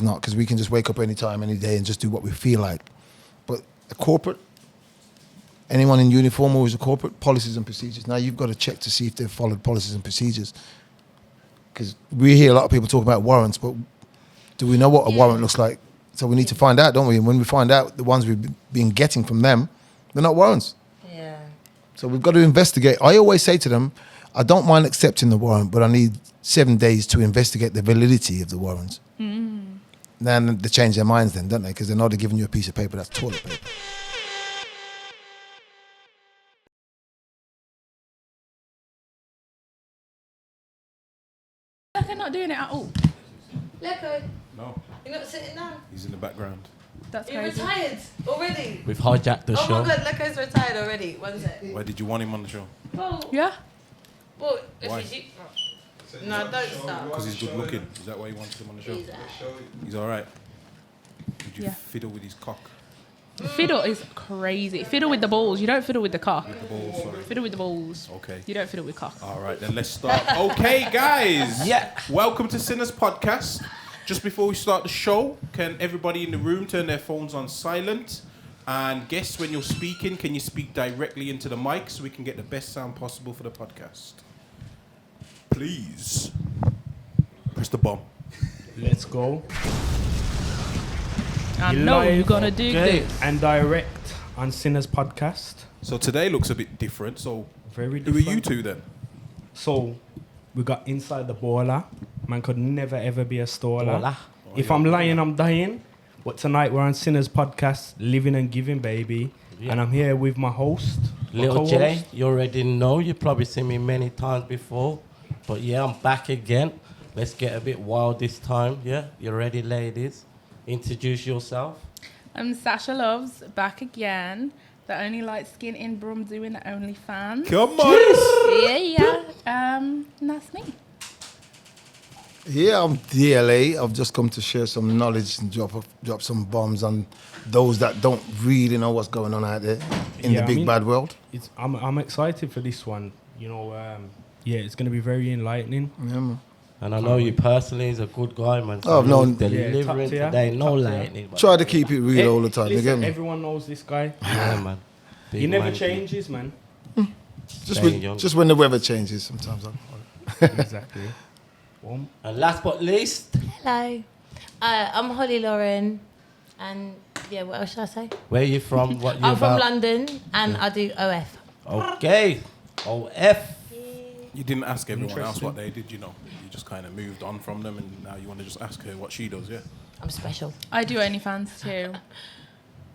not, because we can just wake up any time, any day, and just do what we feel like. But a corporate, anyone in uniform who is a corporate, policies and procedures. Now you've got to check to see if they've followed policies and procedures. Because we hear a lot of people talk about warrants, but do we know what a warrant looks like? So we need to find out, don't we? And when we find out, the ones we've been getting from them, they're not warrants. Yeah. So we've got to investigate. I always say to them, I don't mind accepting the warrant, but I need 7 days to investigate the validity of the warrant. Then they change their minds then, don't they? Because they know they're giving you a piece of paper that's toilet paper. They're not doing it at all. Leco, No, you're not sitting down. he's in the background. That's You're crazy. retired already. We've hijacked the Oh show. my God, Leco's retired already. One sec. Why did you want him on the show? Well, Yeah. well, if Why? it's you. No, don't start. Because he's good looking. Is that why you wanted him on the show? He's all right. Did you Yeah. fiddle with his cock? Fiddle is crazy. Fiddle with the balls. You don't fiddle with the cock. With the balls, sorry. Fiddle with the balls. Okay. You don't fiddle with cock. All right, then let's start. Okay, guys. Yeah. Welcome to Sinners Podcast. Just before we start the show, can everybody in the room turn their phones on silent? And guess when you're speaking, can you speak directly into the mic so we can get the best sound possible for the podcast? Please. Press the bomb. Let's go. I know you're gonna do Okay. this. And direct on Sinners Podcast. So today looks a bit different. So Very who different. are you two then? So we got inside the baller. Man could never ever be a staller. Baller. If I'm lying, I'm dying. But tonight we're on Sinners Podcast, living and giving, baby. Yeah. And I'm here with my host, my Little co-host. J, you already know. You've probably seen me many times before. But yeah, I'm back again. Let's get a bit wild this time. Yeah, you ready, ladies? Introduce yourself. I'm Sasha Loves, back again. The only light skin in Brum doing the OnlyFans. Come on. Yeah. And that's me. Yeah, I'm DLA. I've just come to share some knowledge and drop some bombs on those that don't really know what's going on out there in Yeah, the I big mean- bad world. I'm excited for this one. You know, yeah, it's going to be very enlightening. Yeah, man. And I know you personally is a good guy, man. Oh, no. Delivering top tier. today. No Top tier. lightning. but- Try to keep it real all the time. You get Listen, me? everyone knows this guy. Yeah, man. He Big never man, changes, man. Staying young. Just when the weather changes, sometimes. Exactly. Well, And last but least, Hello. I'm Holly Lauren. And yeah, what else should I say? where you from? What you I'm from about? London and I do OF. Okay. OF. You didn't ask everyone else Interesting. what they did, you know. You just kind of moved on from them, and now you want to just ask her what she does, yeah? I'm special. I do OnlyFans too.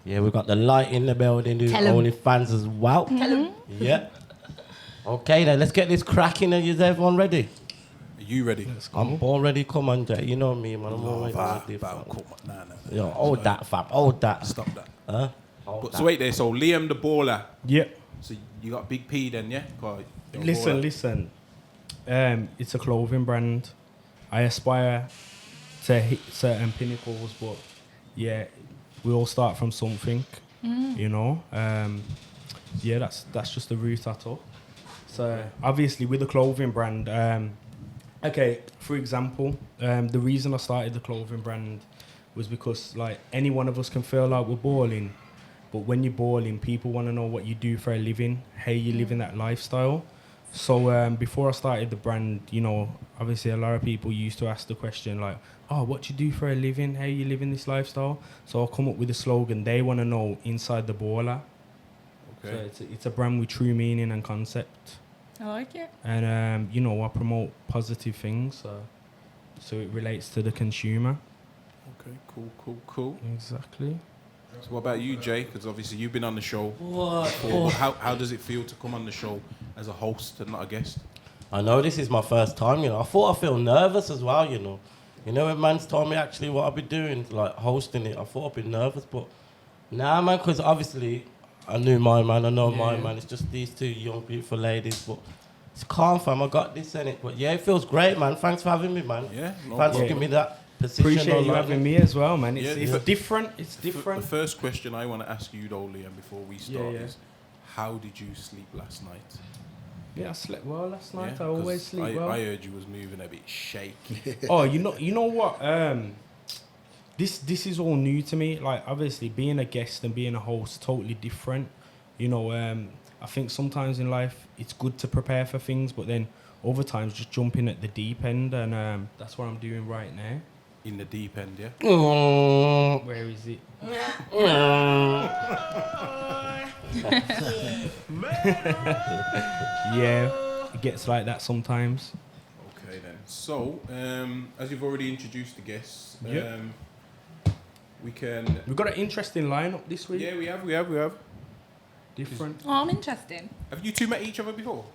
Yeah, we've got the light in the building, do Tell 'em. OnlyFans as well. Tell 'em. Yeah. Okay, then let's get this cracking. Is everyone ready? Are you ready? let's go. I'm born ready. Come on, Jay. You know me, man. I'm always ready. Nah. Yo, hold that, fam. Hold that. Stop that. Huh? Hold But, that. so wait there, so Liam the baller. Yeah. So you got Big P then, yeah? You're a Listen, baller. listen. It's a clothing brand. I aspire to hit certain pinnacles, but yeah, we all start from something, you know. Yeah, that's just the route I took. So obviously with the clothing brand, okay, for example, the reason I started the clothing brand was because like any one of us can feel like we're balling, but when you're balling, people want to know what you do for a living, how you live in that lifestyle. So before I started the brand, you know, obviously a lot of people used to ask the question like, oh, what you do for a living? How you live in this lifestyle? So I'll come up with a slogan. They want to know inside the baller. Okay. So it's a brand with true meaning and concept. I like it. And, you know, I promote positive things. So it relates to the consumer. Okay, cool. Exactly. So what about you, Jay? Because obviously you've been on the show What? before. How does it feel to come on the show as a host and not a guest? I know this is my first time, you know. I thought I feel nervous as well, you know. You know, when man's told me actually what I'll be doing, like hosting it, I thought I'd be nervous, but nah, man, because obviously I knew my man, I know my man. It's just these two young, beautiful ladies, but it's calm, fam. I got this in it. But yeah, it feels great, man. Thanks for having me, man. Yeah, no Thanks for problem. giving me that position. Appreciate you online. having me as well, man. It's, Yeah, it's yeah. different. It's The different. first question I want to ask you, though, Liam, before we start Yeah. is, how did you sleep last night? Yeah, I slept well last night. Yeah, I always 'cause sleep well. I heard you was moving a bit shaky. Oh, you know what? this is all new to me. Like, obviously, being a guest and being a host, totally different. You know, I think sometimes in life it's good to prepare for things, but then other times just jumping at the deep end, and that's what I'm doing right now. In the deep end, yeah. Where is it? Yeah, it gets like that sometimes. Okay then. So, as you've already introduced the guests, Yep. we've got an interesting lineup this week. Yeah, we have. Different. Oh, I'm interested. Have you two met each other before?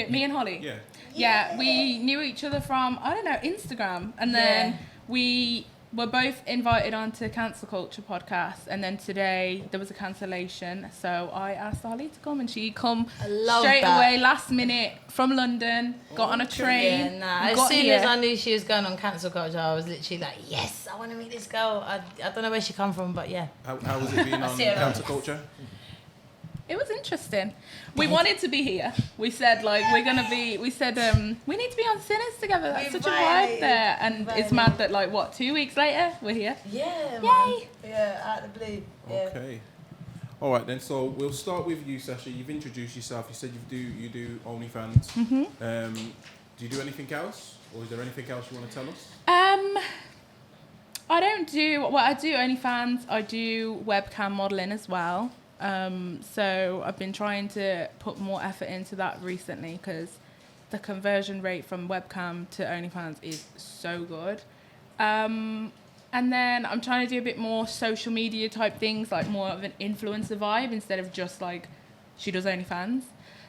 Me and Holly. Yeah. Yeah, we knew each other from, I don't know, Instagram. And then we were both invited onto Cancel Culture podcast. And then today there was a cancellation. So I asked Holly to come and she come straight away, last minute from London, got on a train. Yeah, as soon as I knew she was going on Cancel Culture, I was literally like, yes, I want to meet this girl. I don't know where she come from, but yeah. How was it being on Cancel Culture? It was interesting. We wanted to be here. We said, like, we need to be on Sinners together. That's such a vibe there. And it's mad that, like, 2 weeks later, we're here. Yeah, Yay. Yeah, out of the blue. Yeah. Okay. All right then. So we'll start with you, Sasha. You've introduced yourself. You said you do OnlyFans. Mm-hmm. Do you do anything else, or is there anything else you want to tell us? I don't do. Well, I do OnlyFans. I do webcam modeling as well. So I've been trying to put more effort into that recently because the conversion rate from webcam to OnlyFans is so good. And then I'm trying to do a bit more social media type things, like more of an influencer vibe instead of just like she does OnlyFans.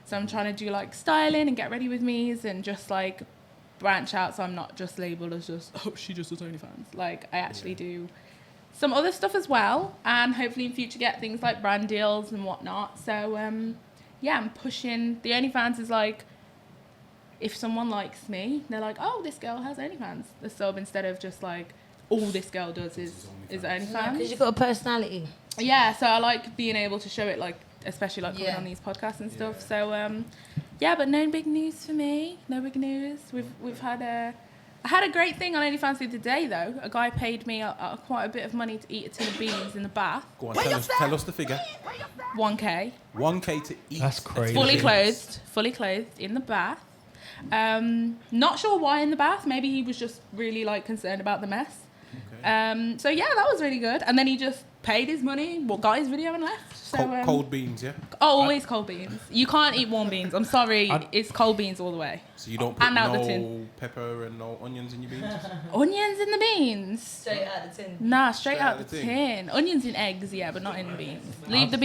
So I'm trying to do like styling and get ready with me's and just like branch out so I'm not just labeled as just, oh, she just does OnlyFans. Like I actually do some other stuff as well, and hopefully in future get things like brand deals and whatnot. So yeah, I'm pushing. The OnlyFans is like, if someone likes me, they're like, oh, this girl has OnlyFans. The sub, instead of just like, all this girl does is OnlyFans. Because you've got a personality. Yeah, so I like being able to show it, like, especially like coming on these podcasts and stuff. So yeah, but no big news for me. No big news. We've had I had a great thing on OnlyFans the other day, though. A guy paid me quite a bit of money to eat a tin of beans in the bath. Go on, tell us the figure. 1K. 1K to eat. That's crazy. Fully clothed in the bath. Not sure why in the bath. Maybe he was just really like concerned about the mess. Okay. So yeah, that was really good. And then he just paid his money, got his video and left. So cold beans, yeah? Oh, always cold beans. You can't eat warm beans. I'm sorry, it's cold beans all the way. So you don't put And out the no tin. pepper and no onions in your beans? Onions in the beans? Straight out of the tin. Nah, straight out the tin. Onions in eggs, yeah, but not in the beans. Leave the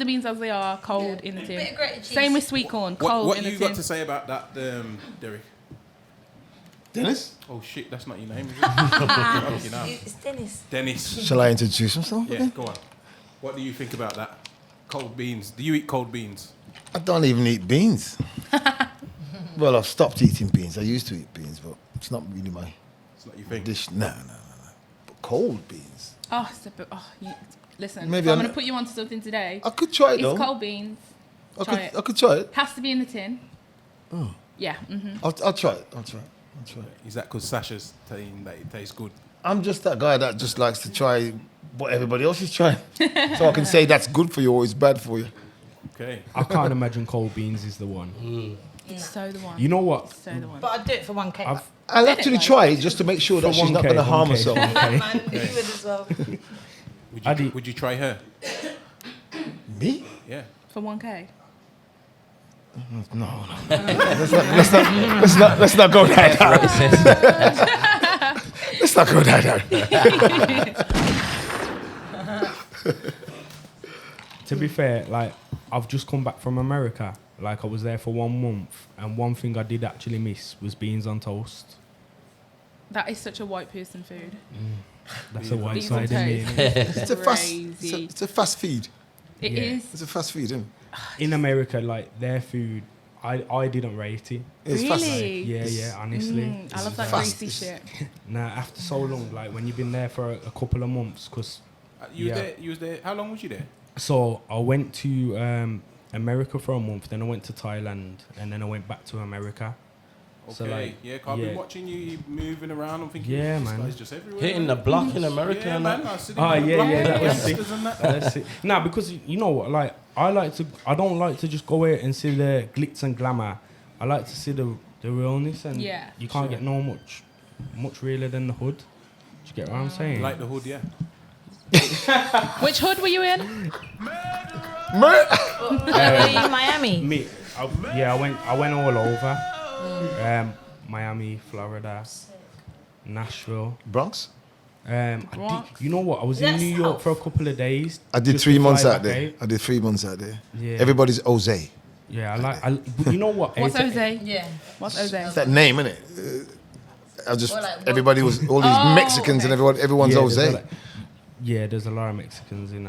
beans as they are, cold in the tin. Bit of grated cheese. Same with sweet corn, cold what in the tin. you got to say about that, Derek? Dennis? Oh shit, that's not your name, is it? It's Dennis. Dennis. Shall I introduce myself? Yeah, again? go on. What do you think about that? Cold beans. Do you eat cold beans? I don't even eat beans. Well, I've stopped eating beans. I used to eat beans, but it's not really my It's not your thing. dish. No. But cold beans. Oh, listen, Maybe if I'm I'm- going to put you onto something today, I could try it it's though. cold beans. Try it. I could try it. Has to be in the tin. Oh. Yeah. Mm-hmm. I'll try it. I'll try it. Is that because Sasha's saying that it tastes good? I'm just that guy that just likes to try what everybody else is trying. So I can say that's good for you or it's bad for you. Okay. I can't imagine cold beans is the one. It's so the one. You know what? It's so the one. But I'd do it for 1K. I'll actually try it just to make sure that For she's not 1K, going to harm 1K. herself. Yeah, man, you would as well. Would you try her? Me? Yeah. For 1K. No. Let's not go that down. Let's not go that down. To be fair, like, I've just come back from America. Like, I was there for 1 month, and one thing I did actually miss was beans on toast. That is such a white person food. That's a white Beans on side in me. toast. innit? It's a fast feed. It Yeah. is. It's a fast feed, isn't it? In America, like, their food, I didn't rate it. It's fast. Really? Yeah, honestly. I love that fast. greasy shit. Nah, after so long, like, when you've been there for a couple of months, because... You was there. How long was you there? So, I went to America for a month, then I went to Thailand, and then I went back to America. So Okay, like, yeah, I've been watching you moving around. I'm thinking, Yeah, this man. guy's just everywhere. Hitting the block in America Yeah, and man. that. I was sitting Oh in the yeah, block yeah, with that the was sick. youngsters and that. That's it. Nah, because you know what, like I don't like to just go out and see the glitz and glamour. I like to see the realness, and you can't get no much realer than the hood. Do you get what I'm saying? Like the hood, yeah. Which hood were you in? Were you in Miami? Me, I went all over. Miami, Florida, Nashville. Bronx? I Bronx. did, you know what? I was in That's New York south. for a couple of days. I did just 3 to months fly out back there. out. I did 3 months out there. Yeah. Everybody's Jose. Yeah, but you know what? What's It's- Jose? Yeah. What's Jose? It's that name, isn't it? I just Well, like, everybody was all these Oh, Mexicans and okay. everyone's there's a Jose. lot- Yeah, there's a lot of Mexicans in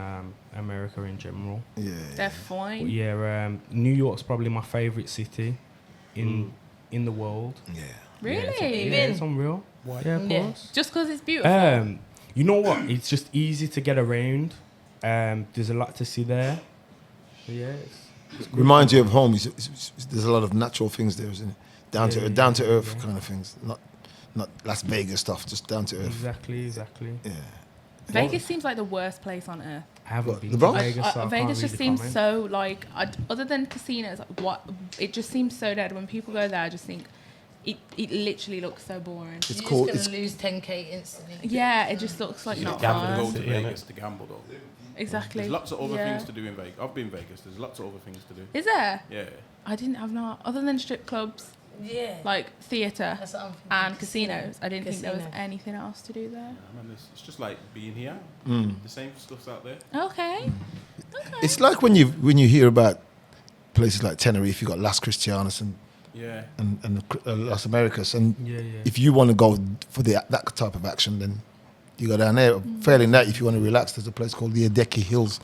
America in general. Yeah. They're But fine. yeah, New York's probably my favorite city in the world. Yeah. Really? Yeah, it's unreal. Yeah, of Yeah. course. Just because it's beautiful. You know what? It's just easy to get around. There's a lot to see there. So yeah, it's good. Reminds you of home. There's a lot of natural things there, isn't it? Down to earth yeah. kind of things. Not Las Vegas stuff, just down to earth. Exactly. Yeah. Vegas seems like the worst place on earth. I haven't What, been the to Bronx? Vegas, so I Vegas can't just really seems comment. so like, other than casinos, like it just seems so dead. When people go there, I just think it literally looks so boring. It's You're called. just It's, gonna lose 10k instantly. Yeah, it just looks like not gambling. fun. Go to Yeah, Vegas to gamble, though. Exactly. There's lots of other Yeah. things to do in Vegas. I've been Vegas. There's lots of other things to do. Is there? Yeah. I've not. Other than strip clubs, Yeah. like theatre That's what I'm thinking. and casinos, I didn't think there was Casino. anything else to do there. Man, it's just like being here. The same stuff's out there. Okay. it's like when you hear about places like Tenerife, you got Las Cristianas and Yeah. Las Americas, and Yeah. if you want to go for that type of action, then you go down there. Failing that, if you want to relax, there's a place called the Adequate Hills,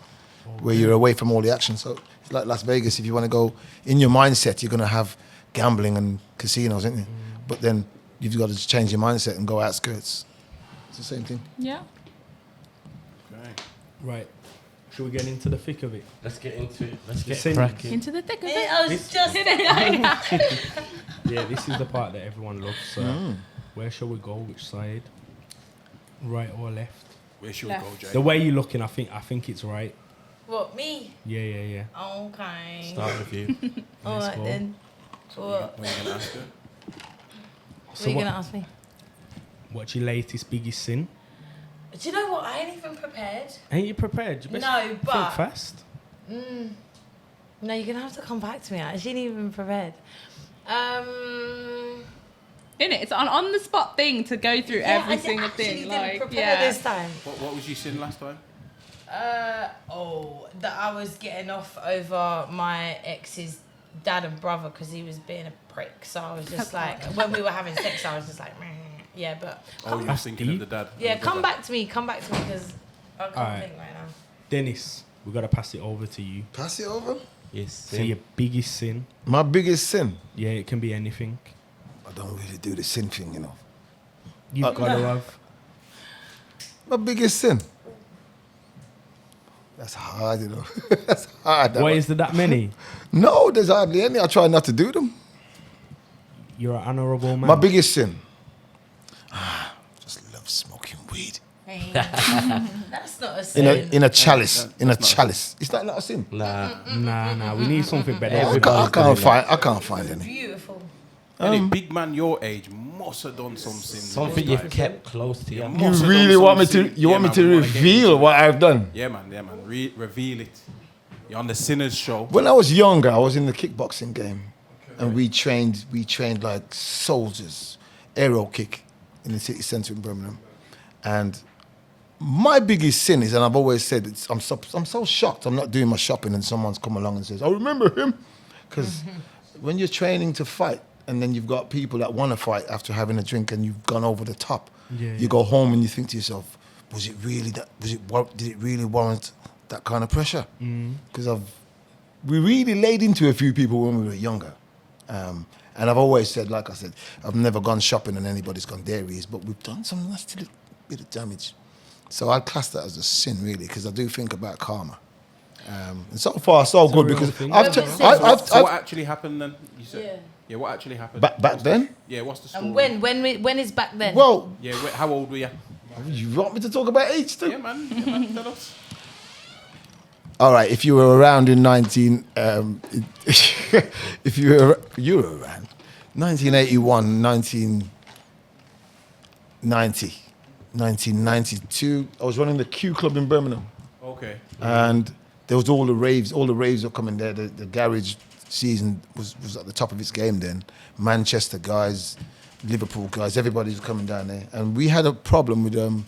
where you're away from all the action. So it's like Las Vegas. If you want to go in your mindset, you're going to have gambling and casinos, isn't it? But then you've got to just change your mindset and go outskirts. It's the same thing. Yeah. Okay. Right. Should we get into the thick of it? Let's get into it. Let's get Sing. cracking. Into the thick of it. I was just Yeah, this is the part that everyone loves. So where shall we go? Which side? Right or left? Where should we go, Jay? The way you're looking, I think it's right. What, me? Yeah. Okay. Start with you. All right go. then. What? What are you going to ask her? What are you gonna ask me? What's your latest biggest sin? Do you know what? I ain't even prepared. Ain't you prepared? You best No, think but fast. No, you're gonna have to come back to me. I actually ain't even prepared. In it, it's an on the spot thing to go through every I single actually thing. didn't Like, prepare yeah. this time. What was you sin last time? That I was getting off over my ex's dad and brother because he was being a prick. So I was just like, when we were having sex, I was just like, meh. Yeah, but Oh, you were thinking of the dad. yeah, the come brother. back to me because I can't Alright. think right now. Dennis, we gotta pass it over to you. Pass it over. Yes. So your biggest sin? My biggest sin. Yeah, it can be anything. I don't really do the sin thing, you know. You've gotta have. My biggest sin. That's hard, you know. That's hard. Why is there that many? No, there's hardly any. I try not to do them. You're an honourable man. My biggest sin. Just love smoking weed. That's not a sin. In a chalice. That's In a not- chalice. Is that not a sin? Nah. Nah. We need something better. I can't find any. Beautiful. Any big man your age must have done some sins. in Something his you've life. kept close to you. Yeah, You must have really done want me some to? sin. You want me man, to we wanna get into reveal it. what I've done? Yeah, man. Reveal it. You're on the Sinners show. When I was younger, I was in the kickboxing game, and we trained like soldiers, aerial kick in the city centre in Birmingham. And my biggest sin is, and I've always said, I'm so shocked. I'm not doing my shopping, and someone's come along and says, "I remember him," because when you're training to fight, and then you've got people that want to fight after having a drink, and you've gone over the top. You go home and you think to yourself, was it really that? Did it really warrant that kind of pressure? Because we really laid into a few people when we were younger. And I've always said, like I said, I've never gone shopping and anybody's gone dairies, but we've done some nasty little bit of damage. So I'd class that as a sin, really, because I do think about karma. And so far, so good, real because thing. I've So what actually happened then? You said. Yeah, what actually happened? Back then? Yeah, what's the story? And when is back then? Well, Yeah, how old were you? you want me to talk about age too? Yeah, man. Tell us. All right, if you were around in 19, if you were around 1981, 1990, 1992, I was running the Q Club in Birmingham, Okay. and there was all the raves were coming there. The garage season was at the top of its game then. Manchester guys, Liverpool guys, everybody was coming down there, and we had a problem with a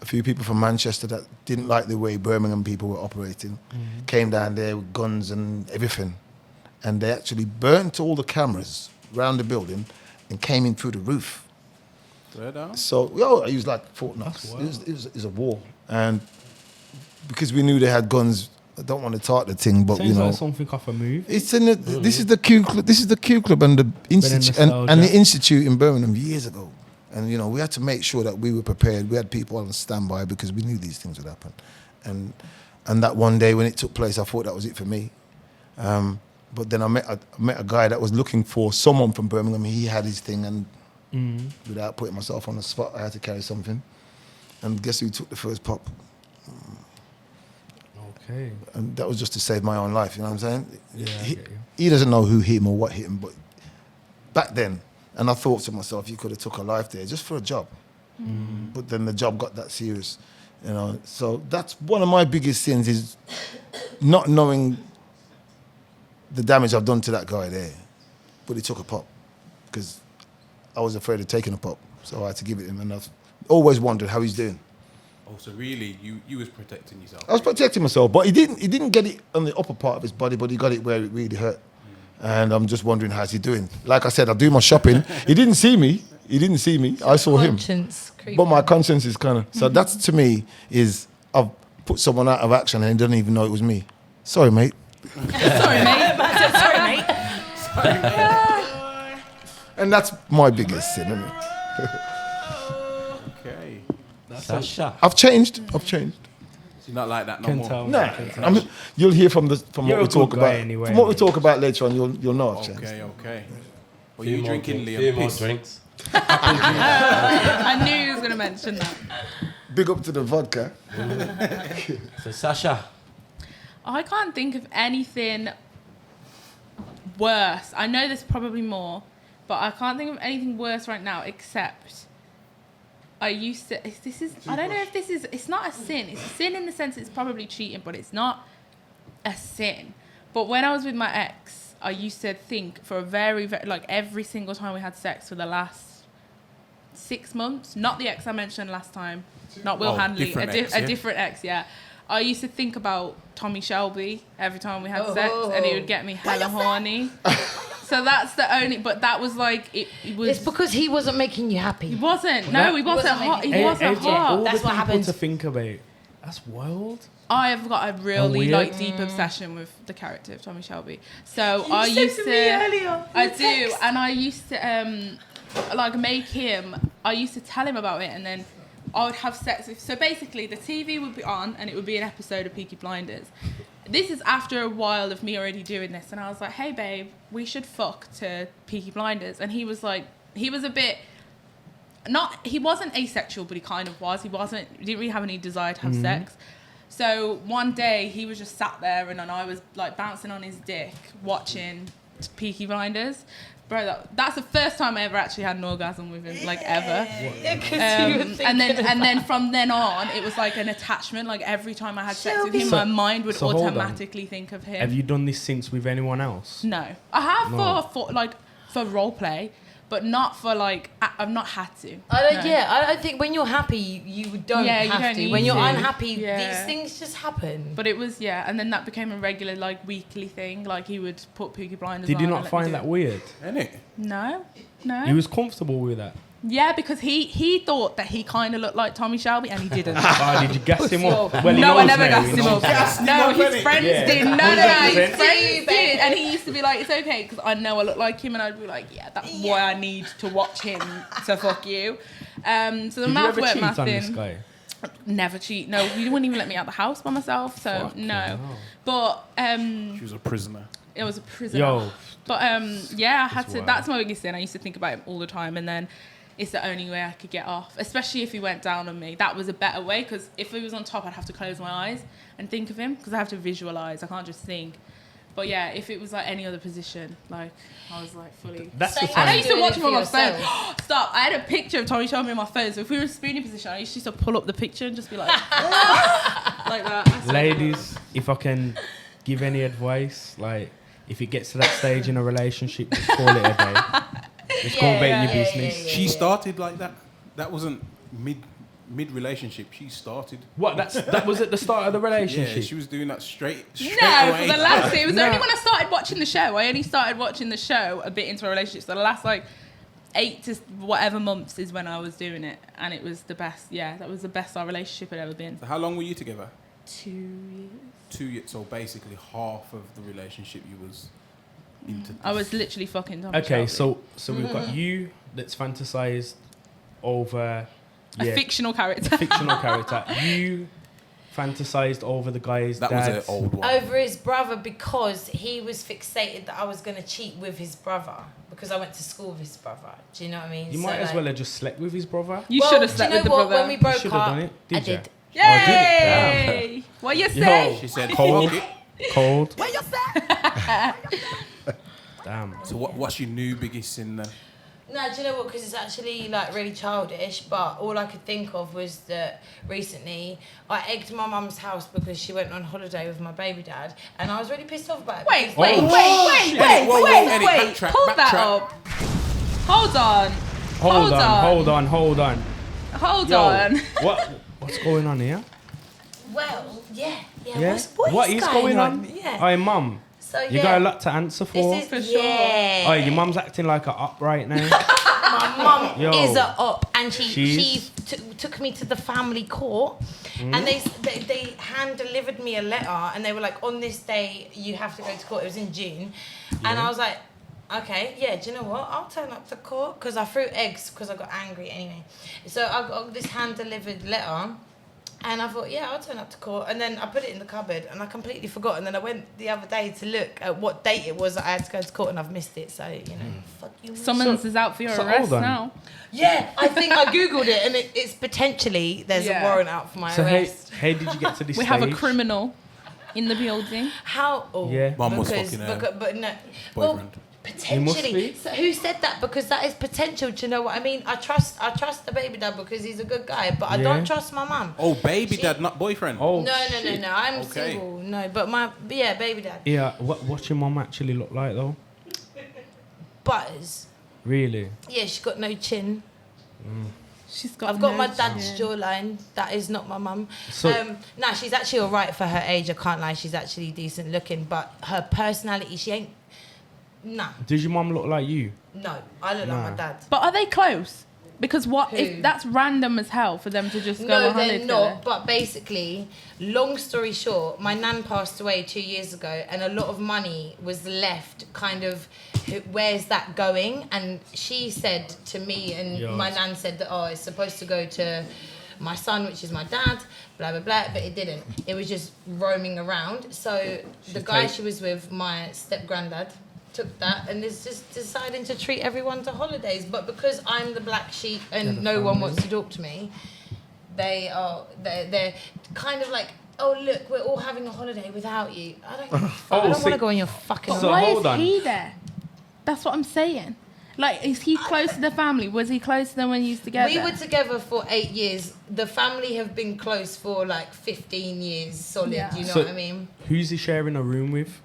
few people from Manchester that didn't like the way Birmingham people were operating. Came down there with guns and everything, and they actually burnt all the cameras around the building and came in through the roof. Swear down. So it was like Fort Knox. It was a war, and because we knew they had guns, I don't want to talk the thing, but Sounds like something off a movie. it's in the, this is the Q Club. This is the Q Club and the institute and the institute in Birmingham years ago. And we had to make sure that we were prepared. We had people on standby because we knew these things would happen. And that one day when it took place, I thought that was it for me. But then I met a guy that was looking for someone from Birmingham. He had his thing, and without putting myself on the spot, I had to carry something. And guess who took the first pop? Okay. And that was just to save my own life. You know what I'm saying? Yeah, I get you. He doesn't know who hit him or what hit him, but back then. And I thought to myself, you could have took a life there just for a job. But then the job got that serious, So that's one of my biggest sins is not knowing the damage I've done to that guy there. But he took a pop because I was afraid of taking a pop. So I had to give it him, and I've always wondered how he's doing. Oh, so really, you was protecting yourself? I was protecting myself, but he didn't get it on the upper part of his body, but he got it where it really hurt. And I'm just wondering how's he doing. Like I said, I do my shopping. He didn't see me. I saw him. But my conscience is kind of... So that's, to me, is I've put someone out of action and he doesn't even know it was me. Sorry, mate. Sorry, mate. Sorry, mate. And that's my biggest sin, isn't it? Okay. Sasha. I've changed. You're not like that no Can more. tell. Nah, Can tell. you'll hear from what You're we a talk good guy about. anyway, From what we mate. talk about later on, you'll know I've changed. Okay. Well, Few you more drinking, drinks, Liam? few more Piss. drinks. I knew he was going to mention that. Big up to the vodka. So Sasha. I can't think of anything worse. I know there's probably more, but I can't think of anything worse right now except I used to... I don't know if this is... It's not a sin. It's a sin in the sense it's probably cheating, but it's not a sin. But when I was with my ex, I used to think for a very, very... Like, every single time we had sex for the last 6 months, not the ex I mentioned last time, not Will Handley, different ex, a yeah? different ex, yeah. I used to think about Tommy Shelby every time we had sex, and it would get me hella horny. So that's the only... But that was like... It was... It's because he wasn't making you happy. He wasn't. No, he wasn't hot. He wasn't hot. All That's the what people happens. to think about. That's wild. I have got a really weird. deep obsession with the character of Tommy Shelby. So I used to... I do. And I used to make him... I used to tell him about it, and then I would have sex with... So basically, the TV would be on, and it would be an episode of Peaky Blinders. This is after a while of me already doing this, and I was like, hey, babe, we should fuck to Peaky Blinders. And he was like... He was a bit... He wasn't asexual, but he kind of was. He didn't really have any desire to have sex. So one day, he was just sat there, and then I was like bouncing on his dick, watching Peaky Blinders. Bro, that's the first time I ever actually had an orgasm with him, like ever. And then from then on, it was like an attachment. Like every time I had sex with him, my mind would hold on. automatically think of him. Have you done this since with anyone else? No, I have No. for role play, but not for like I've not had to. I think when you're happy, you don't Yeah, you have don't to. need When you're to. unhappy, Yeah. these things just happen. But it was and then that became a regular like weekly thing. Like he would put Peaky Blinders. Did on you and not let me find do that it. weird? Innit? No. He was comfortable with that. Yeah, because he thought that he kind of looked like Tommy Shelby, and he didn't. Oh, did you gas him up? Well, he No, I knows never now, gassed he him knows. up. No, his friends Yeah. did. No, 100%. his friends did. And he used to be like, it's okay, because I know I look like him, and I'd be like, yeah, that's why I need to watch him to fuck you. So the Did you mouth ever weren't cheat my on this thing. guy? Never cheat. No, you wouldn't even let me out the house by myself, so Fucking no. hell. But She was a prisoner. It was a prisoner. Yo. But yeah, I had It's to. wild. That's my biggest thing. I used to think about him all the time, and then it's the only way I could get off. Especially if he went down on me, that was a better way. Because if he was on top, I'd have to close my eyes and think of him. Because I have to visualize. I can't just think. But yeah, if it was like any other position, like I was like fully. That's the So And I time. used to watch him on my phone. yourself. Stop! I had a picture of Tommy showing me on my phone. So if we were in spooning position, I used to pull up the picture and just be like, like that. I swear. Ladies, if I can give any advice, like if it gets to that stage in a relationship, just call it a day. Just go and bet your business. She started like that. That wasn't mid relationship. She started. What? That was at the start of the relationship. Yeah, she was doing that straight No, away. for the last it was only when I started watching the show. I only started watching the show a bit into a relationship. So the last like 8 to whatever months is when I was doing it, and it was the best. Yeah, that was the best our relationship had ever been. So how long were you together? 2 years. 2 years. So basically half of the relationship you was into. I was literally fucking Tommy Okay, Shelby. so we've got you that's fantasized over a fictional character. fictional character. You fantasized over the guy's That was dad. an old one. Over his brother because he was fixated that I was going to cheat with his brother because I went to school with his brother. Do you know what I mean? You So, might as like- well have just slept with his brother. You Well, should have do slept you know with the what? brother. When we broke should have up, done it, I did ya? did. Yay! What you say? She said, Cold. fuck it. Cold. Damn. So what's your new biggest sin then? No, do you know what? Because it's actually like really childish. But all I could think of was that recently I egged my mum's house because she went on holiday with my baby dad, and I was really pissed off about it. Wait, because- wait, Oh, wait, shit. wait, Whoa, whoa, wait, Eddie, wait. backtrack, Hold that backtrack. up. Hold on. Hold on. Hold Yo, on. what's going on here? Well, yeah. Yeah. What is going on? Yeah. Hi, mum. So You yeah, got a lot to answer for. This is For sure. yeah. Oh, your mum's acting like a up right now. My mum Yo. is a op, and she She's- took me to the family court, and they hand delivered me a letter, and they were like, on this day you have to go to court. It was in June, and I was like, okay, yeah. Do you know what? I'll turn up to court because I threw eggs because I got angry anyway. So I got this hand delivered letter. And I thought, yeah, I'll turn up to court. And then I put it in the cupboard and I completely forgot. And then I went the other day to look at what date it was that I had to go to court and I've missed it. So, you know, fuck you. Summons is out for your so arrest hold on. now. Yeah, I think I Googled it and it's potentially, there's Yeah. a warrant out for my So arrest. hey, did you get to this We stage? have a criminal in the building. How? Oh, Yeah. Mum was because, fucking her but no. boyfriend. Well, He must potentially. be. So who said that? Because that is potential. Do you know what I mean? I trust the baby dad because he's a good guy, but I Yeah. don't trust my mum. Oh, baby dad, not boyfriend. Oh, No. I'm Okay. single. No, but baby dad. Yeah, what's your mum actually look like though? Butters. Really? Yeah, she's got no chin. She's got. I've got no my dad's chin. jawline. That is not my mum. So- Nah, she's actually all right for her age. I can't lie. She's actually decent looking, but her personality, she ain't. Nah, Does your mum look like you? no. I look Nah. like my dad. But are they close? Because what Who? if that's random as hell for them to just go No, on holiday they're together? not. But basically, long story short, my nan passed away 2 years ago, and a lot of money was left. Kind of, where's that going? And she said to me, and Yours. my nan said that it's supposed to go to my son, which is my dad, blah blah blah. But it didn't. It was just roaming around. So the guy take- she was with, my step granddad, took that and is just deciding to treat everyone to holidays. But because I'm the black sheep and no one wants to talk to me, they're kind of like, oh look, we're all having a holiday without you. I don't want see- to go on your fucking So Why hold is on. he there? That's what I'm saying. Like, is he close to the family? Was he close to them when you used together? We were together for 8 years. The family have been close for like 15 years solid. Yeah. You know So- what I mean? Who's he sharing a room with?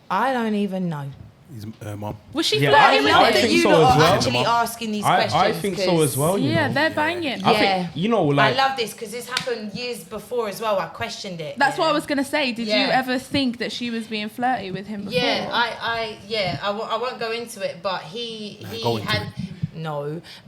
I don't even know. His mum. Was she Yeah, I flirting with love him? that think you so lot as are well. actually asking these questions. I think so 'cause as well. You Yeah, know? they're banging. I Yeah. think, you know, like I love this because this happened years before as well. I questioned it. That's yeah. what I was gonna say. Did you Yeah. ever think that she was being flirty with him before? Yeah, I won't go into it, but he go into had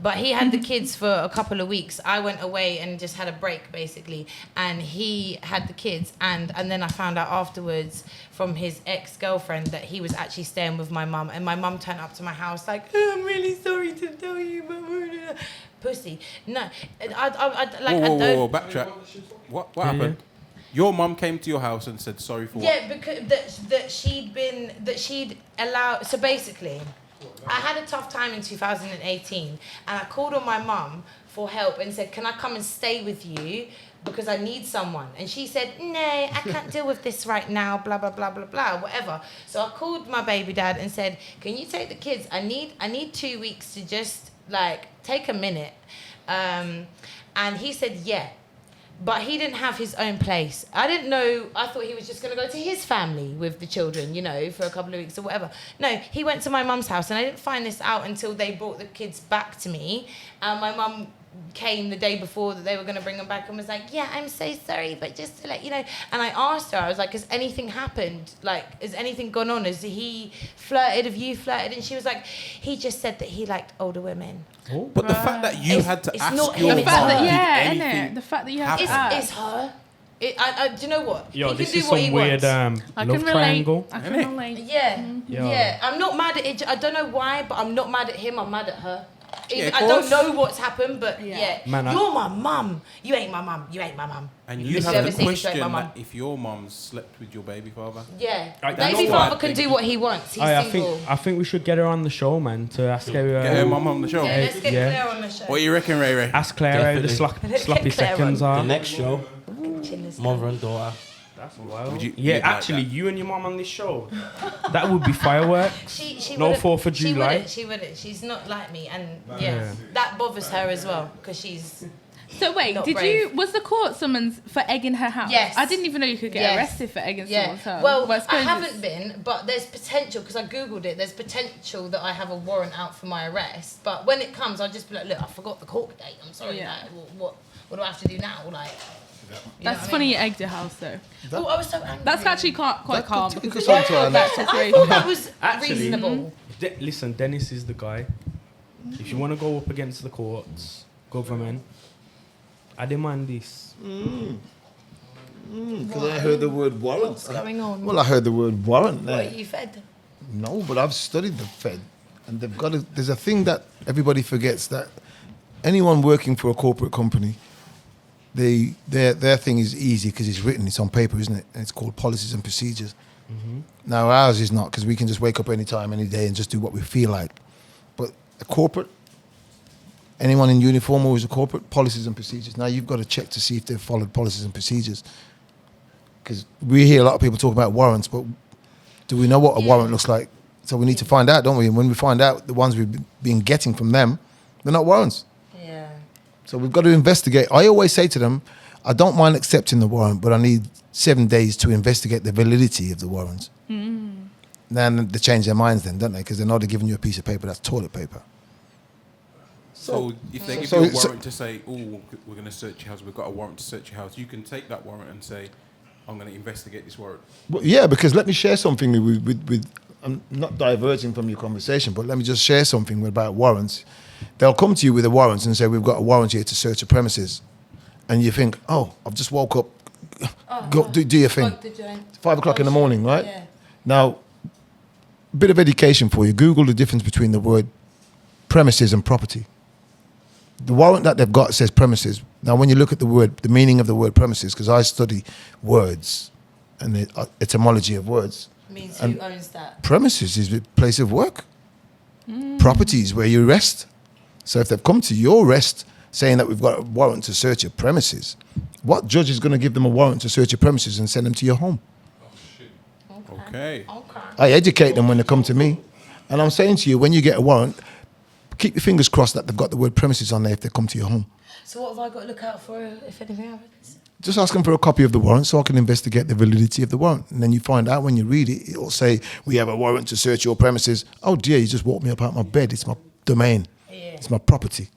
but he had the kids for a couple of weeks. I went away and just had a break basically, and he had the kids, and then I found out afterwards from his ex-girlfriend that he was actually staying with my mum, and my mum turned up to my house like, oh, I'm really sorry to tell you, but pussy. No, I like I don't. Whoa, backtrack. What happened? Your mum came to your house and said sorry for what? Yeah, because she'd allowed. So basically, I had a tough time in 2018, and I called on my mum for help and said, "Can I come and stay with you? Because I need someone." And she said, "No, I can't deal with this right now, blah, blah, blah, blah, blah, whatever." So I called my baby dad and said, "Can you take the kids? I need 2 weeks to just, like, take a minute." And he said, yeah. But he didn't have his own place. I didn't know. I thought he was just going to go to his family with the children, you know, for a couple of weeks or whatever. No, he went to my mum's house, and I didn't find this out until they brought the kids back to me. And my mum came the day before that they were going to bring them back and was like, "Yeah, I'm so sorry, but just to let you know." And I asked her, I was like, "Has anything happened? Like, has anything gone on? Has he flirted? Have you flirted?" And she was like, "He just said that he liked older women." Oh. But the fact that you had to it's ask not your him, mum, it's her. did Yeah, anything innit? The fact that you have to happen? ask. It's her. Do you know what? Yo, he this can is do what some he weird wants. I love can relate. triangle. I can Innit? relate. Yeah, Yo. yeah. I'm not mad at it. I don't know why, but I'm not mad at him. I'm mad at her. Yeah, of I don't course. know what's happened, but Yeah. Man, you're my mum. You ain't my mum. You ain't my mum. And You've you never have to seen me straight question by mum. that if your mum slept with your baby father. Yeah, Right, baby you know father what? can do what he wants. He's I single. think we should get her on the show, man, to ask her. Get her mum on the show. Yeah, let's get Yeah. Claire on the show. What do you reckon, Ray Ray? Ask Claire how the Definitely. sloppy Claire seconds on. are. The next show, Chin this mother down. and daughter. That's wild. Would you- Yeah, you'd like actually, that? you and your mum on this show, that would be fireworks. She No wouldn't- 4th of July. She wouldn't. She's not like me, and Yeah. that bothers her as well because she's. So wait, Not did brave. was the court summons for egging her house? Yes. I didn't even know you could get Yes. arrested for egging Yeah. someone's house. Well, But I suppose haven't it's- been, but there's potential because I googled it. There's potential that I have a warrant out for my arrest. But when it comes, I'll just be like, "Look, I forgot the court date. I'm sorry. Yeah. Like, what do I have to do now?" Like. You know That's what I funny mean? you egged your house though. Oh, I was so angry. That's actually quite That calm could because take us on to our that next- I situation. thought that was Actually- reasonable. Listen, Dennis is the guy. If you want to go up against the courts, government, I demand this. Because I heard the word warrant. What's going on? Well, I heard the word warrant What, there. are you fed? No, but I've studied the Fed, and they've got. There's a thing that everybody forgets, that anyone working for a corporate company, their thing is easy because it's written, it's on paper, isn't it? And it's called policies and procedures. Now ours is not, because we can just wake up any time, any day, and just do what we feel like. But a corporate, anyone in uniform who is a corporate, policies and procedures. Now you've got to check to see if they've followed policies and procedures. Because we hear a lot of people talk about warrants, but do we know what a warrant looks like? So we need to find out, don't we? And when we find out, the ones we've been getting from them, they're not warrants. Yeah. So we've got to investigate. I always say to them, I don't mind accepting the warrant, but I need 7 days to investigate the validity of the warrants. Then they change their minds then, don't they? Because they know they're giving you a piece of paper that's toilet paper. So if they give so- you a so- warrant to say, "Oh, we're going to search your house. We've got a warrant to search your house," you can take that warrant and say, "I'm going to investigate this warrant." Well, yeah, because let me share something with I'm not diverging from your conversation, but let me just share something about warrants. They'll come to you with a warrant and say, "We've got a warrant here to search a premises." And you think, "Oh, I've just woke up. Go, do your thing." 5 o'clock in the morning, right? Yeah. Now, a bit of education for you. Google the difference between the word premises and property. The warrant that they've got says premises. Now, when you look at the word, the meaning of the word premises, because I study words and the etymology of words, Means And- who owns that? premises is a place of work. Property is where you rest. So if they've come to your rest saying that we've got a warrant to search your premises, what judge is going to give them a warrant to search your premises and send them to your home? Okay. Okay. I educate them when they come to me. And I'm saying to you, when you get a warrant, keep your fingers crossed that they've got the word premises on there if they come to your home. So what have I got to look out for if anything happens? Just ask them for a copy of the warrant so I can investigate the validity of the warrant. And then you find out when you read it, it'll say, "We have a warrant to search your premises." Oh dear, you just woke me up out of my bed. It's my domain. Yeah. It's my property.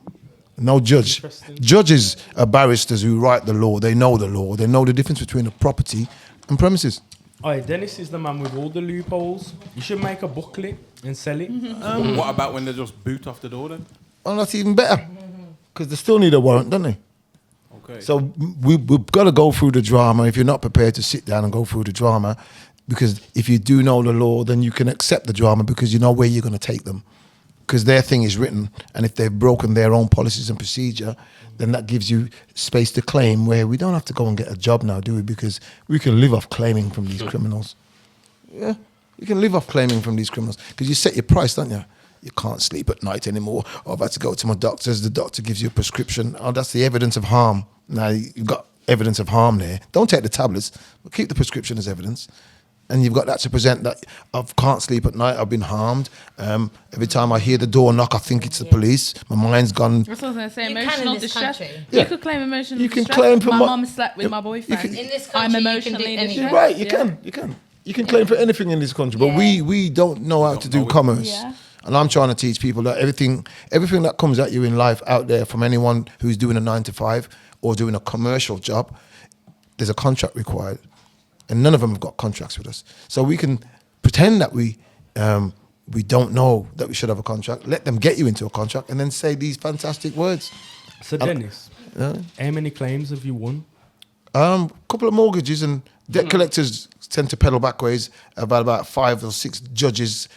No judge. Judges are barristers who write the law. They know the law. They know the difference between a property and premises. Oh, Dennis is the man with all the loopholes. You should make a booklet and sell it. But what about when they just boot off the door then? Well, that's even better. Because they still need a warrant, don't they? Okay. So we've got to go through the drama if you're not prepared to sit down and go through the drama. Because if you do know the law, then you can accept the drama because you know where you're going to take them. because their thing is written, and if they've broken their own policies and procedure, then that gives you space to claim, where we don't have to go and get a job now, do we? Because we can live off claiming from these criminals. Yeah, you can live off claiming from these criminals because you set your price, don't you? You can't sleep at night anymore. Oh, I've had to go to my doctor's. The doctor gives you a prescription. Oh, that's the evidence of harm. Now you've got evidence of harm there. Don't take the tablets, but keep the prescription as evidence. And you've got that to present that I can't sleep at night. I've been harmed. Every time I hear the door knock, I think it's the police. My mind's gone. That's what I was going to say. You can Emotional in this distress. country. You Yeah. could claim emotional You can distress. claim for my mo- mum slept with my boyfriend. In this I'm country, you can do emotionally anything. distressed. You're right. You Yeah. can. You can claim for anything in this country, but Yeah. we don't know how to do know it. commerce. Yeah. And I'm trying to teach people that everything that comes at you in life out there, from anyone who's doing a 9 to 5 or doing a commercial job, there's a contract required, and none of them have got contracts with us. So we can pretend that we don't know that we should have a contract. Let them get you into a contract, and then say these fantastic words. So Dennis, how many claims have you won? Couple of mortgages, and debt collectors tend to pedal backwards. About 5 or 6 judges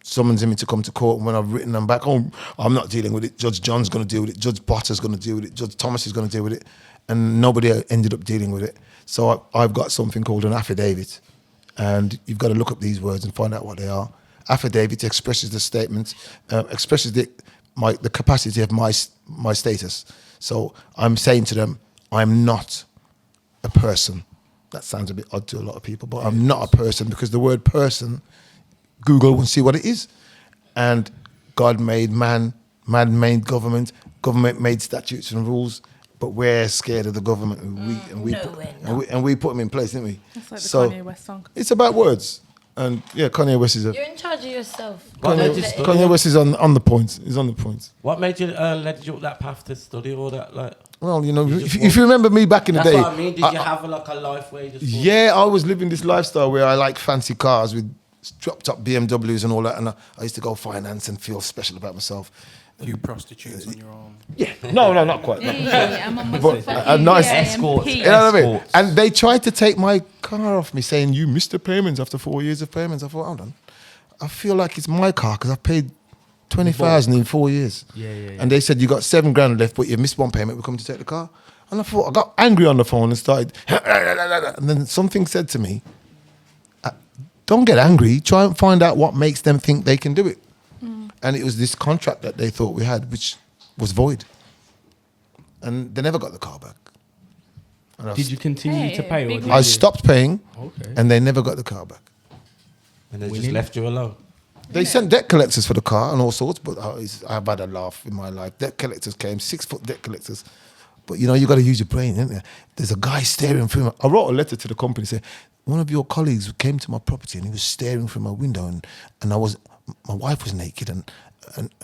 summons me to come to court, and when I've written them back, oh, I'm not dealing with it. Judge John's going to deal with it. Judge Potter's going to deal with it. Judge Thomas is going to deal with it, and nobody ended up dealing with it. So I've got something called an affidavit, and you've got to look up these words and find out what they are. Affidavit expresses the statement, expresses the capacity of my status. So I'm saying to them, I'm not a person. That sounds a bit odd to a lot of people, but I'm not a person, because the word person, Google and see what it is. And God made man made government made statutes and rules, but we're scared of the government, and we put them in place, didn't we? That's like the So Kanye West song. it's about words, and yeah, Kanye West is You're in charge of yourself. Kanye West is on the point. He's on the point. What made you led you up that path to study all that? Like, Well, you know, You just if you remember me back in the that's day, what I mean. Did you have like a life where you just thought, yeah, I was living this lifestyle where I like fancy cars with dropped up BMWs and all that, and I used to go finance and feel special about myself. A few prostitutes on your arm. Yeah, no, not quite. Yeah, I'm on my But fucking a nice escort. PMP. You know what I mean? Escorts. And they tried to take my car off me, saying, you missed the payments after 4 years of payments. I thought, hold on. I feel like it's my car because I paid 20,000 in 4 years. Yeah. And they said, you got $7,000 left, but you missed one payment. We're coming to take the car. And I thought, I got angry on the phone and started, and then something said to me, don't get angry. Try and find out what makes them think they can do it. And it was this contract that they thought we had, which was void. And they never got the car back. And I Did you continue to pay? Or big did I you- stopped paying, Okay. and they never got the car back. and they just Winning. left you alone? They sent debt collectors for the car and all sorts, but I've had a laugh in my life. Debt collectors came, 6-foot debt collectors. But you know, you got to use your brain, isn't there? There's a guy staring through I wrote a letter to the company saying, one of your colleagues came to my property and he was staring through my window, and my wife was naked, and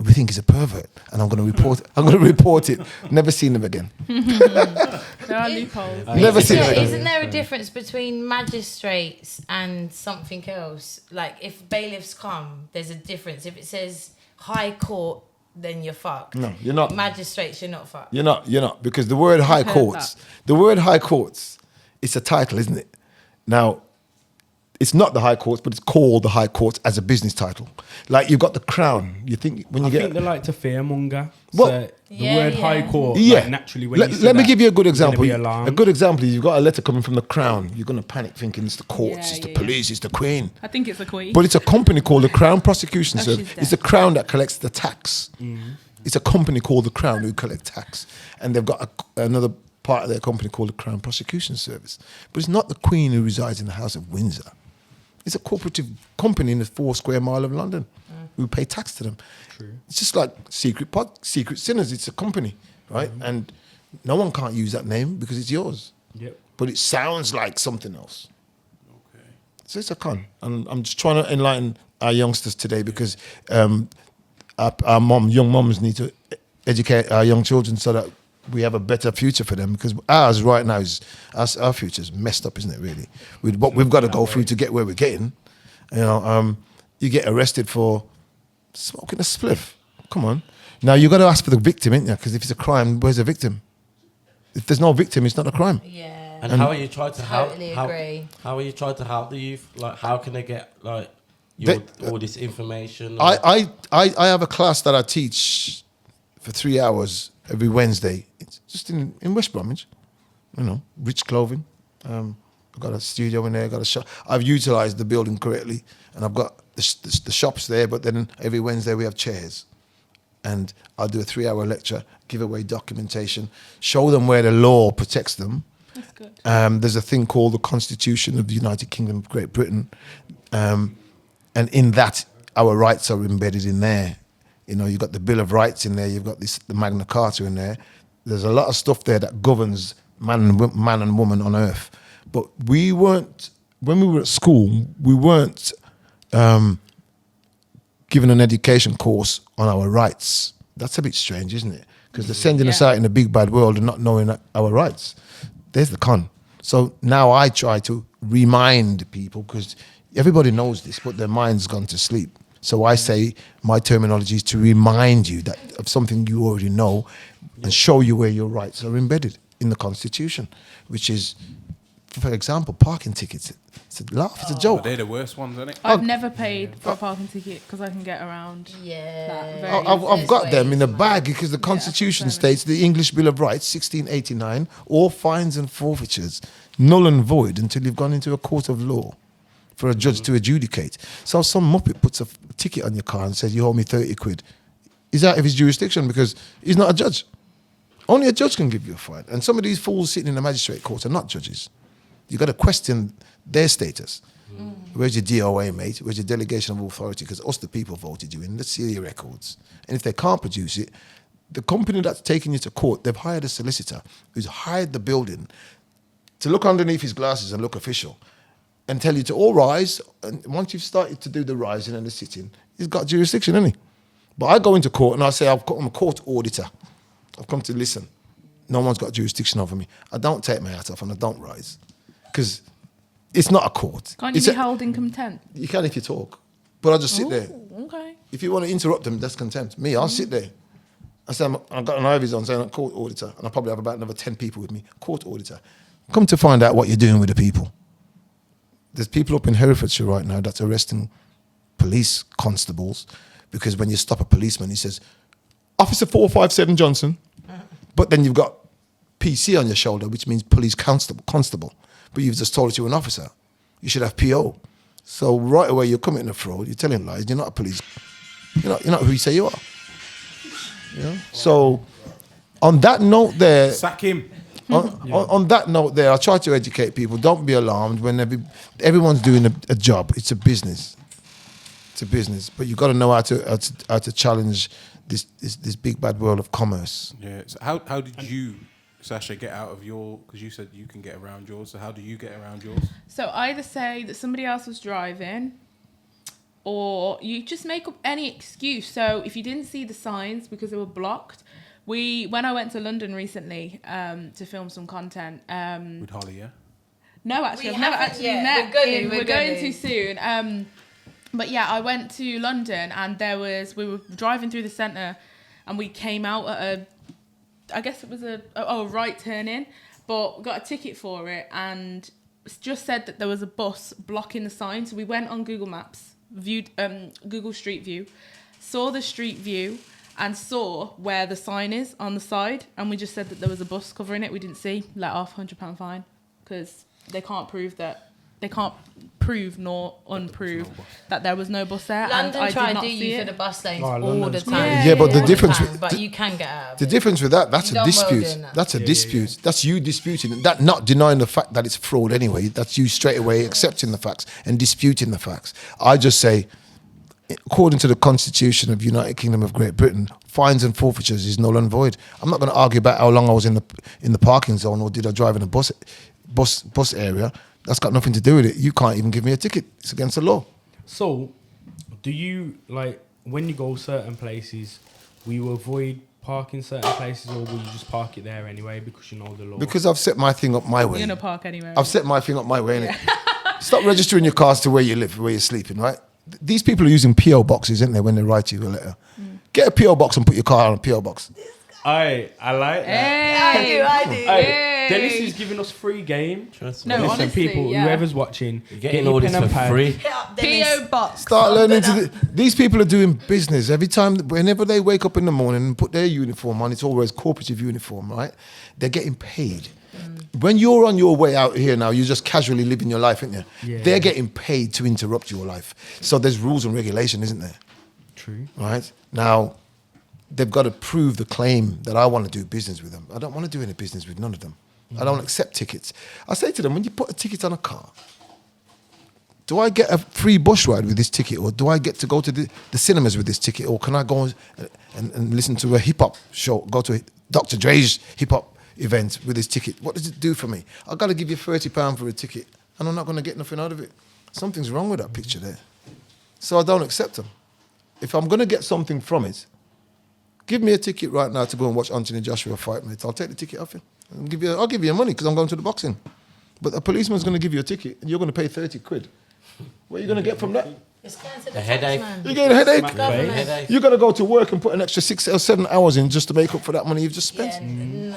we think he's a pervert, and I'm going to report it. Never seen him again. There are loopholes. Never seen him again. Isn't there a difference between magistrates and something else? Like if bailiffs come, there's a difference. If it says High Court, then you're fucked. No, you're not. Magistrates, you're not fucked. You're not, because the word high heard courts, it's a title, isn't it? Now, it's not the high courts, but it's called the high courts as a business title. Like you've got the crown. You think when you I get think they like to fearmonger. Well- So the Yeah, word yeah. high court, yeah. like naturally when you see let me that, give you a good you're gonna example. be alarmed. A good example is you've got a letter coming from the crown. You're going to panic thinking it's the courts, Yeah, it's the yeah, police, it's the queen. I think it's a queen. But it's a company called the Crown Prosecution Oh, Service. she's It's dead. the Crown that collects the tax. It's a company called the Crown who collect tax. And they've got another part of their company called the Crown Prosecution Service. But it's not the Queen who resides in the House of Windsor. It's a cooperative company in the 4 square mile of London who pay tax to them. True. It's just like Secret Sinners. It's a company, right? And no one can't use that name because it's yours. Yep. But it sounds like something else. Okay. So it's a con. And I'm just trying to enlighten our youngsters today because our young mums need to educate our young children so that we have a better future for them, because ours right now is our future is messed up, isn't it? Really, with what we've got to go through to get where we're getting. You know, you get arrested for smoking a spliff. Come on, now you got to ask for the victim, ain't you? Because if it's a crime, where's the victim? If there's no victim, it's not a crime. Yeah. And how are you trying to help? Totally agree. How are you trying to help the youth? Like, how can they get like all this information? I have a class that I teach for 3 hours every Wednesday. It's just in West Bromwich, Rich Clothing. I've got a studio in there, got a shop. I've utilised the building correctly, and I've got the shops there, but then every Wednesday we have chairs. And I'll do a 3-hour lecture, give away documentation, show them where the law protects them. That's good. There's a thing called the Constitution of the United Kingdom of Great Britain. And in that, our rights are embedded in there. You've got the Bill of Rights in there, you've got the Magna Carta in there. There's a lot of stuff there that governs man and woman on earth. But we weren't, when we were at school, we weren't given an education course on our rights. That's a bit strange, isn't it? Because they're sending us out in the big bad world and not knowing our rights. There's the con. So now I try to remind people, because everybody knows this, but their mind's gone to sleep. So I say my terminology is to remind you that of something you already know and show you where your rights are embedded in the Constitution, which is, for example, parking tickets. It's a laugh, it's a joke. They're the worst ones, aren't it? I've never paid for a parking ticket because I can get around. Yeah. I've got them in the bag because the Constitution states the English Bill of Rights, 1689, all fines and forfeitures, null and void until you've gone into a court of law for a judge to adjudicate. So some muppet puts a ticket on your car and says, you owe me 30 quid. He's out of his jurisdiction because he's not a judge. Only a judge can give you a fine. And some of these fools sitting in the magistrate court are not judges. You've got to question their status. Where's your DOA, mate? Where's your delegation of authority? Because us, the people, voted you in. Let's see your records. And if they can't produce it, the company that's taking you to court, they've hired a solicitor who's hired the building to look underneath his glasses and look official and tell you to all rise. And once you've started to do the rising and the sitting, he's got jurisdiction, hasn't he? But I go into court and I say, I'm a court auditor. I've come to listen. No one's got jurisdiction over me. I don't take my hat off and I don't rise. Because it's not a court. Can't you be held in contempt? You can if you talk. But I'll just sit there. Okay. If you want to interrupt them, that's contempt. Me, I'll sit there. I say, I've got an Ivies on saying I'm a court auditor, and I probably have about another 10 people with me. Court auditor. Come to find out what you're doing with the people. There's people up in Herefordshire right now that's arresting police constables because when you stop a policeman, he says, Officer 457 Johnson. But then you've got PC on your shoulder, which means police constable. But you've just told it to an officer. You should have PO. So right away you're committing a fraud. You're telling lies. You're not a police. You're not who you say you are. So on that note there, sack him. On that note there, I try to educate people. Don't be alarmed when everyone's doing a job. It's a business. It's a business, but you've got to know how to challenge this big bad world of commerce. Yeah. So how did you, Sasha, get out of your? Because you said you can get around yours. So how do you get around yours? So either say that somebody else was driving, or you just make up any excuse. So if you didn't see the signs because they were blocked, when I went to London recently to film some content. With Holly, yeah. No, actually, I've never actually met. We're going too soon. But yeah, I went to London and we were driving through the centre and we came out at I guess it was a right turn in, but got a ticket for it and just said that there was a bus blocking the sign. So we went on Google Maps, viewed Google Street View, saw the street view and saw where the sign is on the side. And we just said that there was a bus covering it. We didn't see, let off £100 fine because they can't prove nor unprove that there was no bus there. London and try I to do do you it for the bus lanes all London's the time. Yeah, but the All difference time, with but you can get out of the it. difference with that's You a done well dispute. doing that. That's a dispute. That's you disputing it. That not denying the fact that it's fraud anyway. That's you straight away accepting the facts and disputing the facts. I just say, according to the Constitution of United Kingdom of Great Britain, fines and forfeitures is null and void. I'm not going to argue about how long I was in the parking zone or did I drive in a bus area. That's got nothing to do with it. You can't even give me a ticket. It's against the law. So, do you, when you go certain places, will you avoid parking certain places or will you just park it there anyway because you know the law? Because I've set my thing up my way. You're going to park anywhere. I've set my thing up my way, innit? Stop registering your cars to where you live, where you're sleeping, right? These people are using PO boxes, aren't they, when they write you a letter? Get a PO box and put your car on a PO box. I like that. I do. Hey, Dennis is giving us free game. Trust me. No, Listen, honestly, people, yeah. whoever's watching, You're get getting your all this pen and for pad. free. Hit up Dennis. PO box. Start learning these people are doing business. Every time, whenever they wake up in the morning and put their uniform on, it's always corporative uniform, right? They're getting paid. When you're on your way out here now, you're just casually living your life, aren't you? Yeah. They're getting paid to interrupt your life. So there's rules and regulation, isn't there? True. Right? Now, they've got to prove the claim that I want to do business with them. I don't want to do any business with none of them. I don't accept tickets. I say to them, when you put a ticket on a car, do I get a free bus ride with this ticket, or do I get to go to the cinemas with this ticket, or can I go and listen to a hip-hop show, go to Dr. Dre's hip-hop event with this ticket? What does it do for me? I've got to give you £30 for a ticket, and I'm not going to get nothing out of it. Something's wrong with that picture there. So I don't accept them. If I'm going to get something from it, give me a ticket right now to go and watch Anthony Joshua fight, mate. I'll take the ticket off you. I'll give you money because I'm going to the boxing. But a policeman's going to give you a ticket and you're going to pay 30 quid. What are you going to get from that? It's going to A headache. You get a headache. Government. Headache. You're going to go to work and put an extra 6 or 7 hours in just to make up for that money you've just spent. Yeah, nah.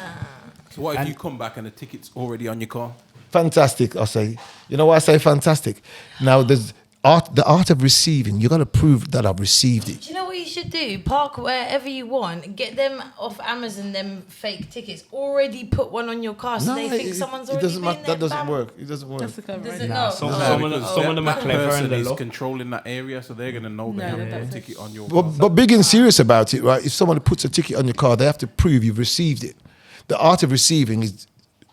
So what if you come back and the ticket's already on your car? Fantastic, I say. You know why I say fantastic? Now, there's the art of receiving. You got to prove that I've received it. Do you know what you should do? Park wherever you want. Get them off Amazon, them fake tickets. Already put one on your car so they think someone's already doesn't been that there. doesn't Bam. work. It doesn't work. That's the cover. Does right? it Nah, not? some Because of them are that clever person and they is look. controlling that area, so they're going to know they No, have that's a it. ticket on your But, car. but big and serious about it, right? If somebody puts a ticket on your car, they have to prove you've received it. The art of receiving is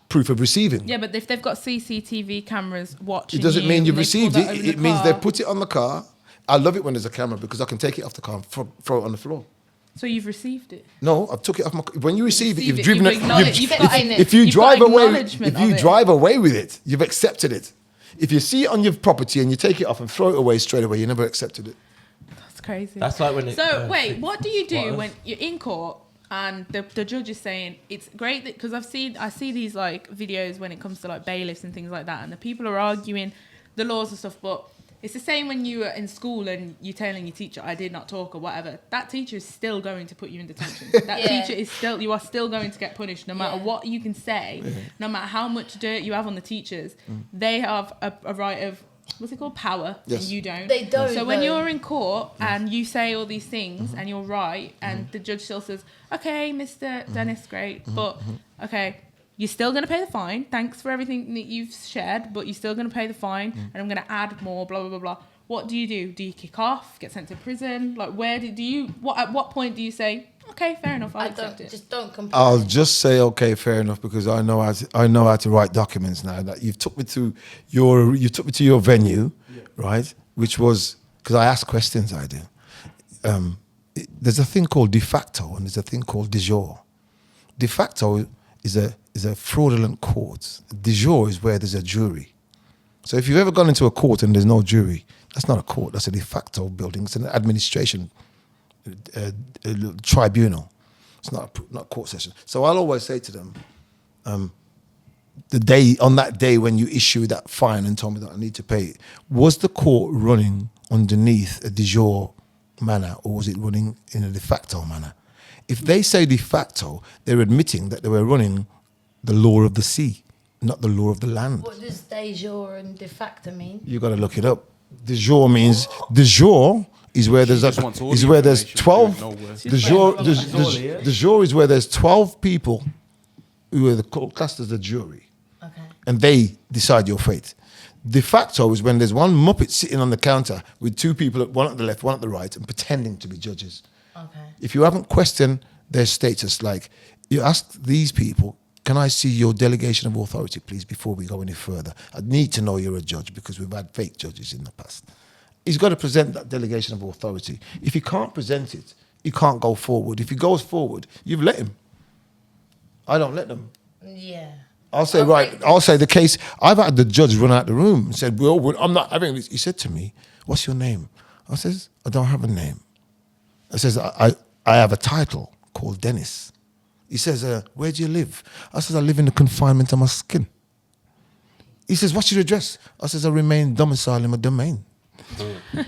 proof of receiving. Yeah, but if they've got CCTV cameras watching, It doesn't mean you've and they received pull it. that over It the means car, they put it on the car. I love it when there's a camera because I can take it off the car and throw it on the floor. So you've received it. No, I took it off my. When you receive it, Receive you've it, driven you've it. acknowledged- you've got it. If you You've drive got away, acknowledgement if you of it. drive away with it, you've accepted it. If you see it on your property and you take it off and throw it away straight away, you never accepted it. That's crazy. That's like when it. So wait, what do you do What? when you're in court and the judge is saying it's great that because I see these like videos when it comes to like bailiffs and things like that, and the people are arguing the laws and stuff, but it's the same when you were in school and you're telling your teacher I did not talk or whatever. That teacher is still going to put you in detention. That Yeah. teacher is still, you are still going to get punished no matter Yeah. what you can say, no matter how much dirt you have on the teachers. They have a right of, what's it called, power, Yes. and you don't. They don't. So when though. you're in court and you say all these things and you're right, and the judge still says, "Okay, Mr. Dennis, great, but okay, you're still going to pay the fine. Thanks for everything that you've shared, but you're still going to pay the fine, and I'm going to add more. Blah blah blah blah." What do? Do you kick off? Get sent to prison? Like where do you? What at what point do you say, "Okay, fair enough, I'll I accept don't it"? just don't compare. I'll just say okay, fair enough, because I know how to write documents now. That you took me to your venue, right? Which was because I ask questions. I do. There's a thing called de facto and there's a thing called de jure. De facto is a fraudulent court. De jure is where there's a jury. So if you've ever gone into a court and there's no jury, that's not a court. That's a de facto building. It's an administration tribunal. It's not a court session. So I'll always say to them, on that day when you issue that fine and told me that I need to pay it, was the court running underneath a de jure manner or was it running in a de facto manner? If they say de facto, they're admitting that they were running the law of the sea, not the law of the land. What does de jure and de facto mean? You got to look it up. De jure means de jure is where there's just wants all is the where there's information, 12. don't know where. De jure, it. de jure is where there's 12 people who are classed as the jury, Okay. and they decide your fate. De facto is when there's one muppet sitting on the counter with two people, one at the left, one at the right, and pretending to be judges. Okay. If you haven't questioned their status, like you ask these people, can I see your delegation of authority, please, before we go any further? I need to know you're a judge because we've had fake judges in the past. He's got to present that delegation of authority. If he can't present it, he can't go forward. If he goes forward, you've let him. I don't let them. Yeah. I'll say, Okay. right, I'll say the case, I've had the judge run out the room and said, well, I'm not having this. He said to me, what's your name? I says, I don't have a name. I says, I have a title called Dennis. He says, where do you live? I says, I live in the confinement of my skin. He says, what's your address? I says, I remain domiciled in my domain.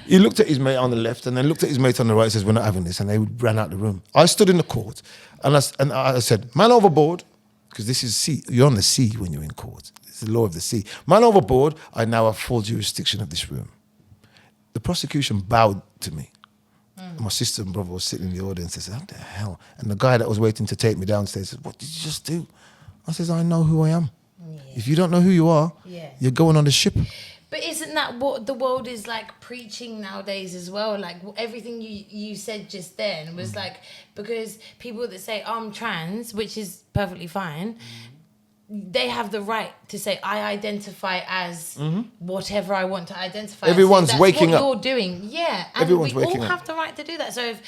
He looked at his mate on the left and then looked at his mate on the right and says, we're not having this. And they ran out the room. I stood in the court and I said, man overboard, because this is sea. You're on the sea when you're in court. It's the law of the sea. Man overboard, I now have full jurisdiction of this room. The prosecution bowed to me. My sister and brother was sitting in the audience. They said, what the hell? And the guy that was waiting to take me downstairs said, what did you just do? I says, I know who I am. Yeah. If you don't know who you are, you're going on the ship. But isn't that what the world is like preaching nowadays as well? Like everything you said just then was like, because people that say I'm trans, which is perfectly fine, they have the right to say I identify as whatever I want to identify. Everyone's as. So waking what up. You're doing, yeah. And Everyone's we all waking up. have the right to do that. So if,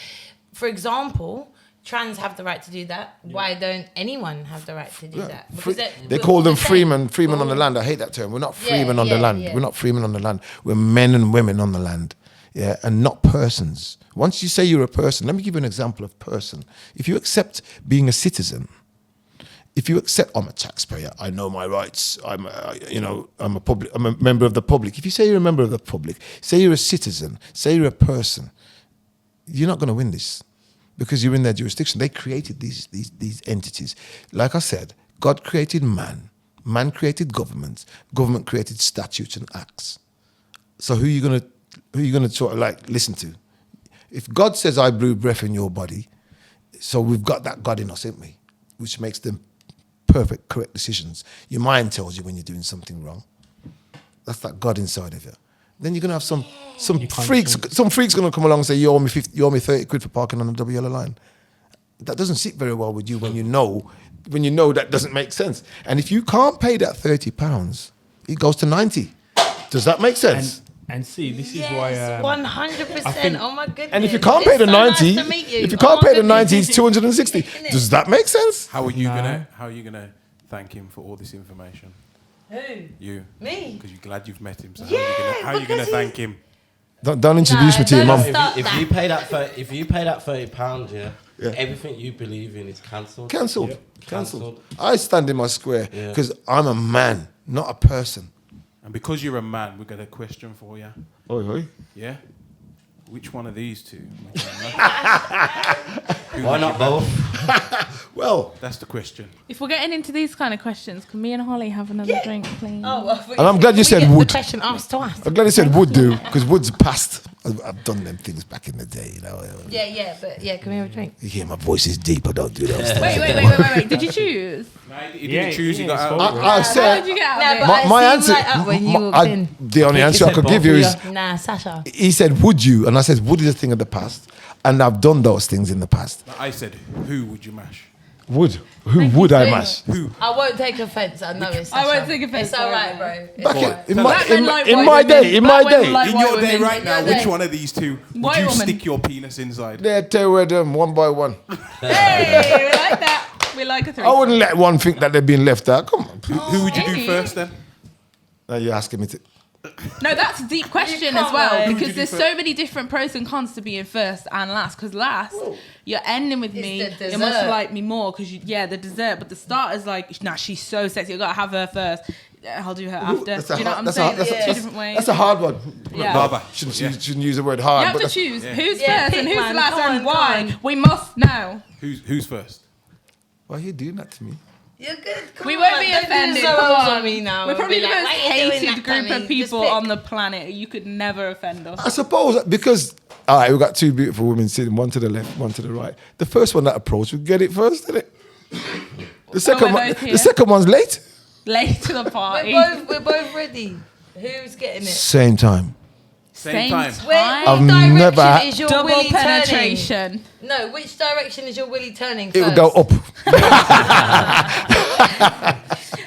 for example, trans have the right to do that, why don't anyone have the right to do that? Because they call them freemen on the land. I hate that term. We're not freemen on the land. Yeah. We're not freemen on the land. We're men and women on the land, yeah, and not persons. Once you say you're a person, let me give you an example of person. If you accept being a citizen, if you accept, I'm a taxpayer, I know my rights, I'm a member of the public. If you say you're a member of the public, say you're a citizen, say you're a person, you're not going to win this. Because you're in their jurisdiction. They created these entities. Like I said, God created man. Man created government. Government created statutes and acts. So who are you gonna sort of like listen to? If God says I blew breath in your body, so we've got that God in us, ain't we? Which makes them perfect, correct decisions. Your mind tells you when you're doing something wrong. That's that God inside of you. Then you're gonna have some freaks gonna come along and say you owe me 30 quid for parking on the double yellow line. That doesn't sit very well with you when you know that doesn't make sense. And if you can't pay that £30, it goes to 90. Does that make sense? And see, this is why 100%. Oh my goodness. And if you can't pay the 90, it's 260. Does that make sense? How are you gonna thank him for all this information? Who? You. Me? Because you're glad you've met him. So Yeah, how are you gonna thank him? Don't introduce me to your don't mum. start If that. you pay that £30, everything you believe in is cancelled. Cancelled. Yep. Cancelled. I stand in my square because I'm a man, not a person. And because you're a man, we've got a question for you. Oi. Yeah? Which one of these two? Why not both? Well, that's the question. If we're getting into these kind of questions, can me and Holly have another drink, please? Oh, well, and I'm glad you said would. The question asked twice. I'm glad you said would do, because wood's past. I've done them things back in the day, you know. Yeah, can we have a drink? You hear my voice is deep, I don't do those things. Wait. Did you choose? You didn't choose, you got out. I How said, did you get out of it? my answer, when you walked in. the only answer I could give you is, Nah, Sasha. he said, would you? And I said, would is a thing of the past. And I've done those things in the past. I said, who would you mash? Would. Who would I mash? Who? I won't take offence. I know it's Sasha. I won't take offence. It's all right, bro. It's Back all right. in my day, In your day right now, which one of these two would you stick your penis inside? They're tear them one by one. Hey, we like that. We like a three. I wouldn't let one think that they're being left out. Come on. Who would you do first then? Now you're asking me to. No, that's a deep question as well, because there's so many different pros and cons to being first and last. Because last, you're ending with me, the you must dessert. like me more because the dessert. But the starter's like, nah, she's so sexy. You gotta have her first. I'll do her after. That's Do you know what I'm saying? There's two different ways. That's a hard one. Yeah. Baba. Shouldn't use the word hard. You have but to that's- choose who's Yeah, first pick and who's one. last Come and on, why. come on. We must know. Who's first? Why are you doing that to me? You're good. Come We on, won't be don't offended. do the Come roles on. me now. We're and probably be the like, most why are you doing hated that group to me? of people Just pick. on the planet. You could never offend us. I suppose because all right, we've got two beautiful women sitting, one to the left, one to the right. The first one that approached would get it first, didn't it? The second one's late. Late to the party. We're both ready. Who's getting it? Same time. Same time. Which I've direction never- is your Double willy penetration. turning? No, which direction is your willy turning It first? would go up.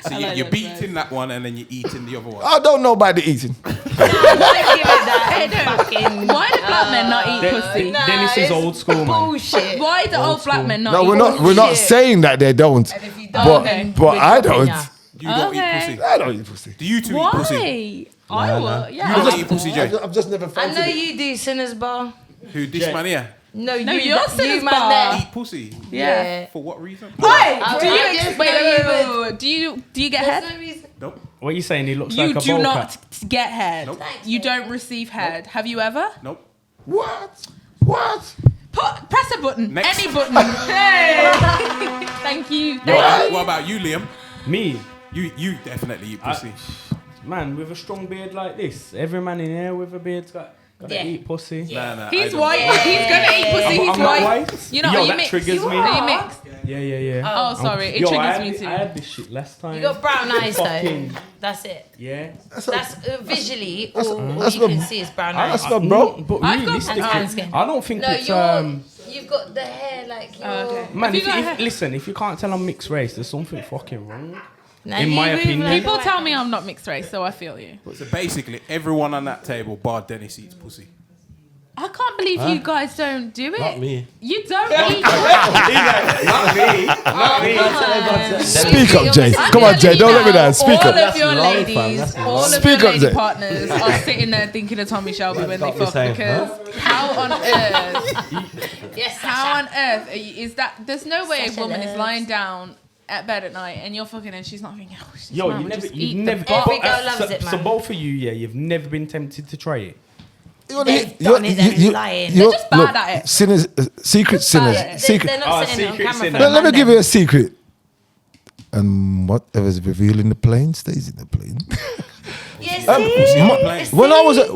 So you're beating that one and then you're eating the other one. I don't know about the eating. Give it that fucking... Why do black men not eat pussy? Nah, Dennis is it's old school, man. bullshit. Why do old black men not No, eat we're not. We're not Bullshit. saying that they don't. And if you don't, then But we're I dropping don't. ya. You don't Okay. eat pussy. I don't eat pussy. Do you two eat pussy? Why? I No, will. no. Yeah. You don't eat pussy, Jay. I've just never I fancied know it. you do, Sinners Bar. Who? This man here? No, you're Sinner's man bar. there. Eat pussy. Yeah. For what reason? Wait, do you Yes, wait. Do you get There's head? no reason. Nope. What are you saying? He looks You like a do bowl not cat. get head. Nope. You don't receive head. Have you ever? Nope. What? Press a button. Next. Any button. Hey. Thank you. What about you, Liam? Me, You definitely eat pussy. man, with a strong beard like this, every man in here with a beard's got to Yeah. eat pussy. Nah, He's I white. Yeah. He's gonna eat pussy. I'm He's not white. white. You know, Yo, are you that mixed? triggers me. Are you mixed? Yeah. Oh, sorry. It Yo, triggers I me too. had this shit last time. You got brown eyes though. Fucking- That's it. Yeah. That's visually all that's you what- can see is brown That's eyes. not, bro. But I've got realistically, tan skin. I don't think No, it's you've got the hair like you're. Okay. man. Have you got hair? Listen, if you can't tell I'm mixed race, there's something fucking wrong. No, in my you opinion. move People like tell that. me I'm not mixed race, so I feel you. So basically, everyone on that table, bar Dennis, eats pussy. I can't believe you guys don't do it. Not me. You don't eat. Not me. Not me. Speak up, Jay. Come on, Jay. Don't let me down. Speak all up. of your That's long, ladies, fam. That's all of Speak your up, lady Jay. partners are sitting there thinking of Tommy Shelby when they Got me fuck saying, because how on earth? Yes, How Sasha. on earth is that? There's no way Sasha a woman is loves. lying down at bed at night and you're fucking and she's not thinking, oh, this Yo, man you would never, just you've eat never. the Every butt. girl loves it, So man. both of you, yeah, you've never been tempted to try it. They've done it, they're lying. They're just bad at it. Sinners, secret sinners. They're Secret. not saying it on secret camera. sinner. for Let me Monday. give you a secret. And whatever's revealed in the plane stays in the plane. Yeah, When I was a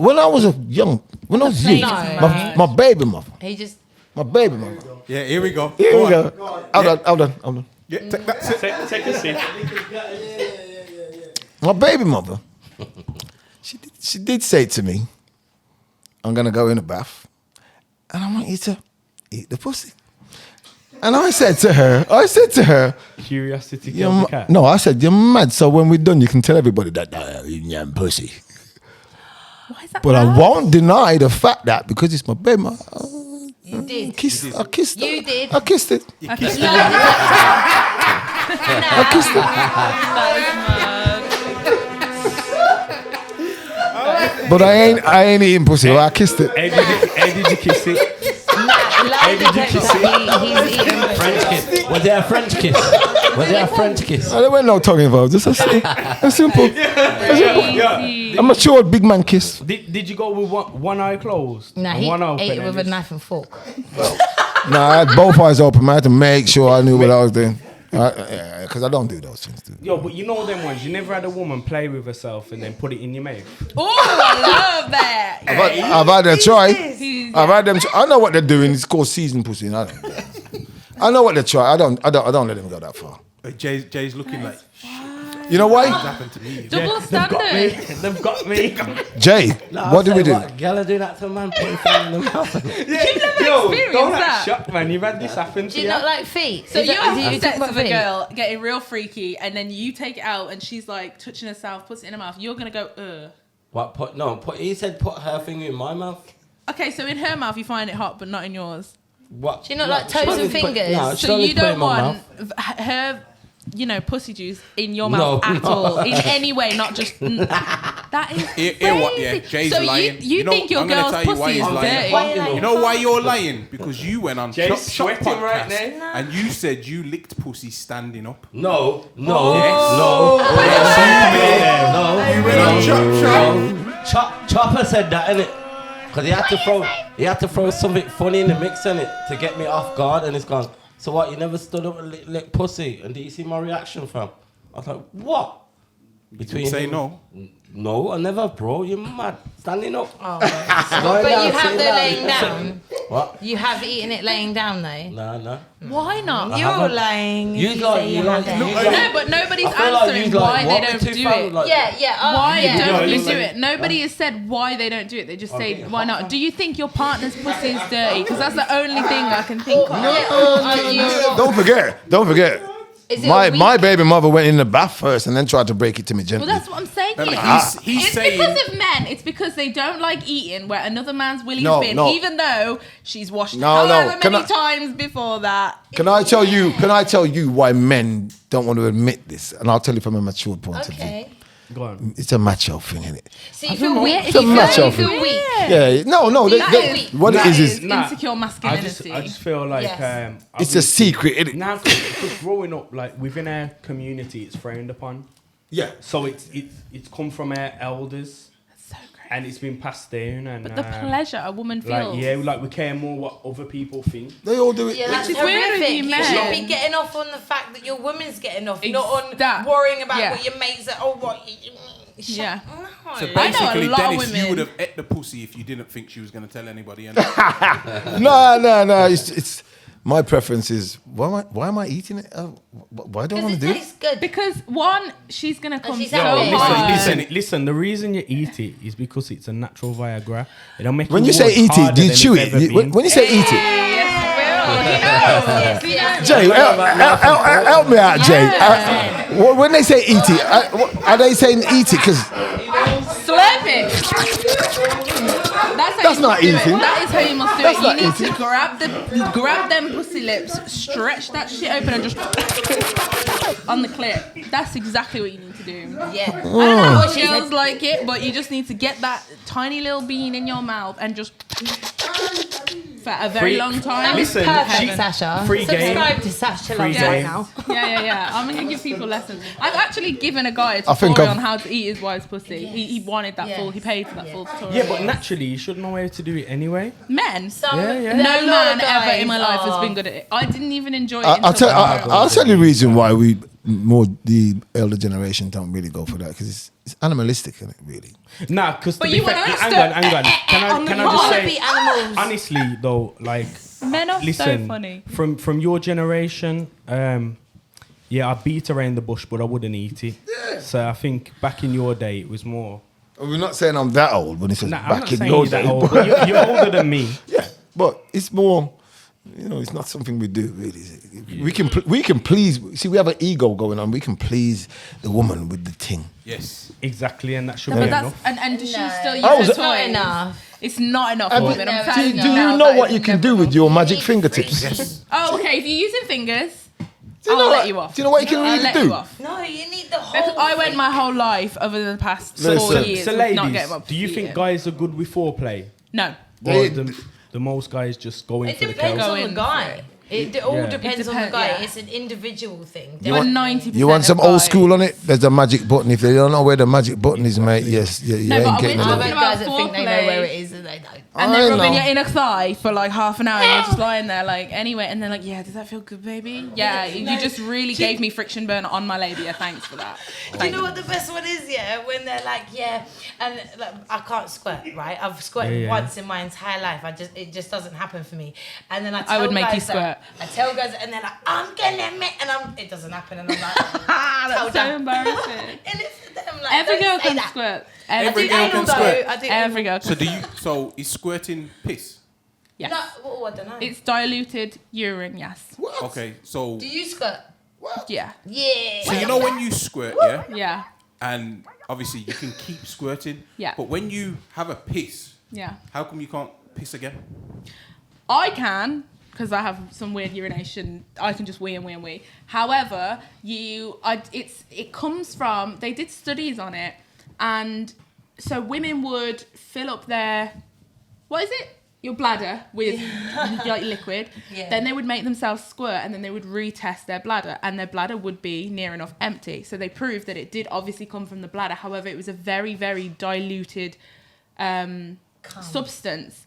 young, when I was plane young, is my baby mother, He just. my baby mother. Yeah, here we go. Here Go we on. go. Hold on. Yeah, take that. Sit. Take a sip. My baby mother, she did say to me, I'm going to go in the bath and I want you to eat the pussy. And I said to her, Curiosity you're killed the cat. no, I said, you're mad. So when we're done, you can tell everybody that you're eating pussy. Why is that But I bad? won't deny the fact that because it's my baby mother, You did. I kissed You her. did. I kissed it. No, I kissed it. But I ain't eating pussy. But I kissed it. Hey, did you kiss it? did you kiss He's eating. French kiss. Was there a French kiss? Was there a French kiss? There wasn't no tongue involved. Just a simple. Crazy. A mature big man kiss. Did you go with one eye closed? Nah, and he one open? ate it and with a just- knife and fork. Nah, I had both eyes open. I had to make sure I knew what I was doing. Because I don't do those things. Yo, but you know them ones. You never had a woman play with herself and then put it in your mouth. Oh, I love that. I've had them try. He's- I've had them. I know what they're doing. It's called seasoned pussy. And I know what they try. I don't let them go that far. Jay's looking like You know what why? happened to me. Double standard. They've got me. Jay, No, what did we do? Girl do that to a man, put his hand in the mouth. Yo, experienced don't that? act shocked, man. You've had this happen to Do you. you not like feet? So Is you that- have do sex talk about with a feet? girl getting real freaky, and then you take it out, and she's like touching herself, puts it in her mouth. You're gonna go, ugh. What? He said put her finger in my mouth. Okay, so in her mouth you find it hot, but not in yours. What? Do you not No, like she toes don't and need to put- fingers? No, she So don't need you to put it don't in my want mouth. her, pussy juice in your No, mouth at no. all, in any way, not just. That is crazy. Hear what? Yeah, Jay's so lying. you know, think your I'm gonna girl's tell you why pussy he's is lying. dirty? Why you like You know why you're lying? Because you went on Jay's Shop Shop sweating right podcast now. and you said you licked pussy standing up. No. You went on Shop Shop. Chopper said that, innit? Because he had to throw something funny in the mix, innit? To get me off guard, and it's gone. So what, you never stood up and licked pussy? And did you see my reaction, fam? I was like, what? Between Say him- no. No, I never, bro. You're mad. Standing up. Oh. Lying But down, you have sitting the down. laying down. What? You have eaten it laying down though. Nah. Why not? You're haven't. lying. if You you like- say you you like- haven't. you No, but nobody's I feel like answering you like, why what they we don't too do far, it. like- Yeah. Why yeah. don't you you're do like- it? Nobody has said why they don't do it. They just say Okay, why not. Do you think your partner's pussy is dirty? Because that's the only thing I can think of. Don't forget. Is it My a weak- my baby mother went in the bath first and then tried to break it to me gently. Well, that's what I'm saying. No, but here. he's It's saying- because of men. It's because they don't like eating where another man's willy's No, been, no. even though she's washed No, however can many I- times before that. Can I tell you why men don't want to admit this? And I'll tell you from a mature point of view. Okay. Go on. It's a macho thing, isn't it? So you feel weak. It's a macho You feel thing. weak. Yeah, no. What it is insecure I masculinity. just feel like Yes. it's a secret, isn't it? now because growing up like within our community, it's frowned upon. Yeah. So it's come from our elders. So great. And it's been passed down, and But the pleasure a woman feels. like we care more what other people think. They all do it. Yeah, that's Which is weird horrific. with you You men. should be getting off on the fact that your woman's getting off, not on That- worrying about yeah. what your mates are. Oh, what? Yeah. No. So I know a basically, lot of Dennis, you women- would have ate the pussy if you didn't think she was going to tell anybody. And No. It's my preference is why am I eating it? Why don't I want Because to it do it? tastes good. Because one, she's gonna come she's so happy. hard. Listen. The reason you eat it is because it's a natural Viagra. It'll make When you work say eat it, harder do you than chew it's it? ever When been. you say eat it, Yes. Jay, help me out, Jay. When they say eat it, are they saying eat it? Because Slurp it. That's That's not you must do eating. it. That is how you must do That's it. not You need eating. to grab them pussy lips, stretch that shit open, and just on the clip. That's exactly what you need to do. Yeah. I don't know what girls like it, but you just need to get that tiny little bean in your mouth and just for a very long time. Listen, Perfect, Sasha. free game. Subscribe to Sasha Free Loves right game. now. Yeah. I'm gonna give people lessons. I've actually given a guy a I think tutorial I've- on how to eat his wife's pussy. He wanted that full. He paid for that full tutorial. Yeah, but naturally you should know how to do it anyway. Men. Some, Yeah. there are No a lot man of ever guys in my life has are- been good at it. I didn't even enjoy it. I'll until tell I I'll tell you the reason why the elder generation don't really go for that because it's animalistic, isn't it? Really. Nah, because to But be you fair, wanna hang step on. Can I You just want to say be animals. honestly though, like Men are listen, so funny. from your generation, I beat around the bush, but I wouldn't eat it. Yeah. So I think back in your day, it was more. We're not saying I'm that old when he says Nah, I'm back not in saying your you're that day. old, but you're older than me. Yeah, but it's more. It's not something we do really. Is it? We can please. See, we have an ego going on. We can please the woman with the thing. yes. Exactly, and that should No, be but that's enough. and does she still use Oh, her is it- toys? Not enough. It's not enough And for do, women. I'm do telling you you now, know that what is you can never do with enough. your magic fingertips? Yes. Oh, okay. If you're using fingers, Do you know I'll what- let you off. do you know what you can I'll really let do? you off. No, you need the Because whole. I went my whole life over the past 4 Listen. years So, of ladies, not getting my do you pussy think eaten. guys are good with foreplay? No. Or They- the most guys just go in It for the depends kills? on Go the in guy. for it. It all Yeah. depends It on the depends, guy. yeah. It's an individual thing. You But want- 90% You want of some old guys- school on it? There's a magic button. If they don't know where the magic button is, mate, yes, you No, but ain't I getting went it. to I've Talking had about guys that think they know foreplay. where it is and they don't. And I then rubbing know. your inner thigh for like half an hour, and you're just lying there like, anyway, and they're like, yeah, does that feel good, baby? Yeah, you just really gave me friction burn on my labia. Thanks for that. Do you know what the best one is? Yeah, when they're like, yeah, and like, I can't squirt, right? I've squirted Yeah. once in my entire life. It just doesn't happen for me. And then I tell would make guys you squirt. I tell guys, and they're like, I'm gonna make, and it doesn't happen, and I'm like, That's so down. embarrassing. and it's them like, Every don't girl say can that. squirt. Every I girl do can anal though. squirt. I do Every girl So can. so is squirting piss? Yes. No, oh, I don't know. It's diluted urine, yes. Okay, so Do you squirt? Yeah. Yeah. so you know when you squirt, yeah, Yeah. and obviously you can keep squirting. Yeah. But when you have a piss, Yeah. how come you can't piss again? I can, because I have some weird urination. I can just wee and wee and wee. However, it comes from, they did studies on it, and so women would fill up their, what is it? Your bladder with like liquid. Yeah. Then they would make themselves squirt, and then they would retest their bladder, and their bladder would be near enough empty. So they proved that it did obviously come from the bladder. However, it was a very, very diluted substance.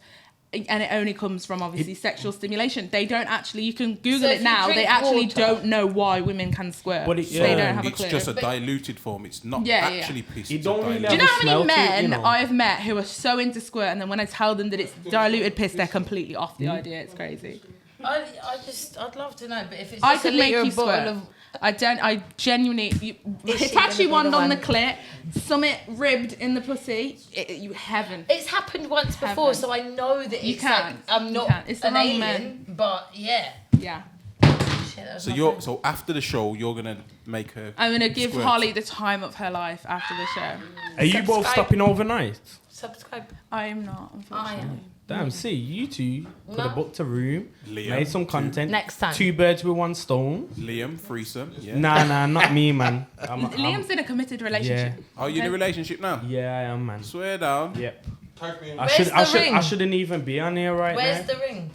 And it only comes from obviously sexual stimulation. They don't actually. You can Google So it if you now. drink They actually water- don't know why women can squirt. But They don't have a It's clue. just a diluted form. It's not Yeah, yeah. actually piss. You it's a don't really Do you diluted- know how smell many to it, men you know. I've met who are so into squirt, and then when I tell them that it's diluted piss, they're completely off the idea. It's crazy. I'd love to know, but if it's I just could a make liter you of bottle squirt. of I genuinely Is she attach you gonna be one the on the one? clit, summit ribbed in the pussy. You heaven. It's happened once before, Heaven. so I know that You it's can't. like I'm You not can't. It's the an wrong alien, man. but yeah. Yeah. Shit, that was So my you're friend. so after the show you're gonna make her. I'm gonna give squirt. Holly the time of her life after the show. Are you both Subscribe. stopping overnight? Subscribe. I am not, I unfortunately. am. Damn, see, you two could have No. booked a room, Liam, made some content. Next time. 2 birds with 1 stone. Liam, threesome. Yeah. Nah, not me, man. Liam's in a committed relationship. Are you in a relationship now? Yeah, I am, man. Swear down. Yep. Where's the ring? I shouldn't even be on here right Where's now. the ring?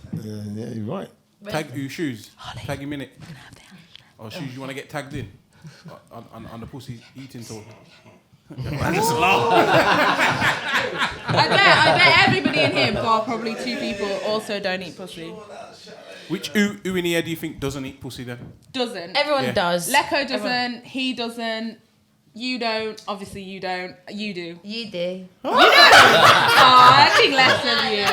Yeah, you're right. Tag who shoes? Tag him in it. Or shoes you want to get tagged in? On the pussy eating talk. I just laugh. I bet everybody in here, bar probably 2 people, also don't eat pussy. Which who in here do you think doesn't eat pussy then? Doesn't. Everyone Yeah. does. Lecco doesn't. He doesn't. You don't. Obviously, you don't. You do. You do. Oh, I think less of you.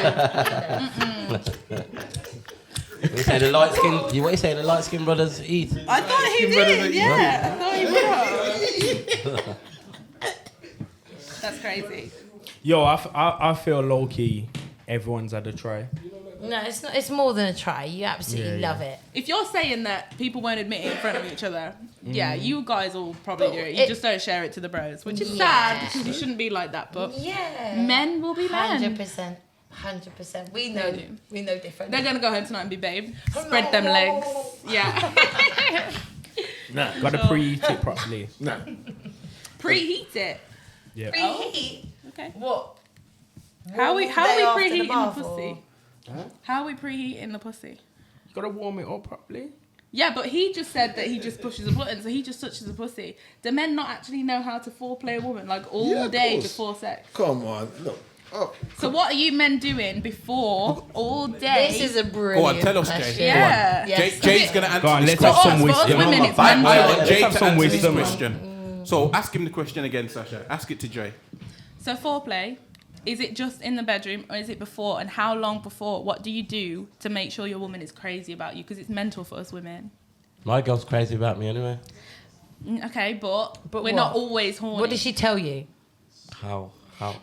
What you say the light skin? What you say the light skin brothers eat? I thought he did. Yeah, I thought he would. That's crazy. Yo, I feel low key. Everyone's had a try. No, it's not. It's more than a try. You absolutely Yeah, love it. If you're saying that people won't admit it in front of each other, yeah, you guys will probably do it. You just don't share it to the bros, which is sad because you shouldn't be like that. But Yeah. men will be men. 100%. 100%. We know. They do. We know different. They're gonna go home tonight and be babe. Spread them legs. Yeah. Gotta preheat it properly. Preheat it. Yeah. Preheat. Okay. What? How are we Day after preheating the bath, pussy? How are we preheating the pussy? You gotta warm it up properly. Yeah, but he just said that he just pushes a button, so he just touches a pussy. Do men not actually know how to foreplay a woman, like all Yeah, of day course. before sex? Come on, look. Oh, So what are you men doing before all day? This is a brilliant Go on, tell us, Jay. question. Go Yeah. on. Yes. Jay's gonna answer Go on, this let's question. have some For us wisdom. women, it's I men. want Let's Jay have to some answer this wisdom. question. So ask him the question again, Sasha. Ask it to Jay. So foreplay, is it just in the bedroom or is it before? And how long before? What do you do to make sure your woman is crazy about you? Because it's mental for us women. My girl's crazy about me anyway. Okay, but we're what? not always horny. What did she tell you? How?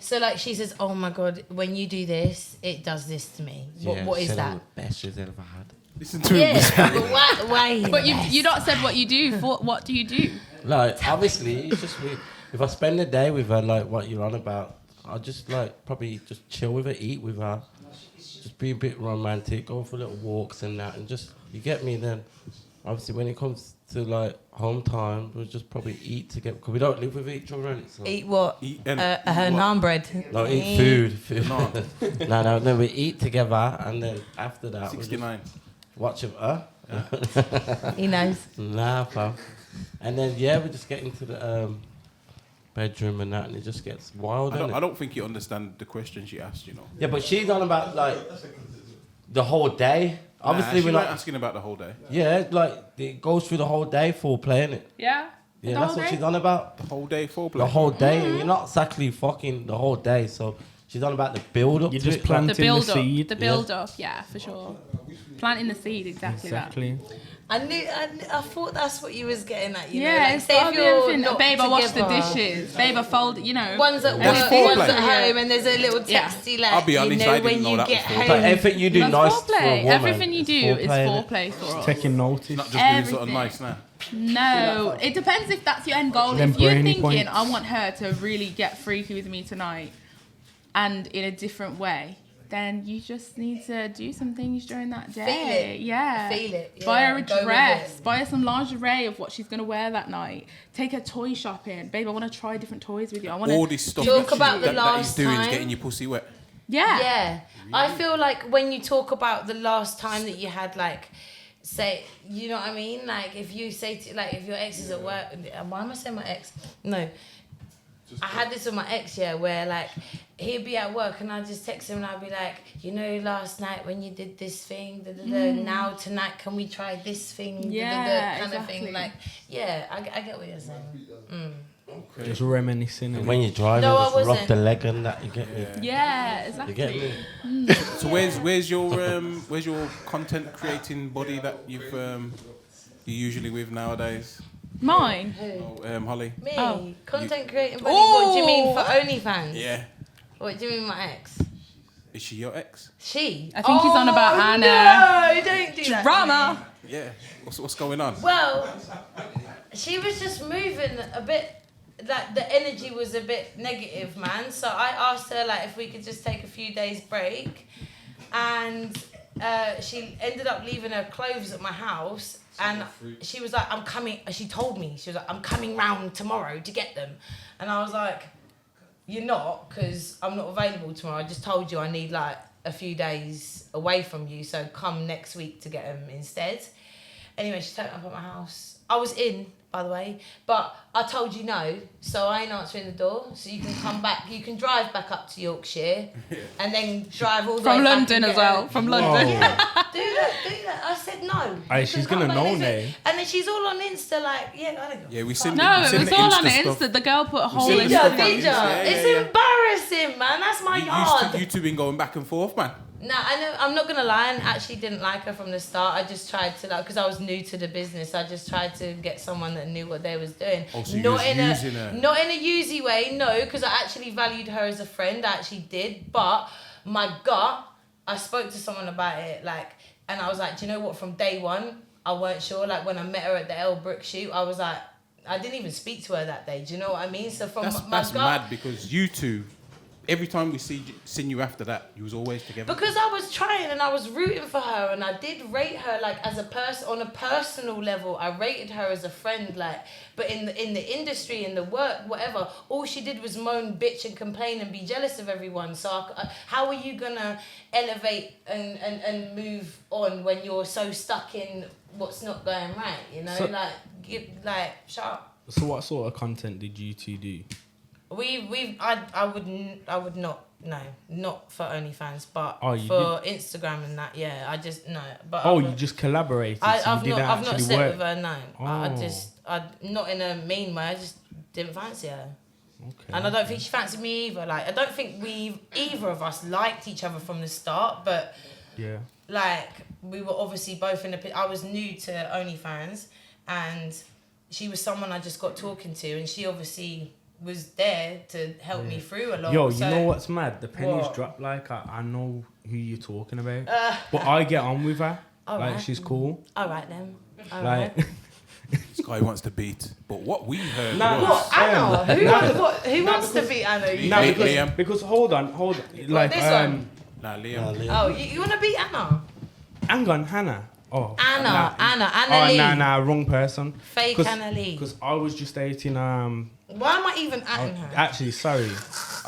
So like she says, "Oh my god, when you do this, it does this to me." What she is said I'm that? the best she's ever had. Listen to him. Yeah, but why? But you not said what you do. What do you do? Like, obviously, it's just if I spend the day with her, like what you're on about, I'll just like probably just chill with her, eat with her, just be a bit romantic, go for little walks and that, and just, you get me. Then obviously when it comes to like home time, we'll just probably eat together because we don't live with each other. So. Eat what? Eat Her what? naan bread. No, eat food. No. no, we eat together and then after that 69. we watch her. He knows. Nah, pal. And then we just get into the bedroom and that, and it just gets wild. I don't think you understand the question she asked, you know. Yeah, but she's on about like the whole day. Obviously, she we're weren't not. asking about the whole day. Yeah, like it goes through the whole day foreplay, innit? Yeah. Yeah, that's what she's on about. The whole day foreplay. The whole day, and you're not exactly fucking the whole day. So she's on about the build up. You to just it, plan- The Planting the build up. seed. The build up. Yeah, for sure. Planting the seed. Exactly. I thought that's what you was getting at. You know, Yeah, like, it's say gotta if be you're everything. not Babe, I wash the together, dishes. Babe, I fold. You know. One's at That's work, one's foreplay. at home, and there's a little Yeah. texty like, I'll be honest, you know, I didn't when know you that get was home. foreplay. Like everything you do That's nice for a foreplay. woman. Everything you do is innit? foreplay for us. Taking notice. Not just doing something Everything. nice now. No, it depends if that's your end goal. Them If you're brainy thinking, points. I want her to really get freaky with me tonight and in a different way, then you just need to do some things during that day. Feel it. Yeah. Feel it, yeah. Buy her a Go with dress. it. Buy her some lingerie of what she's going to wear that night. Take her toy shopping. Babe, I want to try different toys with you. I want All to... this stuff Talk that about the that he's last doing is time. getting your pussy wet. Yeah. Yeah. I feel like when you talk about the last time that you had, like, say, you know what I mean? Like, if you say, to, like, if your ex is at work, why am I saying my ex? No. I had this with my ex, yeah, where, like, he'd be at work and I'd just text him and I'd be like, you know, last night when you did this thing, now tonight can we try this thing, Yeah, kind of exactly. thing. Like, yeah, I get what you're saying. Just reminiscing. And innit? when you're driving, No, I just rub wasn't. the leg and that. You get me? Yeah, You exactly. get me? So where's your content creating body that you're usually with nowadays? Mine. Who? Holly. Me? Oh. Content creating buddy. What do you mean for OnlyFans? Yeah. What do you mean my ex? Is she your ex? She? I think he's on about Anna. No, don't do that. Drama. Yeah. What's going on? Well, she was just moving a bit like the energy was a bit negative, man. So I asked her like if we could just take a few days break, and she ended up leaving her clothes at my house, and she was like, I'm coming. She told me, she was like, I'm coming round tomorrow to get them, and I was like, you're not, because I'm not available tomorrow. I just told you I need like a few days away from you, so come next week to get them instead. Anyway, she turned up at my house. I was in, by the way, but I told you no, so I ain't answering the door. So you can come back, you can drive back up to Yorkshire, and then drive all the way From back London and as get well. them. From London. Yeah, do that. I said no. Aye, You she's can gonna come know back next week. now. And then she's all on Insta like, yeah, I don't know. Yeah, we seen No, we it seen was the all on Insta stuff. Insta. The girl put a whole seen the Insta. stuff on Did Insta. ya? Yeah, It's yeah. embarrassing, man. That's my yard. You two been going back and forth, man. No, I know. I'm not gonna lie. I actually didn't like her from the start. I just tried to because I was new to the business. I just tried to get someone that knew what they was doing. Oh, so you was using her. Not in a usy way. No, because I actually valued her as a friend. I actually did. But my gut, I spoke to someone about it, and I was like, do you know what? From day one, I weren't sure. Like when I met her at the Elle Brook shoot, I was like, I didn't even speak to her that day. Do you know what I mean? So from my That's gut, mad because you two, every time we seen you after that, you was always together. because I was trying and I was rooting for her and I did rate her as a person on a personal level. I rated her as a friend, but in the industry, in the work, whatever, all she did was moan, bitch, and complain and be jealous of everyone. So how are you gonna elevate and move on when you're so stuck in what's not going right? You know, So- shut up. So what sort of content did you two do? I would not. No, not for OnlyFans, but Oh, you for Instagram and that. Yeah, I just no. But Oh, you just collaborated. So I've you didn't not actually slept work. with her. No, I Oh. not in a mean way. I just didn't fancy her, Okay. and I don't think she fancied me either. I don't think either of us liked each other from the start, but Yeah. we were obviously both in I was new to OnlyFans, and she was someone I just got talking to, and she obviously was there to help me through a lot. Yo, you so, know what's mad? The pennies What? drop. I know who you're talking about, but I get on with her. Alright. She's cool. All right then. All Like, right. This guy wants to beat. But what we heard Nah, was... What Anna? Who wants to be Anna? You nah, think? Liam. because hold on. Like, this one? Nah, Liam. Oh, you want to be Anna? hang on, Hannah. Oh, Anna Oh, Lee. nah, wrong person. Fake Anna Lee. Because I was just dating. Why am I even atting her? Actually, sorry.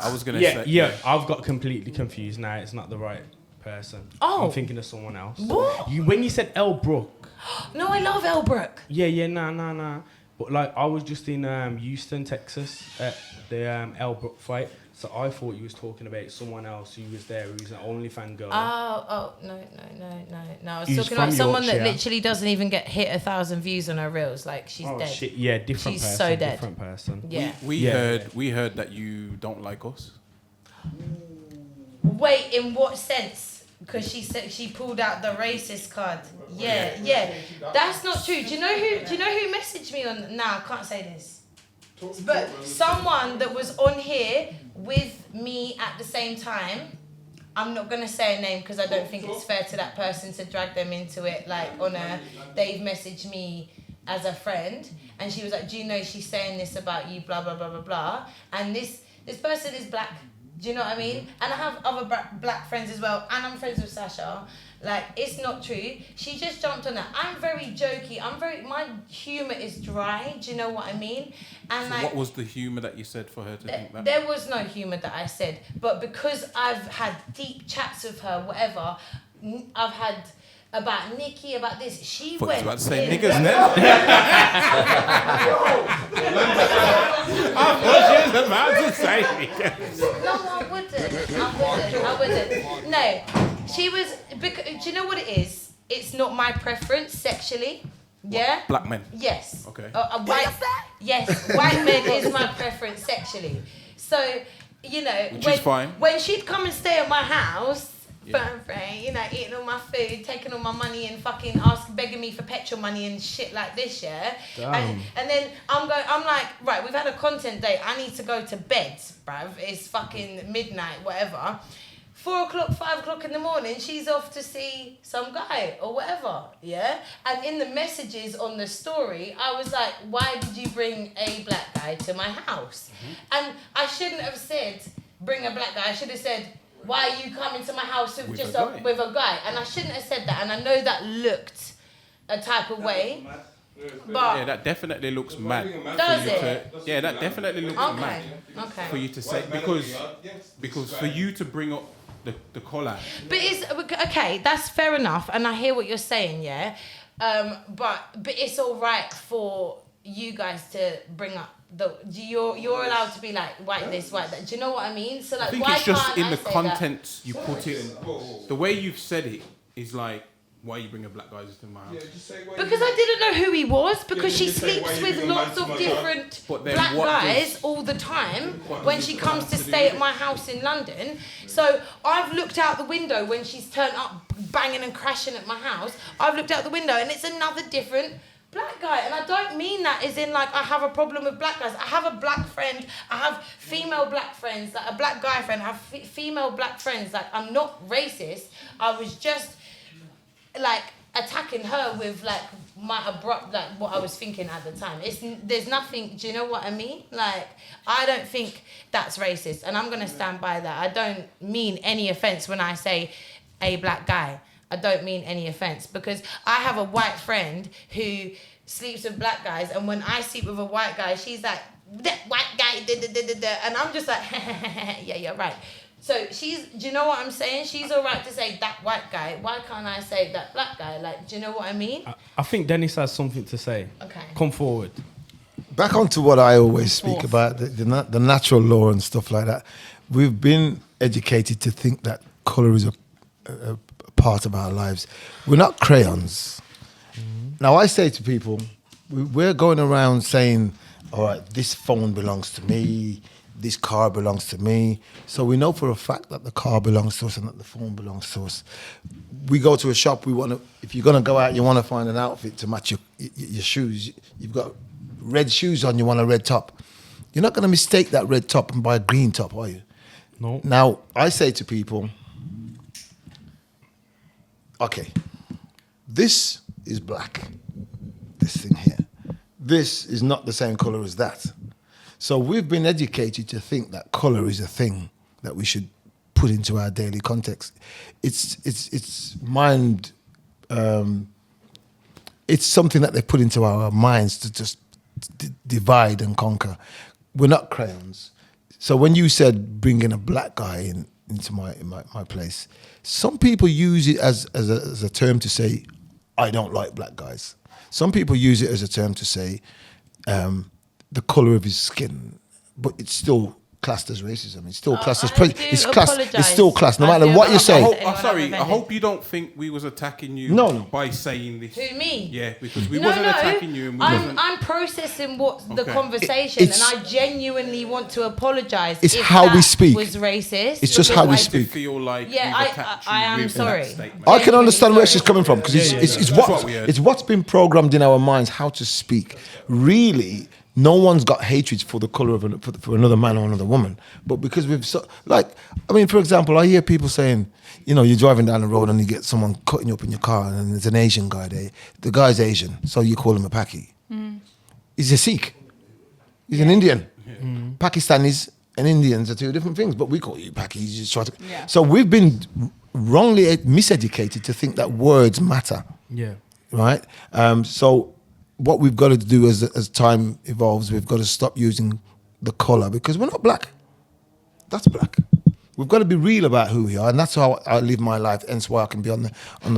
I was going to Yeah, say... yeah. I've got completely confused now. It's not the right person. Oh. I'm thinking of someone else. What? When you said Elle Brook. No, I love Elle Brook. Yeah, nah. But I was just in Houston, Texas at the Elle Brook fight. So I thought you was talking about someone else who was there, who's an OnlyFans girl. Oh, no. I was Who's talking about from someone that Yorkshire. literally doesn't even hit 1,000 views on her reels. She's Oh dead. shit! Yeah, different She's person. so dead. Different person. Yeah. We heard that you don't like us. Wait, in what sense? Because she said she pulled out the racist card. Yeah. That's not true. Do you know who messaged me on? Nah, I can't say this. But someone that was on here with me at the same time. I'm not gonna say a name because I don't think it's fair to that person to drag them into it. They've messaged me as a friend, and she was like, "Do you know she's saying this about you? Blah blah blah blah blah." And this person is black. Do you know what I mean? And I have other black friends as well, and I'm friends with Sasha. It's not true. She just jumped on that. I'm very jokey. My humour is dry. Do you know what I mean? And So what was the humour that you said for her to think that? there was no humour that I said, but because I've had deep chats with her, whatever, I've had about Nikki, about this, she Thought you went. was about to say in. niggas now. I thought she was about to say niggas. No, I wouldn't. No, she was. Because, do you know what it is? It's not my preference sexually. Yeah. Black men. Yes. Okay. White men is my preference sexually. So, Which is fine. When she'd come and stay at my house, Yeah. eating all my food, taking all my money, and fucking begging me for petrol money and shit like this, yeah. Damn. And then I'm like, right, we've had a content date. I need to go to bed, bruv. It's fucking midnight, whatever. 4 o'clock, 5 o'clock in the morning, she's off to see some guy or whatever, yeah? And in the messages on the story, I was like, why did you bring a black guy to my house? And I shouldn't have said, bring a black guy. I should have said, why are you coming to my house with a guy? And I shouldn't have said that. And I know that looked a type of way. But yeah, that definitely looks mad. Does it? Yeah, that definitely looks mad. Okay. For you to say, because for you to bring up the collar. But it's okay. That's fair enough, and I hear what you're saying. Yeah, but it's all right for you guys to bring up you're allowed to be like white this, white that. Do you know what I mean? So like, I think why it's just can't in I the say content you put it in. The way you've said it is like, why you bring a black guy to my house? Because I didn't know who he was, because she sleeps with lots of different black guys all the time when she comes to stay at my house in London. So I've looked out the window when she's turned up banging and crashing at my house. I've looked out the window and it's another different black guy. And I don't mean that as in like I have a problem with black guys. I have a black friend. I have female black friends, like a black guy friend. I have female black friends. Like, I'm not racist. I was just like attacking her with like my abrupt, like what I was thinking at the time. There's nothing, do you know what I mean? Like, I don't think that's racist, and I'm gonna stand by that. I don't mean any offense when I say a black guy. I don't mean any offense, because I have a white friend who sleeps with black guys, and when I sleep with a white guy, she's like, that white guy, and I'm just like, yeah, you're right. So do you know what I'm saying? She's all right to say that white guy. Why can't I say that black guy? Like, do you know what I mean? I think Dennis has something to say. Okay. Come forward. Back onto what I always speak about, the natural law and stuff like that. We've been educated to think that colour is a part of our lives. We're not crayons. Now, I say to people, we're going around saying, all right, this phone belongs to me, this car belongs to me. So we know for a fact that the car belongs to us and that the phone belongs to us. We go to a shop, if you're going to go out, you want to find an outfit to match your shoes. You've got red shoes on, you want a red top. You're not going to mistake that red top and buy a green top, are you? No. Now, I say to people, okay, this is black, this thing here. This is not the same color as that. So we've been educated to think that color is a thing that we should put into our daily context. It's mind. It's something that they put into our minds to just divide and conquer. We're not crayons. So when you said bringing a black guy into my place, some people use it as a term to say, I don't like black guys. Some people use it as a term to say, the colour of his skin, but it's still classed as racism. It's still classed as it's classed. It's still classed, no matter what you say. I hope you don't think we was attacking you by saying this. Who, me? Yeah, because we wasn't attacking you. And I'm processing the conversation, and I genuinely want to apologise. It's how we speak. Was racist. It's just how we speak. Feel like I am sorry. I can understand where she's coming from, because it's what's been programmed in our minds how to speak. Really, no one's got hatred for the colour of for another man or another woman, but because for example, I hear people saying, you're driving down the road and you get someone cutting you up in your car, and there's an Asian guy there. The guy's Asian, so you call him a Paki. He's a Sikh. He's an Indian. Pakistanis and Indians are two different things, but we call you Paki. You just try to. Yeah. So we've been wrongly miseducated to think that words matter. Yeah. Right. So what we've got to do as time evolves, we've got to stop using the colour, because we're not black. That's black. We've got to be real about who we are, and that's how I live my life. Hence why I can be on the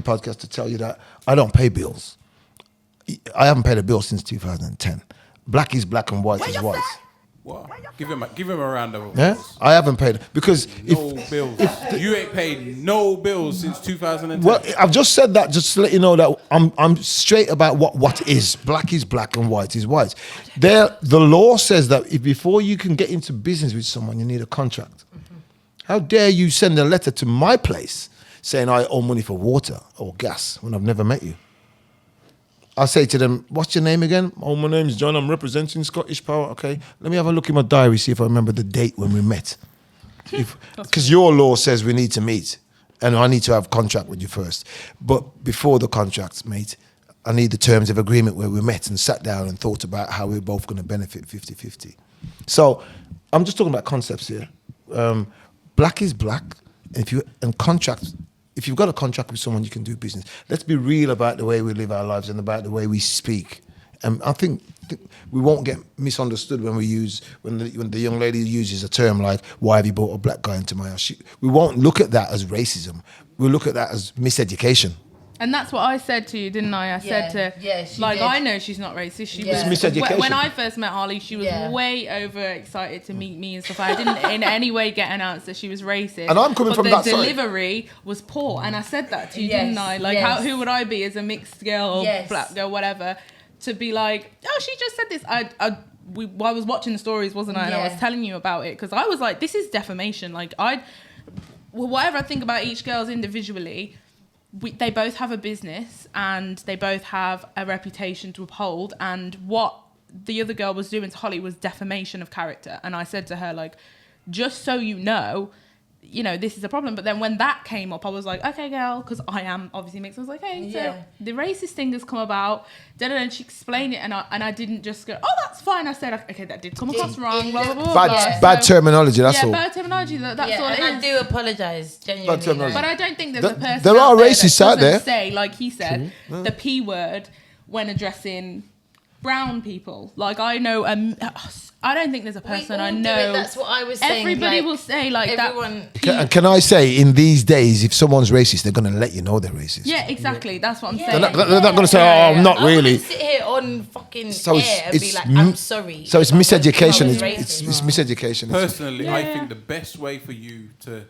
podcast to tell you that I don't pay bills. I haven't paid a bill since 2010. Black is black and white is white. Wow. Give him a round of applause. Yeah, I haven't paid because bills. You ain't paid no bills since 2010. Well, I've just said that just to let you know that I'm straight about what is. Black is black and white is white. The law says that before you can get into business with someone, you need a contract. How dare you send a letter to my place saying I owe money for water or gas when I've never met you? I say to them, what's your name again? Oh, my name's John. I'm representing Scottish Power. Okay, let me have a look in my diary, see if I remember the date when we met. Because your law says we need to meet, and I need to have contract with you first. But before the contract, mate, I need the terms of agreement where we met and sat down and thought about how we're both going to benefit 50-50. So I'm just talking about concepts here. Black is black, and if you've got a contract with someone, you can do business. Let's be real about the way we live our lives and about the way we speak. And I think we won't get misunderstood when the young lady uses a term like, "Why have you brought a black guy into my house?" We won't look at that as racism. We'll look at that as miseducation. And that's what I said to you, didn't I? I said she like, did. I know she's not racist. She It's was miseducation. when I first met Harley, she was way overexcited to meet me and stuff. I didn't in any way get an answer she was racist. And I'm coming from that the side. delivery was poor, and I said that to you, Yes, didn't I? Like, yes. who would I be as a mixed girl, black girl, whatever, to be like, oh, she just said this. I was watching the stories, wasn't I? And I was telling you about it because I was like, this is defamation. Like, whatever I think about each girl's individually. They both have a business and they both have a reputation to uphold, and what the other girl was doing to Holly was defamation of character. And I said to her, like, just so you know, this is a problem. But then when that came up, I was like, okay, girl, because I am obviously mixed. I was like, hey, so the racist thing has come about. And she explained it, and I didn't just go, oh, that's fine. I said, okay, that did come across wrong, blah, blah, blah. Bad terminology, that's all. Yeah, bad terminology, that's all it is. I do apologise, genuinely. Bad terminology. But I don't think there's a person there are racists out that there. doesn't say, like he said, the P word when addressing brown people. Like, I know, I don't think there's a person I know. That's what I was saying. Everybody will say, like, everyone, that. Can I say, in these days, if someone's racist, they're going to let you know they're racist. Yeah, exactly. That's what I'm saying. They're not going to say, oh, not really. I sit here on fucking So air and be like, I'm sorry. So it's miseducation. Racist. It's miseducation. Personally, I think the best way for you to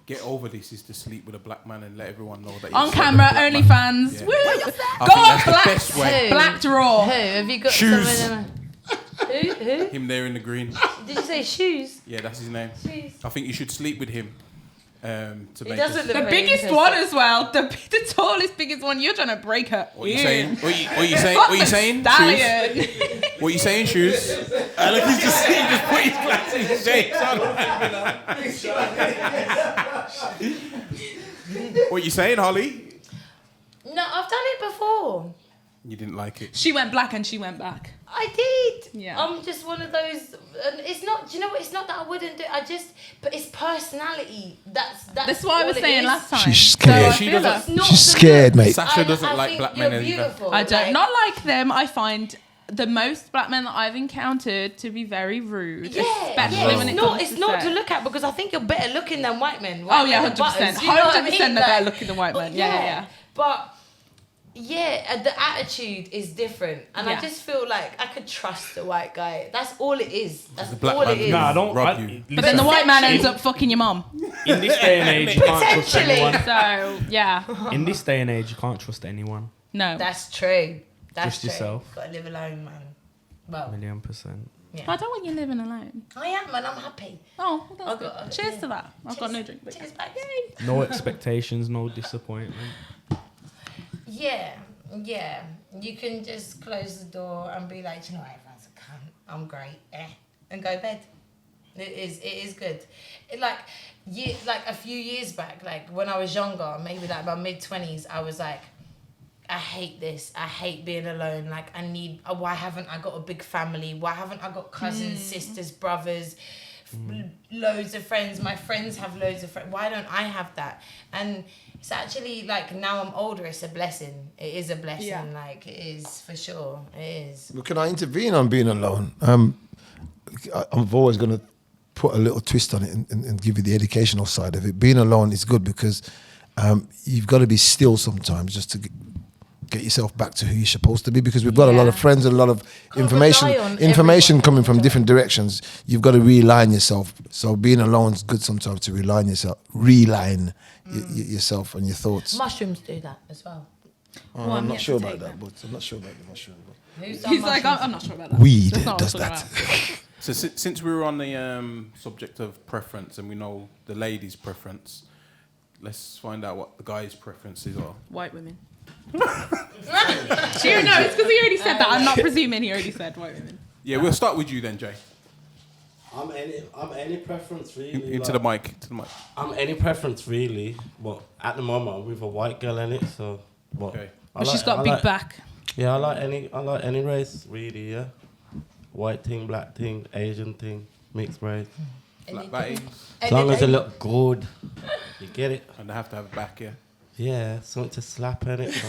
get over this is to sleep with a black man and let everyone know that on camera, OnlyFans. Woo! Go on, black. Black draw. Who? Have you got Shoes. some of them? Who? Him there in the green. Did you say Shoes? Yeah, that's his name. Shoes. I think you should sleep with him. To make doesn't us, look The very biggest interesting. one as well. The tallest, biggest one. You're trying to break her. What you saying? What you saying? What you saying? Shoes? Stallion. What you saying? Shoes? Look, he just put his glasses shades on. What you saying, Holly? No, I've done it before. You didn't like it. She went black and she went back. I did. Yeah. I'm just one of those. And it's not. Do you know what? It's not that I wouldn't do. But it's personality. That's what I was all it saying is. last time. She's scared. So She I feel doesn't- her. Not She's the scared, look. mate. Sasha doesn't like think black you're men either. beautiful. I don't Like, not like them. I find the most black men that I've encountered to be very rude. Especially when it comes it's to not sex. to look at because I think you're better looking than white men. Oh White yeah, men are 100%. butters, you know what I mean? 100% they're Like, better looking than white men. Yeah. But yeah, the attitude is different, and I just feel like I could trust a white guy. That's all it is. That's The black all man it is. Nah, I don't. Rob you. But then the white man ends up fucking your mum. In this day and age, you can't trust Potentially. anyone. So yeah, In this day and age, you can't trust anyone. no. That's true. That's Just true. yourself. Gotta live alone, man. Well, 1,000,000%. I don't want you living alone. I am, and I'm happy. Oh, well, I've that's got- good. Cheers yeah. to that. I've got no drink. But Cheers, babe. yay. No expectations, no disappointment. Yeah. You can just close the door and be like, "Do you know what, everyone's a cunt. I'm great, and go to bed. It is good. Like a few years back, like when I was younger, maybe like my mid-20s, I was like, I hate this. I hate being alone. Like why haven't I got a big family? Why haven't I got cousins, sisters, brothers, loads of friends? My friends have loads of friends. Why don't I have that? And it's actually like now I'm older, it's a blessing. It is a blessing. Yeah. Like it is for sure. It is. Well, can I intervene on being alone? I'm always going to put a little twist on it and give you the educational side of it. Being alone is good because you've got to be still sometimes just to get yourself back to who you're supposed to be, because we've got a lot of friends and a lot of Can't rely on information everyone coming all from the different directions. You've got to realign yourself. So being alone is good sometimes to realign yourself and your thoughts. Mushrooms do that as well. I'm not yet sure to about take that, but I'm not sure about the mushroom. Who's done He's like, mushrooms? I'm not sure about that. Weed That's not does what I'm that. talking about. So since we were on the subject of preference and we know the lady's preference, let's find out what the guy's preferences are. White women. No, it's because he already said that. I'm not presuming he already said white women. Yeah, we'll start with you then, Jay. I'm any preference really. Into the mic. I'm any preference really, but at the moment I'm with a white girl in it, so. But, Okay. But she's got a big back. Yeah, I like any race really. Yeah, white thing, black thing, Asian thing, mixed race. Black bodies. As long as they look good, you get it. And they have to have a back, yeah. Yeah, something to slap in it. So.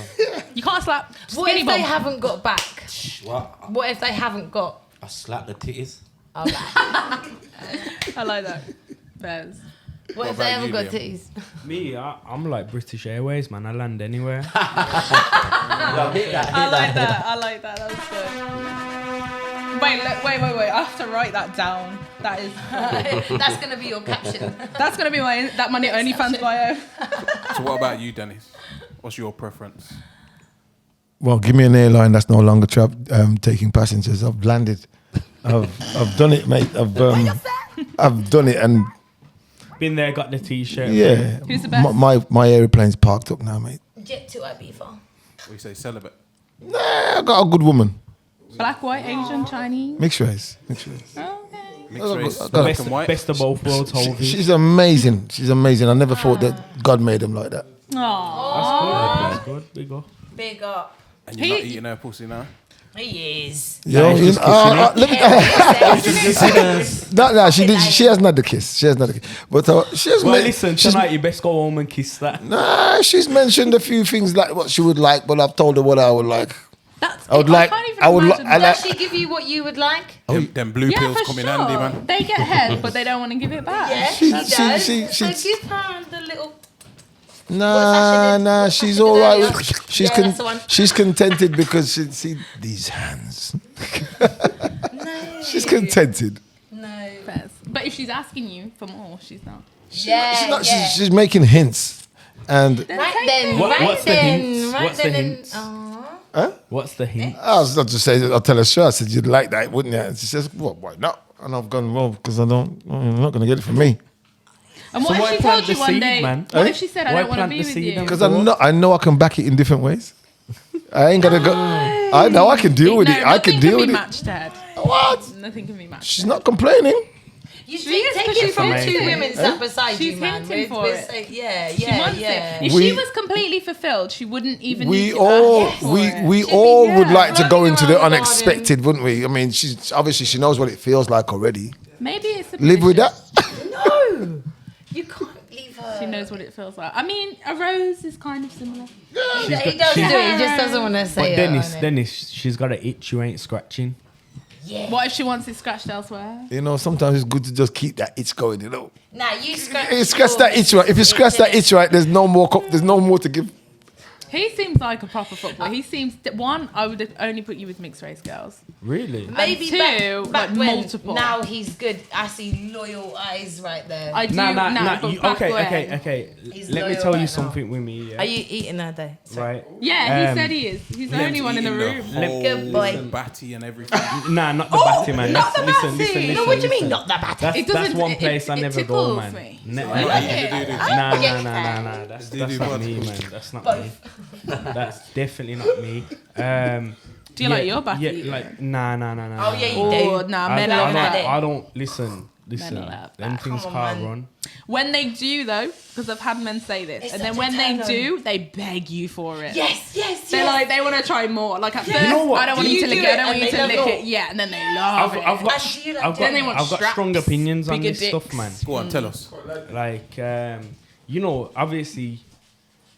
You can't slap. What if they haven't got back? What? What if they haven't got? I slap the titties. Oh, like, I like that. Bears. what if about they haven't you, got Liam? titties? Me, I'm like British Airways, man. I land anywhere. Yeah, hit that. I like that. I like that. That was good. Wait. I have to write that down. That is. That's gonna be your caption. That's gonna be my OnlyFans bio. So what about you, Dennis? What's your preference? Well, give me an airline that's no longer taking passengers. I've landed. I've done it, mate. I've done it, and Been there, got the T-shirt. yeah. Who's the best? My aeroplane's parked up now, mate. Jet to Ibiza. We say celibate. Nah, I got a good woman. Black, white, Asian, Chinese. Mixed race. Okay. Mixed race, I got black and white. Best of both worlds, Hovey. She's amazing. She's amazing. I never thought that God made them like that. Aww. That's good. Big go. Big up. And you're not eating her pussy now? He is. Yo, he's just kissing it. let me. No, she did. She hasn't had the kiss. She hasn't had the kiss. But she has. Well, listen, tonight you best go home and kiss that. Nah, she's mentioned a few things like what she would like, but I've told her what I would like. That's. I would like. can't even I would. imagine. Does she give you what you would like? Them blue Yeah, pills for come in sure. handy, man. They get head, but they don't want to give it back. Yeah, she does. she- so give her the little. Nah, she's all right. She's Yeah, that's the one. she's contented because she see these hands. No. She's contented. No. But if she's asking you for more, she's not. Yeah, She's not. yeah. She's making hints, and Right then, What's the hints? right What's the then. hints? What's the hint? I was not just saying. I'll tell her sure. I said you'd like that, wouldn't you? And she says, "Well, why not?" And I've gone, "Well, because I'm not going to get it from me." And So what why if she plant told you the one seed, day? man? What Eh? if she said, "I Why don't want to plant be the with seed you"? and- Because I know I can back it in different ways. I ain't gonna go. I know I can deal with it. I can deal with it. Matched, Dad. What? Nothing can be matched. She's not complaining. You She is, take 'cause it she's from amazing. two women sat beside She's you, man. hinting for it. Yeah, She wants yeah. it. If We- she was completely fulfilled, she wouldn't even. We need to all ask for we it. we She'd be, all would like to go running into the around the unexpected, wouldn't we? I mean, she's obviously she knows what it feels like already. Maybe it's a Live with that. No, you can't leave her. She knows what it feels like. I mean, a rose is kind of similar. He does do it. He just doesn't want to say But it. Dennis, she's got an itch you ain't scratching. Yeah. What if she wants it scratched elsewhere? You know, sometimes it's good to just keep that itch going. You know, Nah, you scratch. you scratch that itch right. If you scratch that itch right, there's no more. There's no more to give. He seems like a proper footballer. He seems one. I would only put you with mixed race girls. Really? Maybe two, back like when, multiple. Now he's good. I see loyal eyes right there. I do. Nah. but You, back when- okay. He's Let me loyal tell you right something with me. Yeah? Are you eating her day? Right. Yeah, he Um, said he is. He's the only one in the room. Good boy. Batty and everything. Nah, not the batty, man. not the Listen. batty. No, what do you mean, not the batty? That's It doesn't- one it- place I it never go, tickles man. me. Nah. I like it. That's Do-do not what? me, man. That's not Both. me. That's definitely not me. Do you like your batty? Yeah, like nah. Oh, yeah, you Oh, do. nah, I, men I, love don't, that. I don't listen. Men love Them that. things Come can't on, man. run. When they do though, because I've had men say this, It's and then such a when they turn on. do, they beg you for it. Yes. They're like, they want to try more. Like at first, You know what? I don't want Do you to you lick do it. I it don't want and you they to love lick it? it. Yeah, and then they love it. I've got, do you like Then they want I've got strong straps, opinions on bigger this stuff, dicks. man. Go on, tell us. Like, you know, obviously,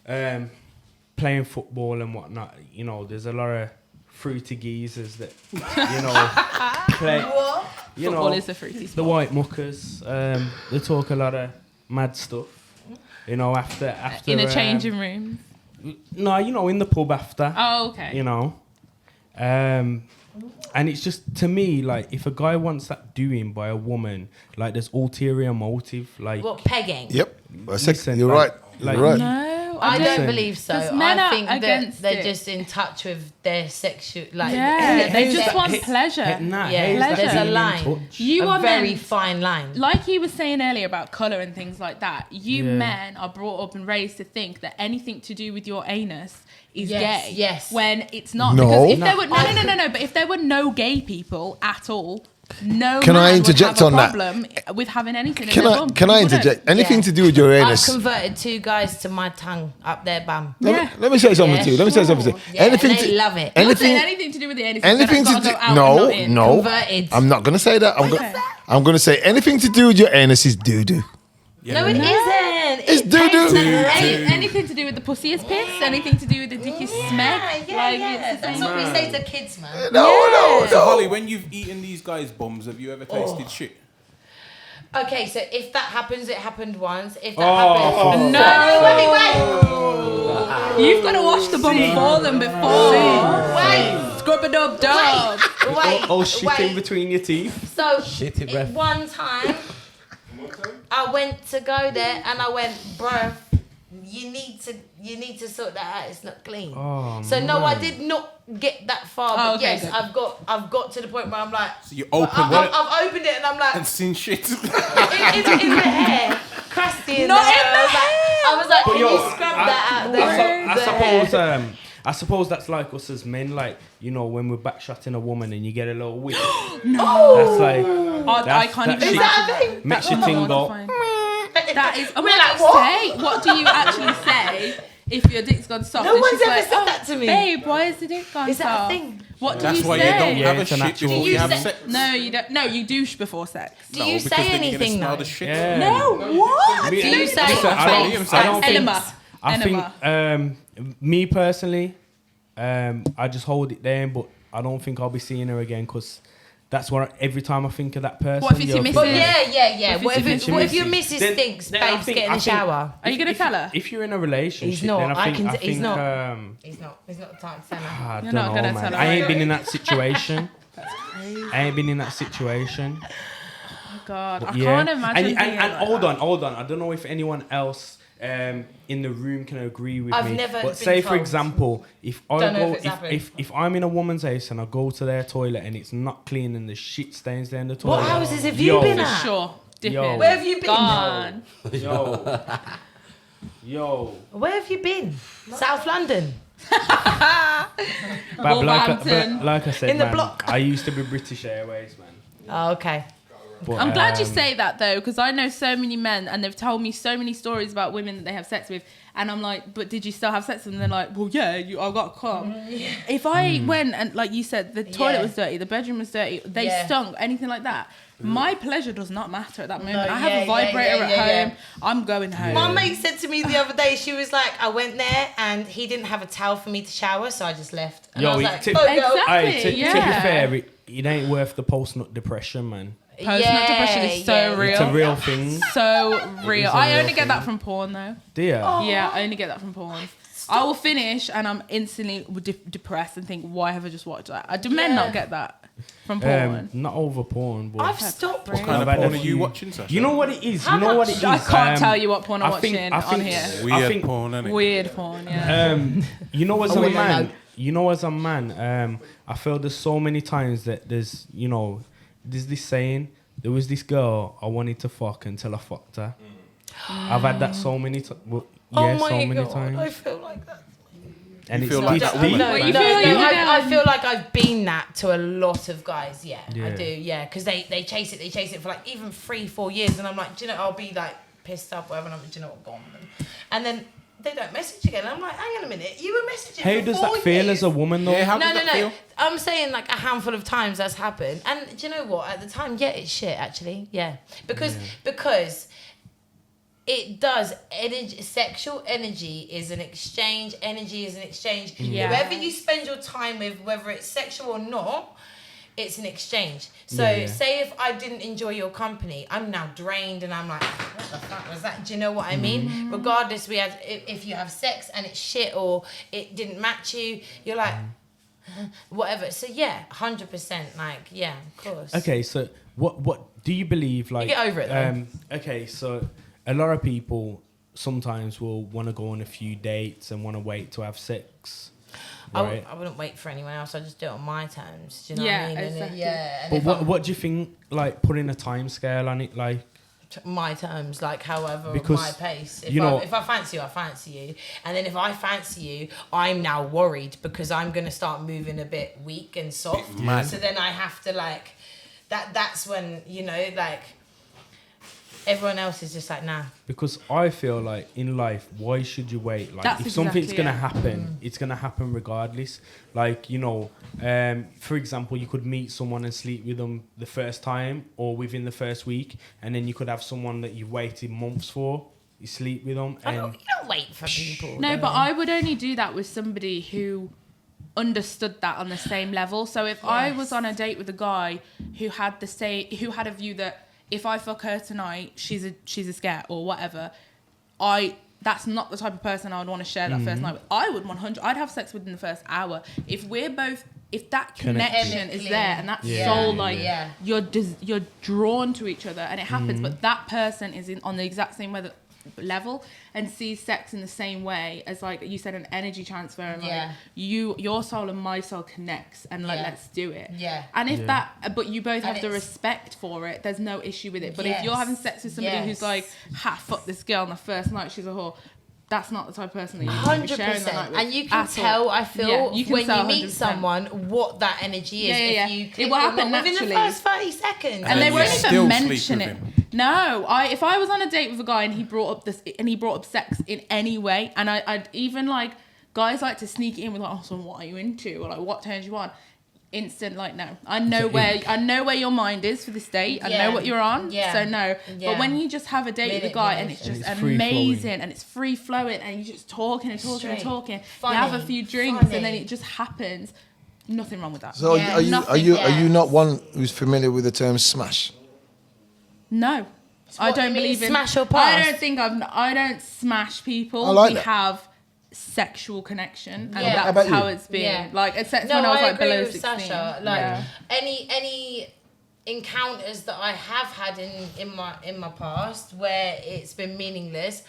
playing football and whatnot, you know, there's a lot of fruity geezers that, you know, play. You Football know, is a fruity the sport. white muckers, they talk a lot of mad stuff. You know, after In a changing room. No, you know, in the pub after. Oh, okay. You know, and it's just to me like if a guy wants that doing by a woman, like there's ulterior motive. Like, What, pegging? Yep. Listen, You're like- right. like- You're right. No, I don't. don't believe so. 'Cause men I are think that against they're it. just in touch with their sexual, like, Yeah, they Here's just that- want he- pleasure. Nah, Yeah, here's that there's a being in line. touch. You a are very men, fine line. like he was saying earlier about colour and things like that. You Yeah. men are brought up and raised to think that anything to do with your anus is Yes, gay. yes. When it's not. No. Because if No. there were no. But if there were no gay people at all, no Can I man would interject have a on that? problem with having anything in Can their I bum. can I You wouldn't. interject? Anything Yeah. to do with your I've anus? converted 2 guys to my tongue up their bum. Let me say something Yeah, to you. Let me say something to you. Yeah, Anything and they to love it. You're saying anything anything to do with the anus. anything to go do. out and No, not in. no. Converted. I'm not gonna say that. I'm gonna say anything to do with your anus is doo doo. No, it isn't. It's doo-doo. Anything to do with the pussy is piss. Anything to do with the dick is smeg. Yeah. It's the That's same. what we say to kids, man. No. So Holly, when you've eaten these guys' bums, have you ever tasted shit? Okay, so if that happens, it happened once. If that Oh. happens, No. You've got to wash the bum for them before. Wait, Scrub a dub dub. Oh, shit in between your teeth. So Shit it, ref. one time, I went to go there and I went, bruh, you need to sort that out. It's not clean. Oh, So no, I did not get that far. Oh, But okay, yes, good. I've got to the point where I'm like, So you opened it I've opened it and I'm like, and seen shit. in the hair, crusty in Not the in hair. the I was like, But can yo, you scrub that out? I suppose that's like us as men, like, you know, when we're backshotting a woman and you get a little whip. No. That's like, I can't that even shit imagine. makes your thing go. That is. We're like, what? Say, what do you actually say if your dick's gone soft? No and one's she's ever like, said that to me. Babe, why is the dick gone Is that soft? a thing? What do That's you why say? you don't Yeah, have a it's a shit natural before thing. you have Do you sex. No, you don't. No, you douche before sex. Do you because say then you're gonna anything smell though? the shit. Yeah. No, what? Do you say Listen, I don't- face I don't and think- face? I think, me personally, I just hold it there, but I don't think I'll be seeing her again because that's what every time I think of that person. What if it's your you're missus? thinking- Yeah. What if it's What if your your missus? missus Then- thinks, then I babes, think- get in I the think- shower? Are you gonna tell her? If you're in a relationship, He's not. then I I think can- I he's think not. He's not the type to tell her. I You're don't not know, gonna man. tell her, I ain't right? been in that situation. I ain't been in that situation. Oh God, I Yeah. can't imagine. And being like hold that. on. I don't know if anyone else in the room can agree with I've me. never but been say for told. example, if I Don't know go, if it's happened. if I'm in a woman's house and I go to their toilet and it's not clean and the shit stains there in the toilet. What houses have you Yo. been For at? sure. Dip Yo. in. Where have you been? Gone. Yo. Where have you been? South London. But Wolverhampton. like I said, In the man, block. I used to be British Airways, man. Oh, okay. But, I'm glad you say that though, because I know so many men and they've told me so many stories about women that they have sex with, and I'm like, but did you still have sex with them? And they're like, well, yeah, I got to come. If I went and, like you said, the toilet Yeah. was dirty, the bedroom was dirty, they Yeah. stunk, anything like that, my pleasure does not matter at that moment. No, I have yeah, a vibrator yeah, at yeah. home. I'm going home. My mate said to me the other day, she was like, I went there and he didn't have a towel for me to shower, so I just left. And I was like, to, oh, no. Exactly. to be Yeah. fair, it ain't worth the post-nut depression, man. Post-nut depression is so real. It's a real thing. So real. a I real only get that thing. from porn though. Dear. Yeah, I only get that from porn. I will finish and I'm instantly depressed and think, why have I just watched that? Do men not get that from porn? Not over porn, but I've stopped. What Kind of I've had porn a are you few- watching, Sasha? you know what it is. How You know what much? it is. I can't tell you what porn I'm I think- watching I think- on here. I Weird think- porn, innit? Weird porn, yeah. You know, as a women man, know. I feel there's so many times that there's this saying. There was this girl I wanted to fuck until I fucked her. I've had that so many times. Oh Yeah, my so many God, times. I feel like that. And You it's feel like it's that deep. woman? No, What, no, you feel like no, you I down? feel like I've been that to a lot of guys. Yeah, I Yeah. do. Yeah, because they chase it for like even 3-4 years, and I'm like, do you know, I'll be like pissed off, whatever, and I'm like, do you know what, go on with them. And then they don't message again. I'm like, hang on a minute, you were messaging. How for does 4 that feel years. as a woman, though? Yeah, how No, does that feel? I'm saying like a handful of times that's happened, and do you know what? At the time, yeah, it's shit actually. Yeah, because it does. Energy, sexual energy is an exchange. Energy is an exchange. Yeah. Whoever you spend your time with, whether it's sexual or not, it's an exchange. So Yeah. say if I didn't enjoy your company, I'm now drained and I'm like, what the fuck was that? Do you know what I mean? Regardless, if you have sex and it's shit or it didn't match you, you're like, whatever. So yeah, 100%. Like, yeah, of course. Okay, so what do you believe? Like, get over it, though. Okay, so a lot of people sometimes will want to go on a few dates and want to wait to have sex. Right? I wouldn't wait for anyone else. I just do it on my terms. Do you know Yeah, what I mean? And exactly. and But if what do you think? Like putting a time scale on it, like my terms, like however Because, my pace. If you know- if I fancy you, I fancy you, and then if I fancy you, I'm now worried because I'm gonna start moving a bit weak and soft. Bit mad. So then I have to like that's when, you know, like, everyone else is just like, nah. Because I feel like in life, why should you wait? Like, That's if something's exactly gonna it. happen, it's gonna happen regardless. Like, you know, for example, you could meet someone and sleep with them the first time or within the first week, and then you could have someone that you've waited months for. You sleep with them, You and don't wait for people. No, but I would only do that with somebody who understood that on the same level. So if I was on a date with a guy who had a view that if I fuck her tonight, she's a scat or whatever, that's not the type of person I would want to share that first night with. I would 100. I'd have sex within the first hour if that connection is there and that soul, like you're drawn to each other and it happens, but that person is on the exact same level and sees sex in the same way as, like you said, an energy transfer, and like your soul and my soul connects, and like let's do it. And if that, but you both have the respect for it, there's no issue with it. But if you're having sex with somebody who's like, fuck this girl on the first night, she's a whore, that's not the type of person that you want to be sharing that night with. And you can tell, I feel, you can when tell you meet 100%. someone, what that energy is. If you click it will happen within naturally the first 30 seconds. And they you won't still even sleep mention with it. him. No, if I was on a date with a guy and he brought up sex in any way, and I'd even like, guys like to sneak it in with like, oh, so what are you into, or like what turns you on? Instant, like, no. I know where your mind is for this date. I know what you're on. So no. But when you just have a date with a guy and it's just amazing and it's free flowing and you're just talking and talking and talking, Funny. you have a few drinks and then it just happens. Nothing wrong with that. So are you not one who's familiar with the term smash? No. I don't believe in smash or pass. I don't smash people. I like we that. have sexual connection, and How that's about how you? it's been. Yeah. Like, except when I was like agree below with 16. Sasha. Like any encounters that I have had in my past where it's been meaningless,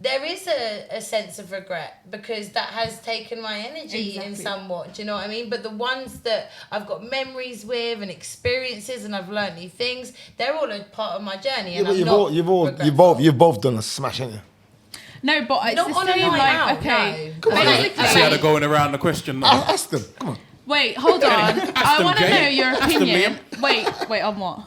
there is a sense of regret because that has taken my energy in somewhat. Do you know what I mean? But the ones that I've got memories with and experiences and I've learned new things, they're all a part of my journey. And you've both done a smash, haven't you? No, but it's Not the on a same. night Like, out, okay, no. basically. See how they're going around the question now. Ask them. Come on. Wait, hold on. I want to Jay. know your Ask them, opinion. Wait, on what?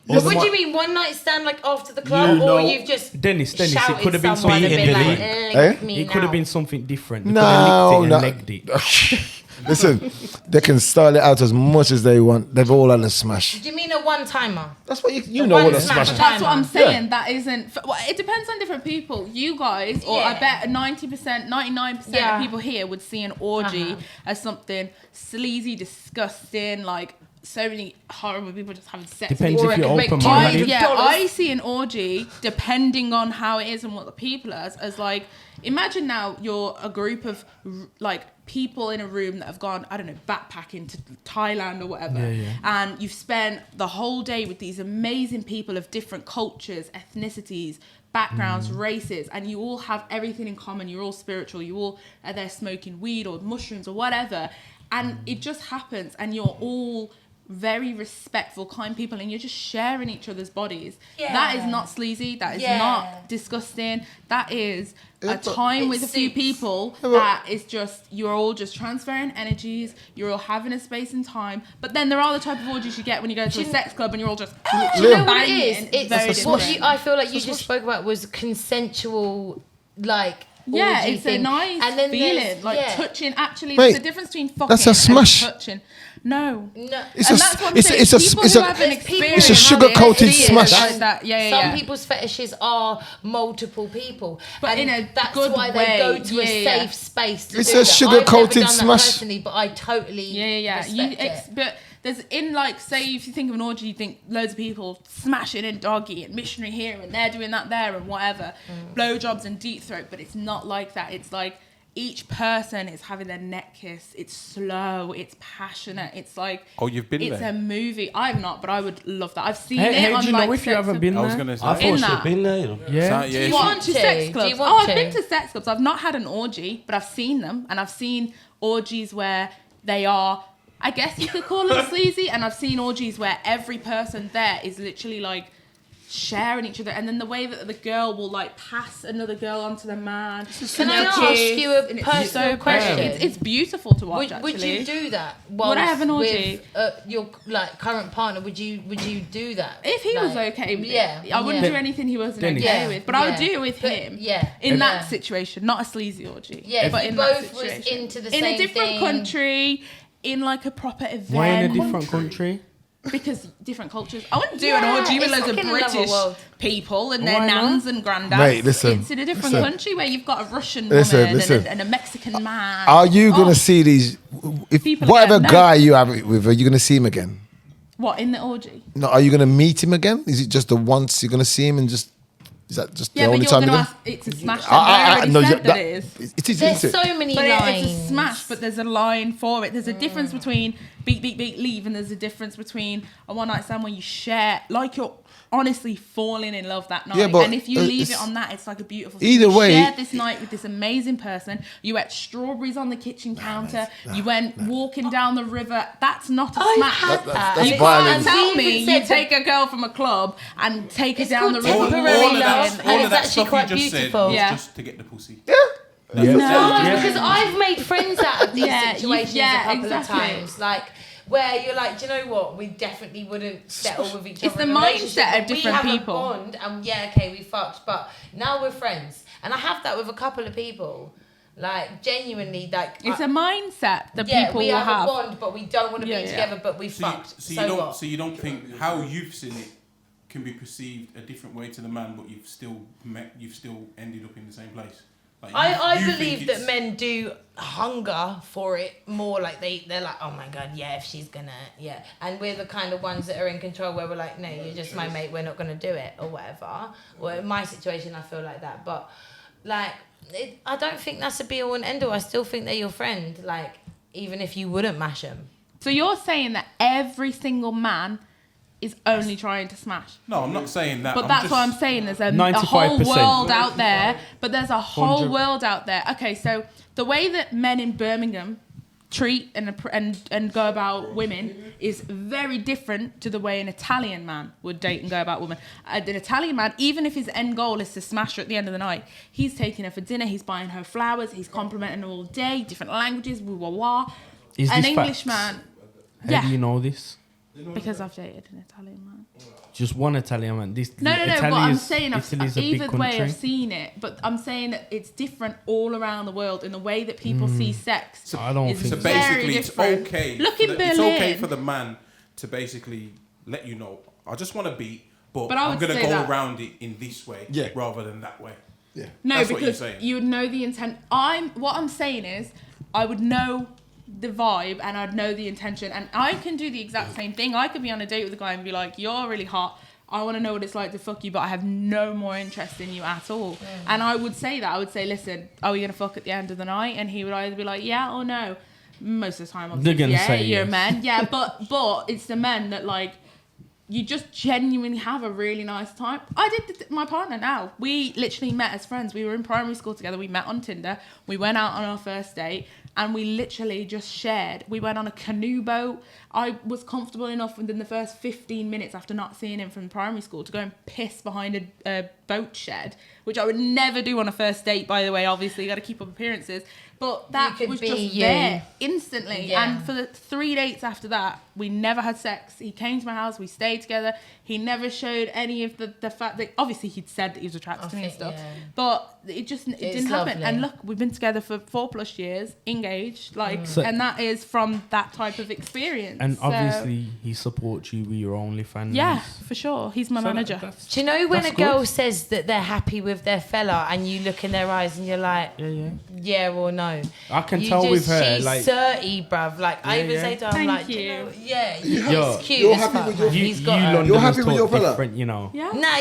What do you mean, one night stand like after the club, You or know, you've just Dennis, it shouted could have been someone and something been like, different. "Lick me It could have now." been something different. They No, could have licked it and legged it. Listen, they can style it out as much as they want. They've all had a smash. Do you mean a one-timer? That's what you The know one what a smash. smash. That's what I'm saying. Yeah. That isn't. Well, it depends on different people. You guys, or I bet 90%, 99% of people here would see an orgy as something sleazy, disgusting, like so many horrible people just having sex. Depends Or if it you're could make open-minded. I see an orgy depending on how it is and what the people are as like. Imagine now you're a group of like people in a room that have gone, I don't know, backpacking to Thailand or whatever. And you've spent the whole day with these amazing people of different cultures, ethnicities, backgrounds, races, and you all have everything in common. You're all spiritual. You all are there smoking weed or mushrooms or whatever. And it just happens and you're all very respectful, kind people, and you're just sharing each other's bodies. That is not sleazy. That is not disgusting. That is a time with a few people that is just, you're all just transferring energies. You're all having a space and time. But then there are the type of orgies you get when you go to a sex club and you're all just Do you know what it banging. is? Very It's what different. I feel like you just spoke about was consensual, like. Yeah, orgy it's thing. a nice and then feeling, like touching. Actually, Wait, there's a difference between fucking that's a smash. and touching. No, It's and a- that's what I'm it's a- saying. it's a- People it's who a- have an There's people experience It's a sugar-coated fetishes smash. like that. Some people's fetishes are multiple people, But and in a that's good why way. they go to a Yeah. safe space to It's do a that. sugar-coated I've never done smash. that personally, but I totally respect it. But there's like, say if you think of an orgy, you think loads of people smashing in doggy and missionary here and they're doing that there and whatever, blowjobs and deep throat. But it's not like that. It's like each person is having their neck kissed. It's slow. It's passionate. It's like you've been it's there? a movie. I've not, but I would love that. I've seen Hey, it how on do you like know if you haven't been I was there? gonna say. I thought In she'd that. been there, you know. Yeah. Do you Gone want to to? sex Do clubs. you want I've to? been to sex clubs. I've not had an orgy, but I've seen them, and I've seen orgies where they are, I guess you could call them sleazy, and I've seen orgies where every person there is literally like sharing each other, and then the way that the girl will like pass another girl onto the man. Can I ask you a personal question? It's beautiful to watch. Would you do that? Would I have an orgy with your like current partner? Would you do that if he was okay with it? I wouldn't do anything he wasn't okay with, but I would do it with him. In that situation, not a sleazy orgy. Yeah, but in both that was situation. into the in same a different thing. country, in like a proper event. Why in a different country? Because different cultures. I wouldn't do an orgy with loads of British people and their Why not? nans and granddads. Mate, listen, it's in a different listen. country where you've got a Russian Listen, woman listen. And a Mexican man. Are you gonna see these? If People whatever again, no. guy you have it with, are you gonna see him again? What, in the orgy? No, are you gonna meet him again? Is it just the once you're gonna see him and just? Is that just Yeah, the but only you're time going you're to gonna? ask it to smash. I already no, said that it is. It is. There's isn't it? so many But lines. it's a smash, but there's a line for it. There's a difference between beat, beat, beat, leave, and there's a difference between a one night stand where you share, like you're honestly falling in love that night. Yeah, but and if you leave it's- it on that, it's like a beautiful Either you way- shared this night with this amazing person. You ate strawberries on the kitchen counter. You went walking down the river. That's not a smash. That's You violence. can't tell We me even you said take a girl from a club and take her It's down the called river. temporary All of love, that, and all it's of that actually stuff you quite just said beautiful. was Yeah. just to get the pussy. Yeah. No, because I've made friends out of these situations a couple of times. Like, where you're like, do you know what? We definitely wouldn't settle with each other. It's the in a relationship, mindset but of different we have people. A bond, and we fucked, but now we're friends. And I have that with a couple of people. Like, genuinely, like... It's a mindset that yeah, people we will have have. a bond, but we don't want to be together, but we fucked. So you don't think how you've seen it can be perceived a different way to the man, but you've still ended up in the same place. Like I you believe think that it's- men do hunger for it more. Like they're like, oh my god, yeah, if she's gonna, yeah. And we're the kind of ones that are in control where we're like, no, you're just my mate, we're not gonna do it or whatever. Well, in my situation, I feel like that, but like, I don't think that's a be all and end all. I still think they're your friend. Like, even if you wouldn't mash them. So you're saying that every single man is only trying to smash. No, I'm not saying that. But that's what I'm saying. There's a 95%. whole world out there. But there's a whole 100. world out there. Okay, so the way that men in Birmingham treat and go about women is very different to the way an Italian man would date and go about women. An Italian man, even if his end goal is to smash her at the end of the night, he's taking her for dinner, he's buying her flowers, he's complimenting her all day, different languages, wah wah. Is An this English facts? man, How do you know this? because I've dated an Italian man. Just one Italian man. This No. But I'm saying Italy's a big either way country. I've seen it, but I'm saying that it's different all around the world in the way that people see sex. I don't is think So so. very basically, it's different. okay. Look for in It's okay Berlin. for the man to basically let you know, I just want to beat, but But I I'm would going to say go that- around it in this way Yeah. rather than that way. Yeah. No, That's what you're because saying. you would know the intent. What I'm saying is, I would know the vibe and I'd know the intention, and I can do the exact same thing. I could be on a date with a guy and be like, "You're really hot. I want to know what it's like to fuck you, but I have no more interest in you at all." And I would say that. I would say, "Listen, are we gonna fuck at the end of the night?" And he would either be like, "Yeah" or "No." Most of the time, They're gonna yeah, say you're yes. a man. Yeah, but it's the men that like. You just genuinely have a really nice time. I did my partner now. We literally met as friends. We were in primary school together. We met on Tinder. We went out on our first date and we literally just shared. We went on a canoe boat. I was comfortable enough within the first 15 minutes after not seeing him from primary school to go and piss behind a boat shed, which I would never do on a first date, by the way. Obviously, you got to keep up appearances. But that could was be just you. there instantly. Yeah. And for the 3 dates after that, we never had sex. He came to my house. We stayed together. He never showed any of the fact that, obviously, he'd said that he was attracted to me and stuff. Yeah. But it didn't happen. lovely. And look, we've been together for 4+ years, engaged, like, So- and that is from that type of experience. And So, obviously, he supports you with your OnlyFans. yeah, for sure. He's my So manager. that's- Do you know when That's a girl good. says that they're happy with their fella and you look in their eyes and you're like, yeah. yeah or no? I can You tell with just- her, she's like, 30, bruv. Like, I Yeah, even yeah. say to her, I'm Thank like, you. do you know, yeah, Yo, he's cute you're as happy fuck, with your- man. you He's got her. Londoners You're happy with talk your fella? different, you know. Yeah. Nah,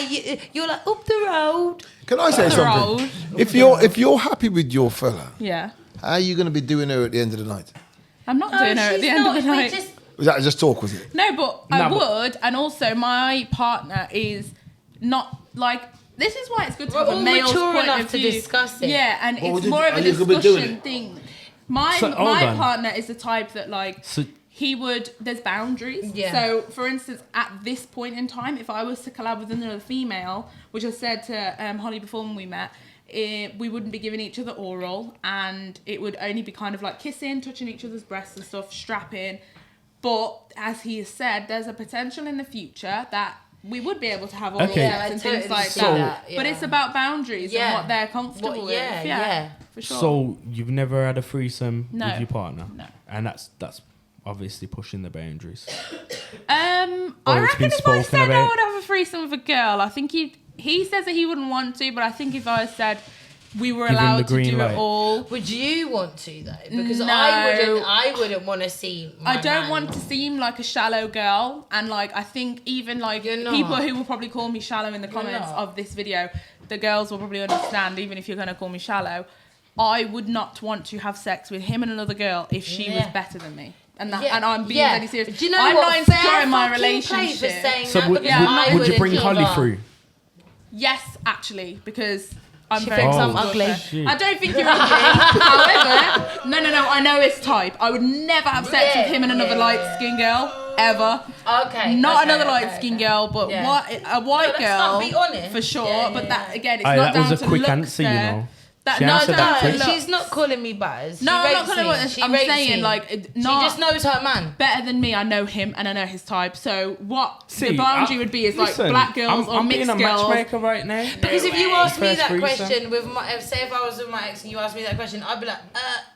you're like, up the road. Can I say Up the something? road. If you're happy with your fella, Yeah. how are you going to be doing her at the end of the night? I'm not No, doing her at she's the end not. of the We night. just- Was that just talk, was it? No, but No, I but- would, and also my partner is not like. This is why it's good to We're have a all male's mature point enough of to view. discuss it. Yeah, and What would it's you more do? of a Are you gonna be doing discussion it? thing. My So, hold my on. partner is the type that like So there's boundaries. Yeah. So, for instance, at this point in time, if I was to collab with another female, which I said to Holly before when we met, we wouldn't be giving each other oral, and it would only be kind of like kissing, touching each other's breasts and stuff, strapping. But as he has said, there's a potential in the future that we would be able to have oral Okay. sex and totally things like see that. that, yeah. But it's about boundaries and what they're comfortable with. Yeah. For sure. So you've never had a threesome No. with your partner? No. And that's obviously pushing the boundaries. I Or it's reckon been if I spoken said I about. would have a threesome with a girl, I think he says that he wouldn't want to, but I think if I said we were Give him the allowed to green do light. it all, Would you want to though? Because No. I wouldn't want to see. I My don't man. want to seem like a shallow girl, and like I think even like You're not. people who will probably call me shallow in the comments not. of this video, the girls will probably understand even if you're going to call me shallow. I would not want to have sex with him and another girl if she was Yeah. better than me. And that, Yeah, and I'm being yeah. deadly serious. Do you know I'm what? not insecure Fair in my fucking play for relationship. saying So that, would, because Yeah, I would you bring wouldn't Holly either. through? Yes, actually, because I'm She very thinks I'm comfortable ugly. with her. Shit. I don't think you're ugly. However, no, I know his type. I would never have sex with him and another light-skinned girl, ever. Okay. Not okay, another okay, light-skinned okay. girl, but Yeah. a white let's girl, not be honest. for sure. Yeah, but yeah, that, yeah. again, it's Aye, not that was down a to quick looks answer, you there. know. That, She no, answered that don't quick. look. She's not calling me butters. No, She I'm not rates calling me. her. She I'm rates saying, me. like, She not just knows her man. better than me. I know him and I know his type. So what the See, boundary would be is listen, like black girls or I'm mixed being a girls. matchmaker right now. Because if you asked me First that threesome. question with my, say if I was with my ex and you asked me that question, I'd be like,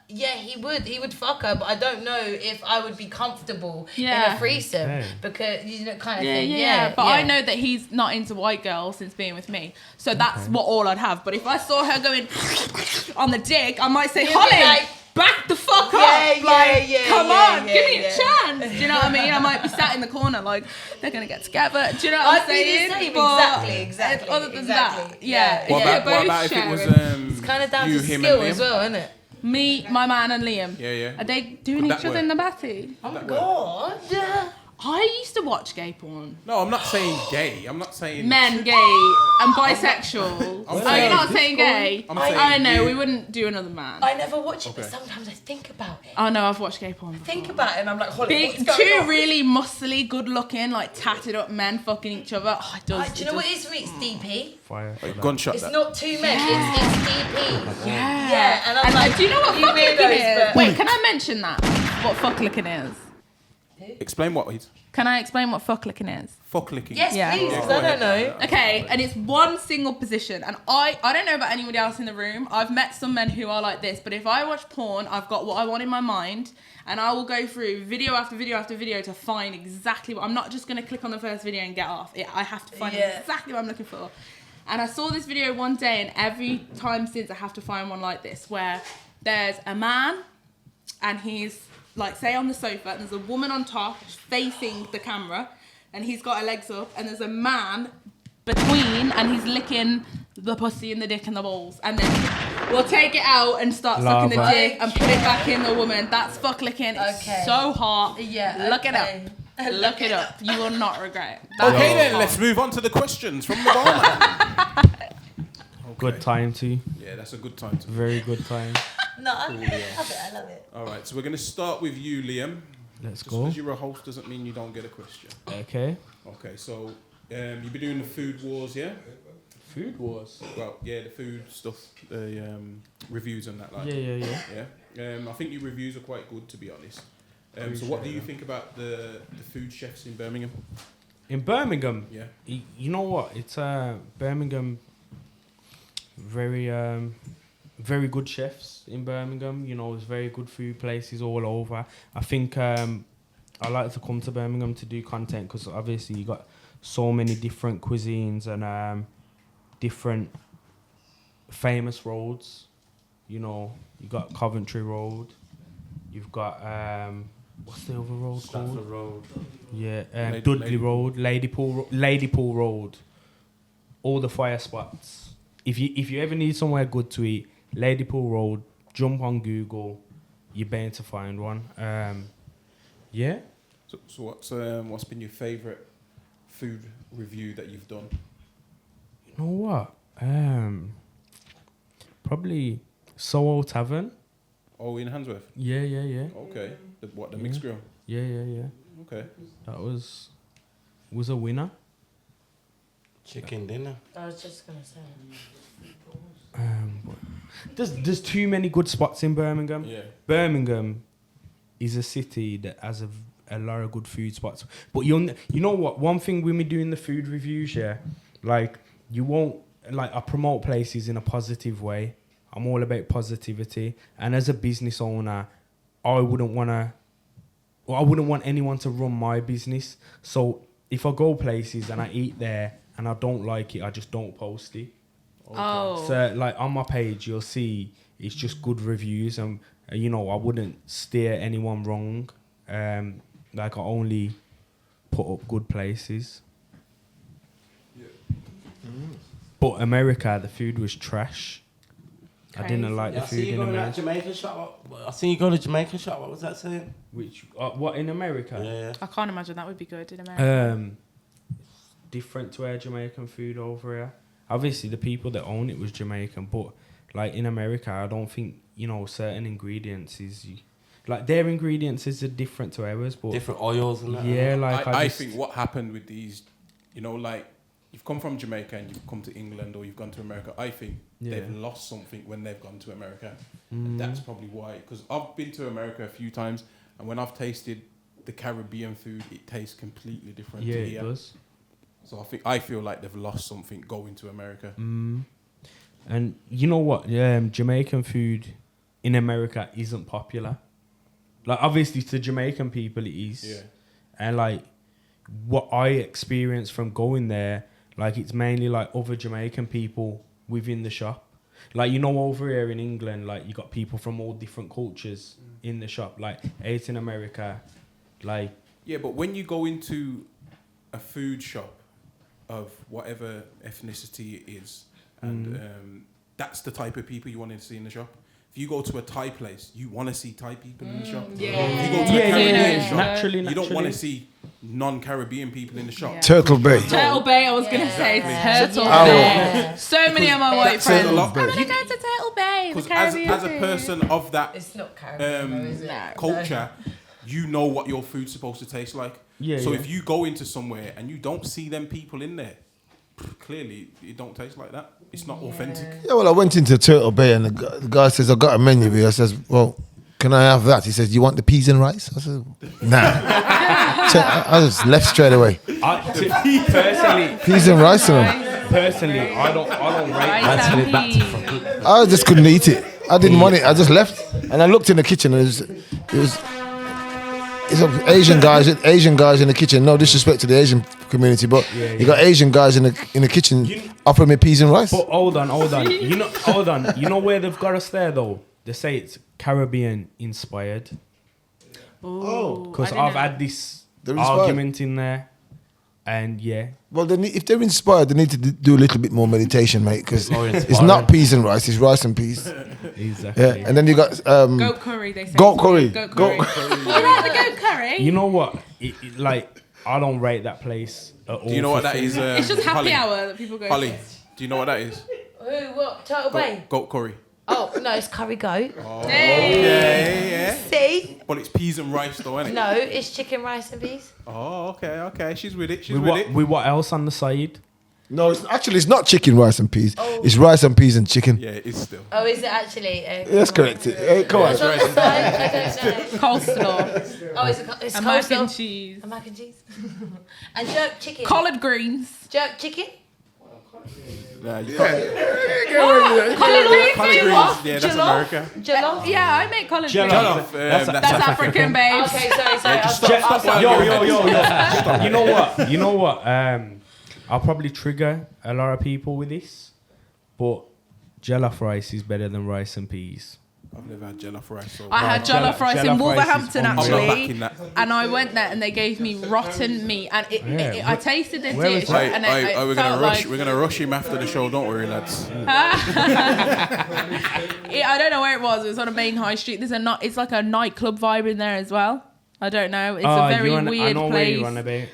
yeah, he would fuck her, but I don't know if I would be comfortable in Yeah. a threesome Okay. because you know kind of Yeah, thing. yeah. But I know that he's not into white girls since being with me. So that's what all I'd have. But if I saw her going on the dick, I might say, You'd be Holly, like, back the fuck Yeah, up. yeah, Like, yeah, come yeah, on, yeah, give me yeah. a chance. Do you know what I mean? I might be sat in the corner like, they're going to get together. Do you know what I'd I'm be saying? the same. But Exactly. Other than exactly. that, yeah. Yeah. What yeah, about both if it was sharing. It's kind of down you, to him, skill and as Liam? well, isn't it? Me, my man, and Liam. Yeah, yeah. Are they doing Could each that other in work? the batty? Oh my That god. I used to watch gay porn. No, I'm not saying gay. I'm not saying Men, gay, and bisexual. I'm Oh, saying- you're not saying gay? I'm saying I know, you- we wouldn't do another man. I never watch it, but Okay. sometimes I think about it. Oh no, I've watched gay porn before. Think about it, and I'm like, Holly, Big, what's going two on? really muscly, good-looking, like tatted up men fucking each other. Oh, it does. Do you know what it is for me? It's DP. Fire. for that. gunshot. It's That. not two men. It's DP. Yeah. Yeah, and I'm like, do you know what you fuck looking weirdos, is? but- Wait, can I mention that? What fuck looking is? Explain what he's Can I explain what fuck looking is? fuck licking. Yes, Yeah. please, Yeah, because go I don't ahead. know. Okay, and it's one single position. And I don't know about anybody else in the room. I've met some men who are like this, but if I watch porn, I've got what I want in my mind, and I will go through video after video after video to find exactly what. I'm not just going to click on the first video and get off. I have to find Yeah. exactly what I'm looking for. And I saw this video one day, and every time since I have to find one like this, where there's a man, and he's like, say on the sofa, and there's a woman on top facing the camera, and he's got her legs up, and there's a man between, and he's licking the pussy and the dick and the balls, and then we'll take it out and start sucking the Lava. dick and put it back in the woman. That's fuck licking. It's Okay. so hot. Yeah, Look it up. okay. Look it up. You will not regret it. That's Okay, then hot. let's move on to the questions from the barman. Good time too. Yeah, that's a good time to. Very good time. No, I love it. I love it. All right, so we're going to start with you, Liam. Let's Just go. because you're a host doesn't mean you don't get a question. Okay. Okay, so you've been doing the food wars, yeah? Food wars. Well, yeah, the food stuff, the reviews and that. Like, Yeah. Yeah. I think your reviews are quite good, to be honest. So what do you think about the food chefs in Birmingham? In Birmingham, Yeah. you know what? It's Birmingham. Very good chefs in Birmingham. You know, there's very good food places all over. I think I like to come to Birmingham to do content because obviously you got so many different cuisines and different famous roads. You know, you got Coventry Road. You've got what's the other road called? Road. Yeah, Lady- Dudley Road, Ladypool Road. All the fire spots. If you ever need somewhere good to eat, Ladypool Road. Jump on Google. You're bound to find one. Yeah. So what's been your favourite food review that you've done? You know what? Probably Soho Tavern. Oh, in Handsworth. Yeah. Okay. The mixed grill. Yeah. Okay. That was a winner. Chicken dinner. I was just gonna say. But there's too many good spots in Birmingham. Yeah. Birmingham is a city that has a lot of good food spots. But you know what? One thing when we doing the food reviews, yeah, like you won't like I promote places in a positive way. I'm all about positivity, and as a business owner, I wouldn't want anyone to run my business. So if I go places and I eat there and I don't like it, I just don't post it. Oh. So like on my page, you'll see it's just good reviews, and you know I wouldn't steer anyone wrong. Like I only put up good places. But America, the food was trash. I didn't like the food in America. Jamaican shop. I seen you go to Jamaican shop. What was that saying? Which what in America? Yeah. I can't imagine that would be good in America. Different to our Jamaican food over here. Obviously, the people that own it was Jamaican, but like in America, I don't think certain ingredients like their ingredients is different to ours, but Different oils and that. yeah, like I think what happened with these, like you've come from Jamaica and you've come to England or you've gone to America. I think they've lost something when they've gone to America. And that's probably why. Because I've been to America a few times, and when I've tasted the Caribbean food, it tastes completely different to here. it does. So I feel like they've lost something going to America. And you know what? Jamaican food in America isn't popular. Like obviously to Jamaican people it is. Yeah. And like what I experienced from going there, like it's mainly like other Jamaican people within the shop. Like over here in England, like you got people from all different cultures in the shop. Like out in America, like Yeah, but when you go into a food shop of whatever ethnicity it is, and that's the type of people you want to see in the shop. If you go to a Thai place, you want to see Thai people in the shop. Yeah. If you go to a Caribbean shop, naturally. you don't want to see non-Caribbean people in the shop. Yeah. Turtle Bay. Turtle Bay, I was going to say Exactly. Turtle Oh. Bay. So many of my white That says friends. a lot. I'm going to go to Turtle Bay. Because as a person of that It's not Caribbean, though, is it? culture, you know what your food's supposed to taste like. Yeah, so yeah. if you go into somewhere and you don't see them people in there, clearly it don't taste like that. It's not authentic. Yeah, well, I went into Turtle Bay and the guy says, I've got a menu here. I says, well, can I have that? He says, you want the peas and rice? I said, nah. So I just left straight away. Personally, Peas and rice. And personally, I don't rate. That's it back to front. I just couldn't eat it. I didn't want it. I just left. And I looked in the kitchen and it's Asian guys in the kitchen. No disrespect to the Asian community, but you got Asian guys in the kitchen offering me peas and rice. But hold on. You know where they've got us there though? They say it's Caribbean inspired. Because I've had this argument in there, and yeah. Well, if they're inspired, they need to do a little bit more meditation, mate, because more it's inspiring. not peas and rice, it's rice and peas. Exactly. Yeah, and then you got Goat curry, they say. goat curry. Goat curry. You like the goat curry? You know what? Like I don't rate that place at all. Do you know what that is? It's just happy Holly? hour that people go Holly, to. do you know what that is? Who, what? Turtle Bay? Goat curry. Oh, no, it's curry goat. Yeah. See? But it's peas and rice though, isn't it? No, it's chicken, rice and peas. Oh, okay. She's with it. With what else on the side? No, it's not chicken, rice and peas. It's rice and peas and chicken. Yeah, it's still. Oh, is it actually? That's correct. Hey, come on. What's on the side? I don't know. Coleslaw. Oh, it's And mac and coleslaw? cheese. And mac and cheese. And jerk chicken. Collard greens. Jerk chicken? Nah, you Collard Collard greens, Jollof? yeah, that's Jollof? America. Jollof? Yeah, I make collard greens. Jollof, That's That's African, babes. Okay, sorry. I'll stop. stop. Yo. You know what? I'll probably trigger a lot of people with this, but jollof rice is better than rice and peas. I've never had jollof rice. So I had jollof rice in Jollof rice is Wolverhampton unreal. I'm not actually, backing that. and I went there and they gave me rotten meat, and I tasted the where was dish, that? and We're it gonna felt rush. like We're gonna rush him after the show. Don't worry, lads. I don't know where it was. It was on a main high street. It's like a nightclub vibe in there as well. I don't know. It's a very weird I know place. where you're on about.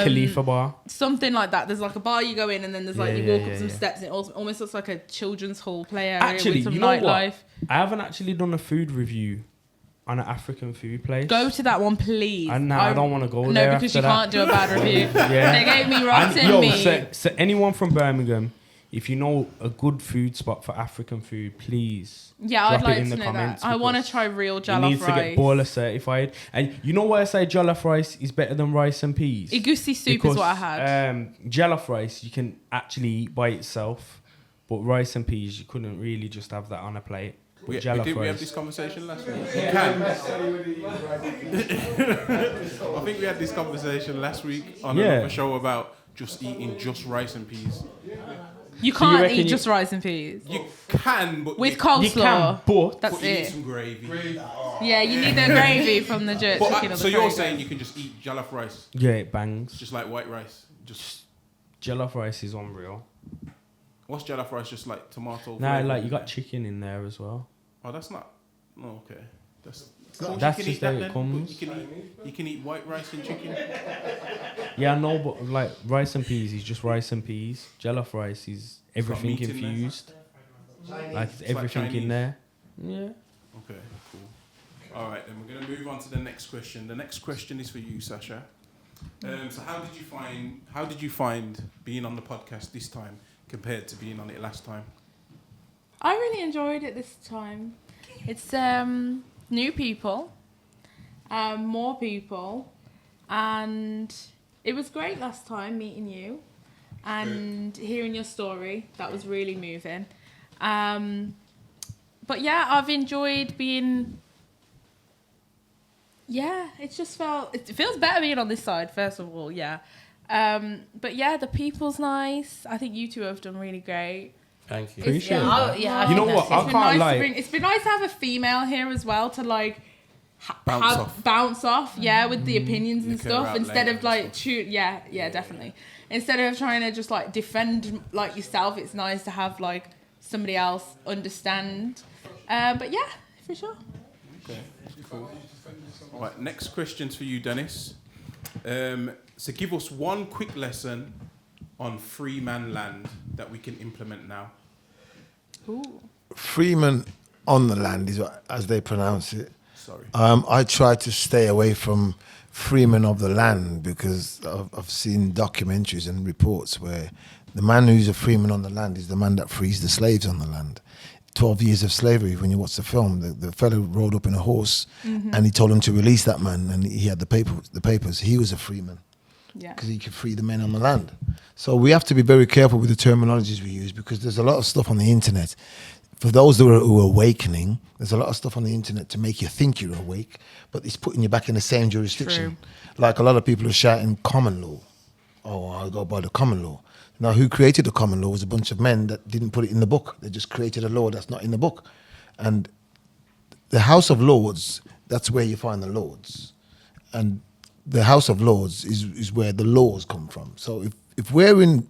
Khalifa Bar. Something like that. There's like a bar you go in, and then there's like you walk up some steps, and it almost looks like a children's hall play area Actually, with some you know nightlife. what? I haven't actually done a food review on an African food place. Go to that one, please. And I don't want to go there. No, because you can't do a bad review. Yeah. They gave me rotten meat. So anyone from Birmingham, if you know a good food spot for African food, please. Yeah, I'd drop like it in to the know comments that. I want to because try real it jollof needs to rice. get boiler certified. And you know why I say jollof rice is better than rice and peas? Egusi soup is what I had. Jollof rice you can actually eat by itself, but rice and peas you couldn't really just have that on a plate. We Jollof did we rice. have this conversation last week? You can. I think we had this conversation last week on another show about just eating just rice and peas. You So can't reckon eat just rice and peas. You can, but With you coleslaw. but That's need it. some gravy. Yeah, you need the gravy from the jerk chicken or the So you're curry. saying you can just eat jollof rice, yeah, it bangs. just like white rice? Just Jollof rice is unreal. what's jollof rice? Just like tomato. Nah, flavour? like you got chicken in there as well. Oh, that's not. Oh, okay. That's Just how it comes. You can eat white rice and chicken. Yeah, I know, but like rice and peas is just rice and peas. Jollof rice is everything meat in there. infused. Like it's like everything Chinese. in there. Yeah. Okay, cool. All right, then we're going to move on to the next question. The next question is for you, Sasha. So how did you find being on the podcast this time compared to being on it last time? I really enjoyed it this time. It's new people, more people, and it was great last time meeting you and hearing your story. That was really moving. But yeah, I've enjoyed being. Yeah, it feels better being on this side, first of all, yeah. But yeah, the people's nice. I think you two have done really great. Thank you. Appreciate I You think know that's what? it. I It's been can't nice lie. It's been nice to have a female here as well to like Bounce off. yeah, with the opinions and Lick her stuff out instead later of like definitely. Instead of trying to just like defend like yourself, it's nice to have like somebody else understand. But yeah, for sure. Okay, cool. All right, next question's for you, Dennis. So give us one quick lesson on Freeman land that we can implement now. Ooh. Freeman on the land is what, as they pronounce it. Sorry. I try to stay away from Freeman of the land because I've seen documentaries and reports where the man who's a freeman on the land is the man that frees the slaves on the land. 12 years of slavery, when you watch the film, the fellow rode up in a horse and he told him to release that man, and he had the papers. He was a freeman because he could free the men on the land. So we have to be very careful with the terminologies we use because there's a lot of stuff on the internet. For those who are awakening, there's a lot of stuff on the internet to make you think you're awake, but it's putting you back in the same jurisdiction. True. Like a lot of people are shouting common law. Oh, I'll go by the common law. Now, who created the common law was a bunch of men that didn't put it in the book. They just created a law that's not in the book. And the House of Lords, that's where you find the lords. And the House of Lords is where the laws come from. So if we're in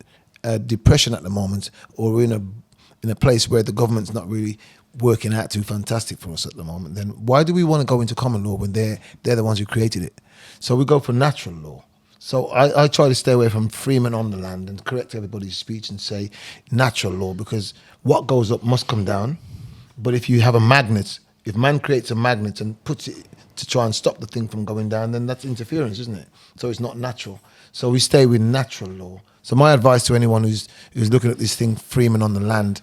depression at the moment, or we're in a place where the government's not really working out too fantastic for us at the moment, then why do we want to go into common law when they're the ones who created it? So we go for natural law. So I try to stay away from Freeman on the land and correct everybody's speech and say natural law, because what goes up must come down. But if you have a magnet, if man creates a magnet and puts it to try and stop the thing from going down, then that's interference, isn't it? So it's not natural. So we stay with natural law. So my advice to anyone who's looking at this thing, Freeman on the land,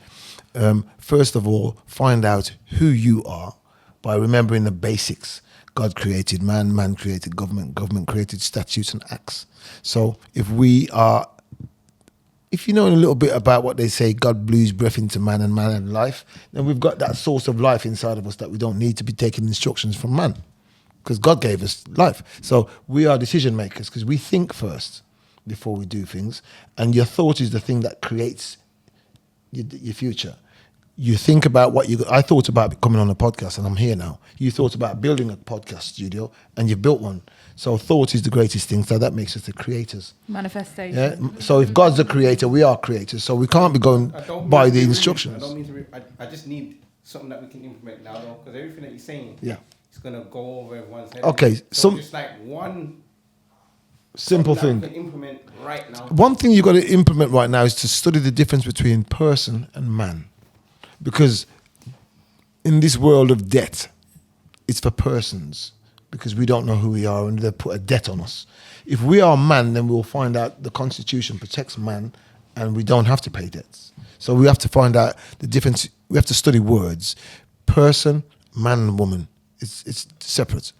first of all, find out who you are by remembering the basics. God created man, man created government, government created statutes and acts. So if you know a little bit about what they say, God blew his breath into man and man and life, then we've got that source of life inside of us that we don't need to be taking instructions from man, because God gave us life. So we are decision makers because we think first before we do things, and your thought is the thing that creates your future. You think about I thought about coming on a podcast, and I'm here now. You thought about building a podcast studio, and you've built one. So thought is the greatest thing. So that makes us the creators. Manifestation. Yeah. So if God's a creator, we are creators. So we can't be going by the instructions. I don't mean to. I just need something that we can implement now, though, because everything that you're saying, it's gonna go over everyone's head. Okay. So just like one simple something thing. that we can implement right now. One thing you've got to implement right now is to study the difference between person and man. Because in this world of debt, it's for persons, because we don't know who we are and they put a debt on us. If we are man, then we'll find out the Constitution protects man and we don't have to pay debts. So we have to find out the difference. We have to study words. Person, man and woman. It's separate.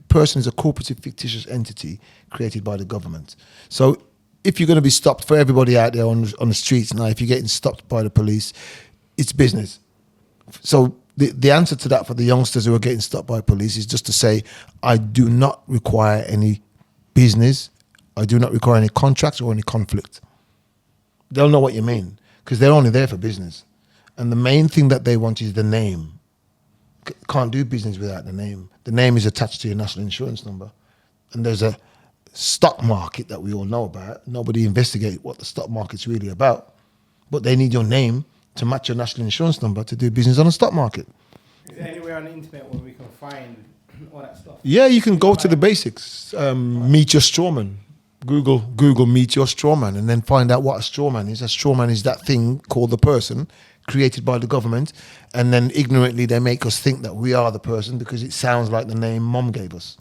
Person is a corporative, fictitious entity created by the government. So if you're going to be stopped, for everybody out there on the streets now, if you're getting stopped by the police, it's business. So the answer to that for the youngsters who are getting stopped by police is just to say, I do not require any business. I do not require any contracts or any conflict. They'll know what you mean, because they're only there for business. And the main thing that they want is the name. Can't do business without the name. The name is attached to your national insurance number. And there's a stock market that we all know about. Nobody investigates what the stock market's really about. But they need your name to match your national insurance number to do business on the stock market. Is there anywhere on the internet where we can find all that stuff? Yeah, you can go to the basics. Meet your strawman. Google meet your strawman and then find out what a strawman is. A strawman is that thing called the person created by the government, and then ignorantly they make us think that we are the person because it sounds like the name mom gave us.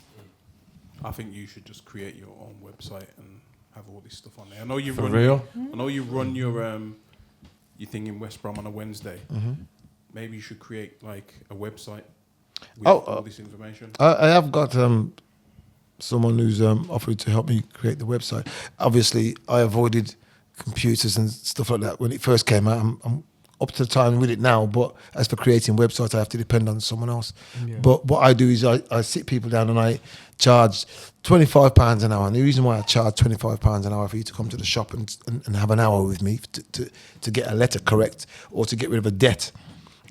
I think you should just create your own website and have all this stuff on there. I know you run your thing in West Brom on a Wednesday. Mm-hmm. Maybe you should create like a website with all this information. I have got someone who's offered to help me create the website. Obviously, I avoided computers and stuff like that when it first came out. I'm up to the time with it now, but as for creating websites, I have to depend on someone else. Yeah. But what I do is I sit people down and I charge £25 an hour. And the reason why I charge £25 an hour for you to come to the shop and have an hour with me to get a letter correct or to get rid of a debt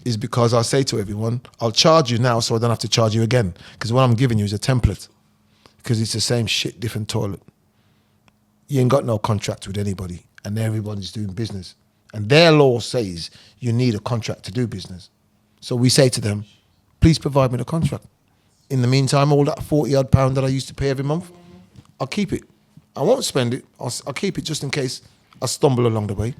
is because I say to everyone, I'll charge you now so I don't have to charge you again. Because what I'm giving you is a template. Because it's the same shit, different toilet. You ain't got no contract with anybody and everybody's doing business. And their law says you need a contract to do business. So we say to them, please provide me the contract. In the meantime, all that 40-odd pound that I used to pay every month, I'll keep it. I won't spend it. I'll keep it just in case I stumble along the way.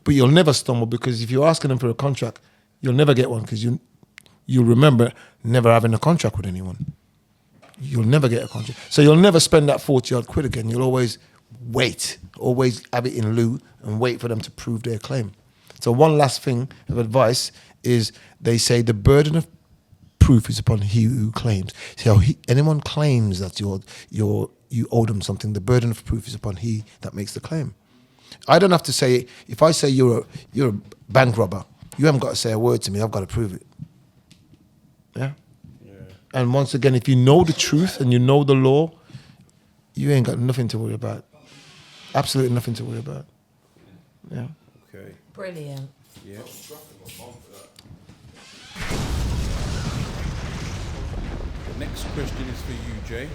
But you'll never stumble, because if you're asking them for a contract, you'll never get one, because you'll remember never having a contract with anyone. You'll never get a contract. So you'll never spend that 40-odd quid again. You'll always wait, always have it in lieu and wait for them to prove their claim. So one last thing of advice is they say the burden of proof is upon he who claims. So anyone claims that you owe them something, the burden of proof is upon he that makes the claim. I don't have to say, if I say you're a bank robber, you haven't got to say a word to me, I've got to prove it. Yeah? And once again, if you know the truth and you know the law, you ain't got nothing to worry about. Absolutely nothing to worry about. Yeah. Okay. Brilliant. Yeah. The next question is for you, Jay.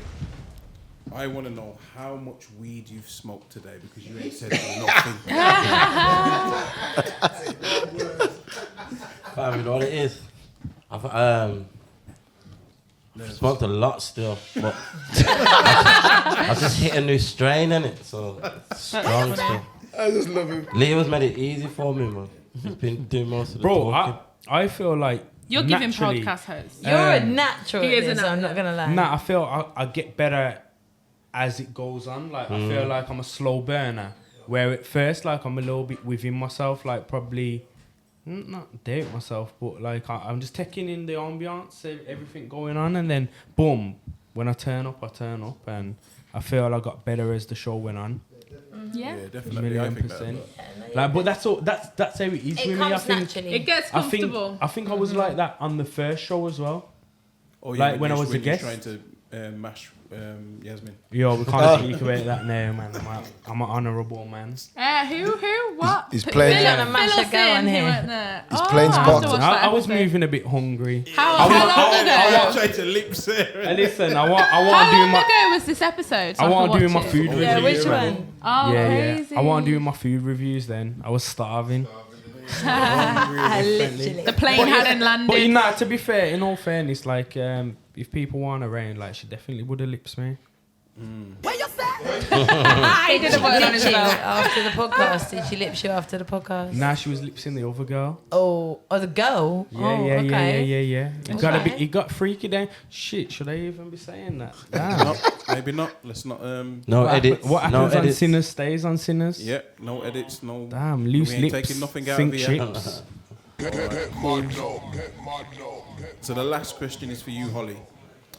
I want to know how much weed you've smoked today, because you ain't said nothing. I mean, all it is. I've smoked a lot still, but I just hit a new strain in it, so it's strong still. I just love him. Leo's made it easy for me, man. He's been doing most of the Bro, talking. I feel like You're giving naturally, podcast host. You're a natural. he is a I'm not gonna lie. Nah, I feel I get better as it goes on. Like I feel like I'm a slow burner. Where at first, like I'm a little bit within myself, like probably not doubt myself, but like I'm just taking in the ambiance, everything going on, and then boom, when I turn up, and I feel I got better as the show went on. Yeah. Yeah, definitely. I think %. Like, but that's all. That's how it is It with me. I comes think. naturally. It gets comfortable. I think I was like that on the first show as well. Oh, yeah, Like when I was a guest. trying to mash Yasmin. Yo, we can't speak about that now, man. I'm an honourable man. Who? What? He's playing- Fill He's gonna mash a girl in here. He's playing Sparks. I was moving a bit hungry. How long ago? I'm trying to lip Sarah. Listen, I want to How do long my. ago was this episode? So I want to do my watch it? food Yeah, reviews. which man. one? Oh, crazy. I want to do my food reviews then. I was starving. Literally. The plane hadn't But you landed. know, to be fair, in all fairness, like if people weren't around, like she definitely would have lips me. Where you say He did a word on his belt. After the podcast, did she lip you after the podcast? Nah, she was lipsing the other girl. Oh, the girl? Yeah, oh, yeah, okay. yeah. It got a bit. It got freaky then. Shit, should I even be saying that? Damn. Maybe not. Let's not. No edits. What happens on Sinners stays on Sinners. Yeah, no edits. No. Damn, loose we ain't lips. taking nothing out Sink of here. chips. So the last question is for you, Holly.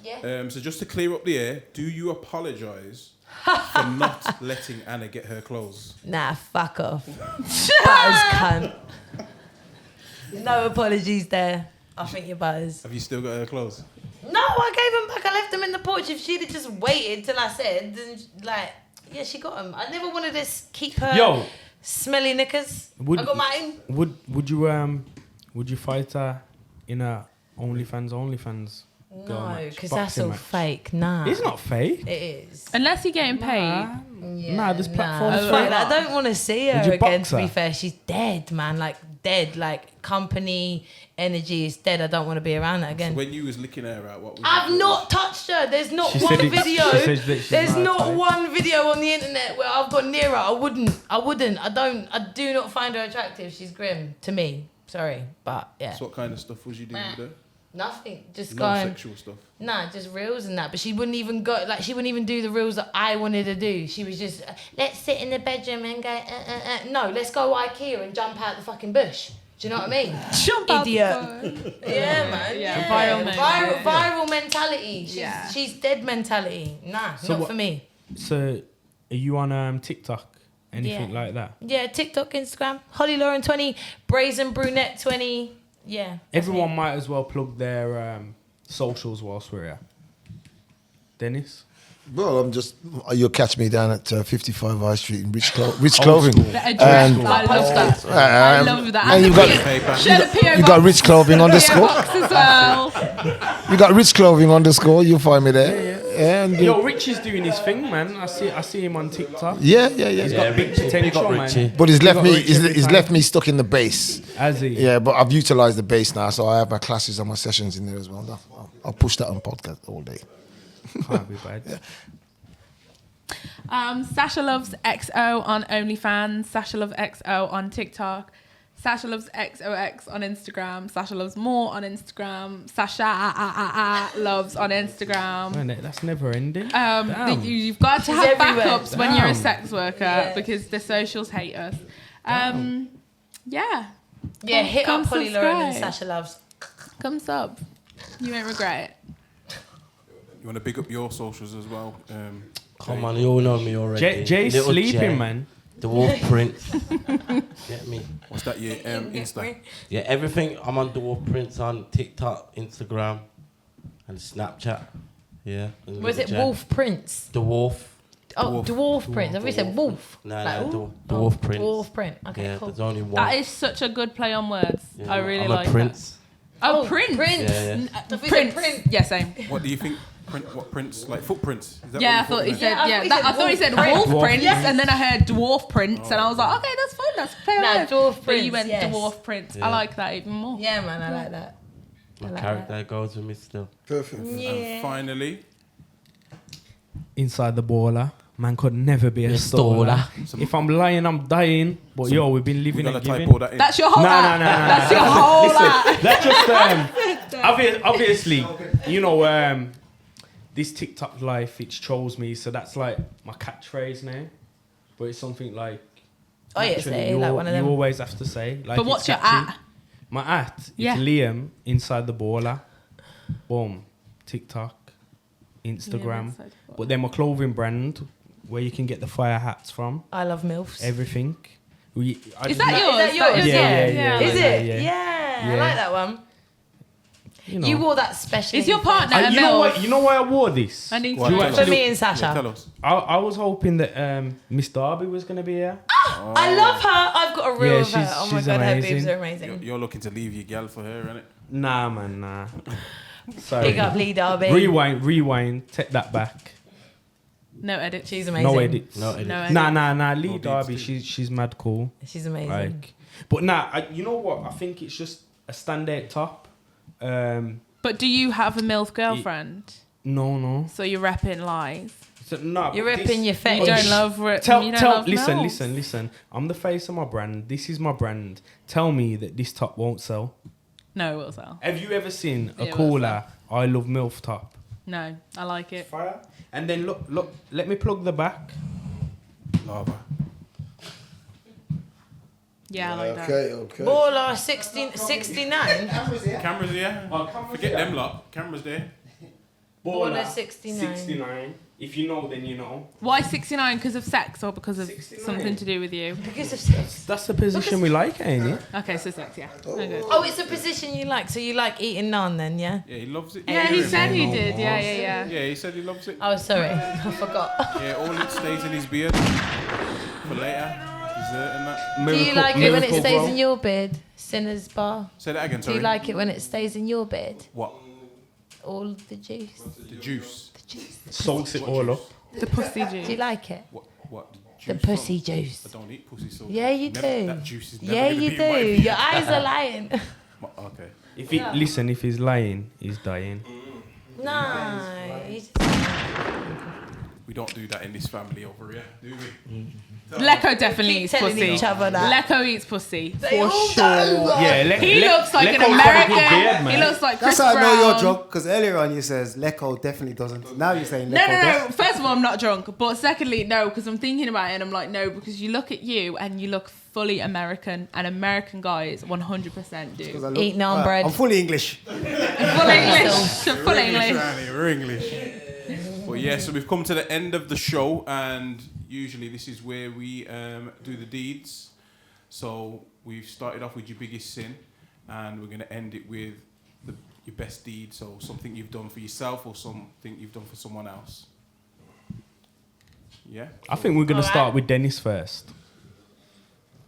Yeah. So just to clear up the air, do you apologise for not letting Anna get her clothes? Nah, fuck off. Butters cunt. No apologies there. I think you're butters. Have you still got her clothes? No, I gave them back. I left them in the porch. If she'd have just waited till I said, then yeah, she got them. I never wanted to keep her smelly knickers. I got mine. Would you fight her in a OnlyFans? No, because that's all fake. Nah. It's not fake. It is. Unless you're getting paid. Nah, there's platforms for Like, it. I don't want to see her Would you again, box to be her? fair. She's dead, man. Like, dead. Like, company energy is dead. I don't want to be around her again. When you was licking her out, what was I've your not touched her. There's not She one said it's- video. she says that she's There's not not attractive. one video on the internet where I've got near her. I wouldn't. I do not find her attractive. She's grim to me. Sorry, but yeah. So what kind of stuff was you doing with her? Nothing. Just No going. sexual stuff. Nah, just reels and that. But she wouldn't even go. Like, she wouldn't even do the reels that I wanted to do. She was just, let's sit in the bedroom and go. No, let's go IKEA and jump out the fucking bush. Do you know what I mean? Jump out the Idiot. Yeah, man. Yeah, Yeah. viral Viral mentality. Yeah. She's dead mentality. Nah, So not what- for me. So, are you on TikTok? Anything Yeah. like that? Yeah, TikTok, Instagram, Holly Lauren 20, Brazen Brunette 20. Yeah. that's Everyone me. might as well plug their socials whilst we're here. Dennis? Well, you'll catch me down at 55 High Street in Rich Clothing. The address. And- I love that. I love that. and you've got, share the PO you got box. Rich Clothing PO underscore. box as well. You got Rich Clothing underscore. You'll find me there. Yeah, and Yo, Rich is doing his thing, man. I see him on TikTok. yeah. He's got big Richie, potential, big up Richie. man. But he's left got me. Rich every He's time. left me stuck in the bass. Has he? Yeah, but I've utilised the bass now, so I have my classes and my sessions in there as well. I'll push that on podcast all day. Can't be bad. Sasha Loves XO on OnlyFans, Sasha Loves XO on TikTok, Sasha Loves XOX on Instagram, Sasha Loves More on Instagram, Sasha Loves on Instagram. Man, that's never ending. You've got to She's have everywhere. backups when you're a Damn. sex worker because the socials hate us. Yeah, Yeah, hit Come up Holly Lauren and subscribe. Sasha Loves. come sub. You won't regret it. You want to big up your socials as well? Come on, you all know me already. Jay's Little sleeping, Jay, man. The Wolf Prince. Get me? What's that? Your Insta. Yeah, everything. I'm on Dwarf Prince on TikTok, Instagram, and Snapchat. Yeah. and Was it Little Jay. Wolf Prince? Dwarf. Oh, Dwarf Prince. Have we said Wolf? No, Like, no, ooh? Dwarf Prince. Dwarf Prince. Okay, Yeah, cool. there's only one. That is such a good play on words. Yeah, I really I'm like a prince. that. Oh, Prince. Prince. Yeah, yeah. I thought we said Prince. Prince. Yeah, same. What do you think? What prints? Like footprints? Is that Yeah, I what thought he you said. Yeah, Yeah, I thought he said Wolf Wolf Prince, Prince. and then I heard Dwarf Prince, and I was like, okay, that's fine. That's play on Nah, words. Dwarf But Prince, you went yes. Dwarf Prince. Yeah. I like that even more. Yeah, man, I like that. My like character goes with me still. Perfect. And finally, Inside the baller. Man could never be a A staller. staller. If I'm lying, I'm dying. But yo, we've been we're living gonna and type giving. all that in. That's your whole No, act. no, no, no. That's your whole act. Listen, that's just obviously, you know, this TikTok life, it chose me, so that's like my catchphrase now. But it's something like, Oh, yeah, naturally, say you, like one of them. you always have to say. Like, But it's what's your catchy. at? My at, it's Yeah. Liam inside the baller. Boom, TikTok, Instagram. Inside the baller. But then my clothing brand, where you can get the fire hats from, I love MILFs. everything. Is that yours? Is that yours? Yeah. Is Yeah, it? yeah. Yeah, I Yeah. like that one. You know. You wore that specially. Is your partner a You know MILF? You know why I wore this? I need What? to You know. actually- For me and Yeah, Sasha. tell us. I was hoping that Miss Darby was going to be here. I love her. I've got a reel Yeah, of her. she's- Oh my she's god, her amazing. boobs are amazing. You're looking to leave your gal for her, innit? Nah, man, nah. Sorry. Big up Lee Darby. Rewind, take that back. No edit. She's amazing. No edits. No edit. No edit. Nah. Lee No Darby, beats, she's mad cool. She's amazing. Like, but nah, you know what? I think it's just a standout top. But do you have a MILF girlfriend? No. So you're repping lies. So, no, You're but ripping your fetish. You don't love it. Listen. I'm the face of my brand. This is my brand. Tell me that this top won't sell. No, it will sell. Have you ever seen a It will cooler I Love MILF top? No, I like it. Fire. And then look. Let me plug the back. Lava. Yeah, I like that. Okay. Baller 69. Cameras here. Forget them lot. Cameras there. Baller 69. 69. If you know, then you know. Why 69? Because of sex or because of 69? something to do with you? Because of sex. That's the position we like, ain't it? Okay, so sex, yeah. Okay. Oh, it's a position you like. So you like eating naan then, yeah? Yeah, he loves it. Yeah, he Hear him. said he did. Yeah. Yeah, he said he loves it. Oh, sorry. I forgot. Yeah, all it stays in his beard for later. Dessert and that. Do you like it when it Miracle stays Grow. in your bed? Sinner's bar. Say that again, Do sorry. you like it when it stays in your bed? What? All the juice. The juice. Salts it all up. The pussy Do you juice. like it? What? The juice pussy from? juice. I don't eat pussy, so Yeah, you never, do. That juice is never Yeah, gonna you be in my do. beard. Your eyes are lying. Okay. If he's lying, he's dying. No. We don't do that in this family over here, do we? Lecco definitely Keep eats telling pussy. each other that. Lecco eats pussy. They all know that. Yeah, He looks like an Lecco's got a good American. beard, man. He looks like Chris That's how I know you're Brown. drunk, because earlier on you says Lecco definitely doesn't. Now you're saying Lecco No. does. First of all, I'm not drunk. But secondly, no, because I'm thinking about it and I'm like, no, because you look at you and you look fully American, and American guys 100% do. 'Cause I look- Eat naan bread. I'm fully English. Full English. Full We're English. around here, we're English. But yeah, so we've come to the end of the show, and usually this is where we do the deeds. So we've started off with your biggest sin, and we're going to end it with your best deed. So something you've done for yourself or something you've done for someone else. Yeah? I think we're gonna Alright. start with Dennis first.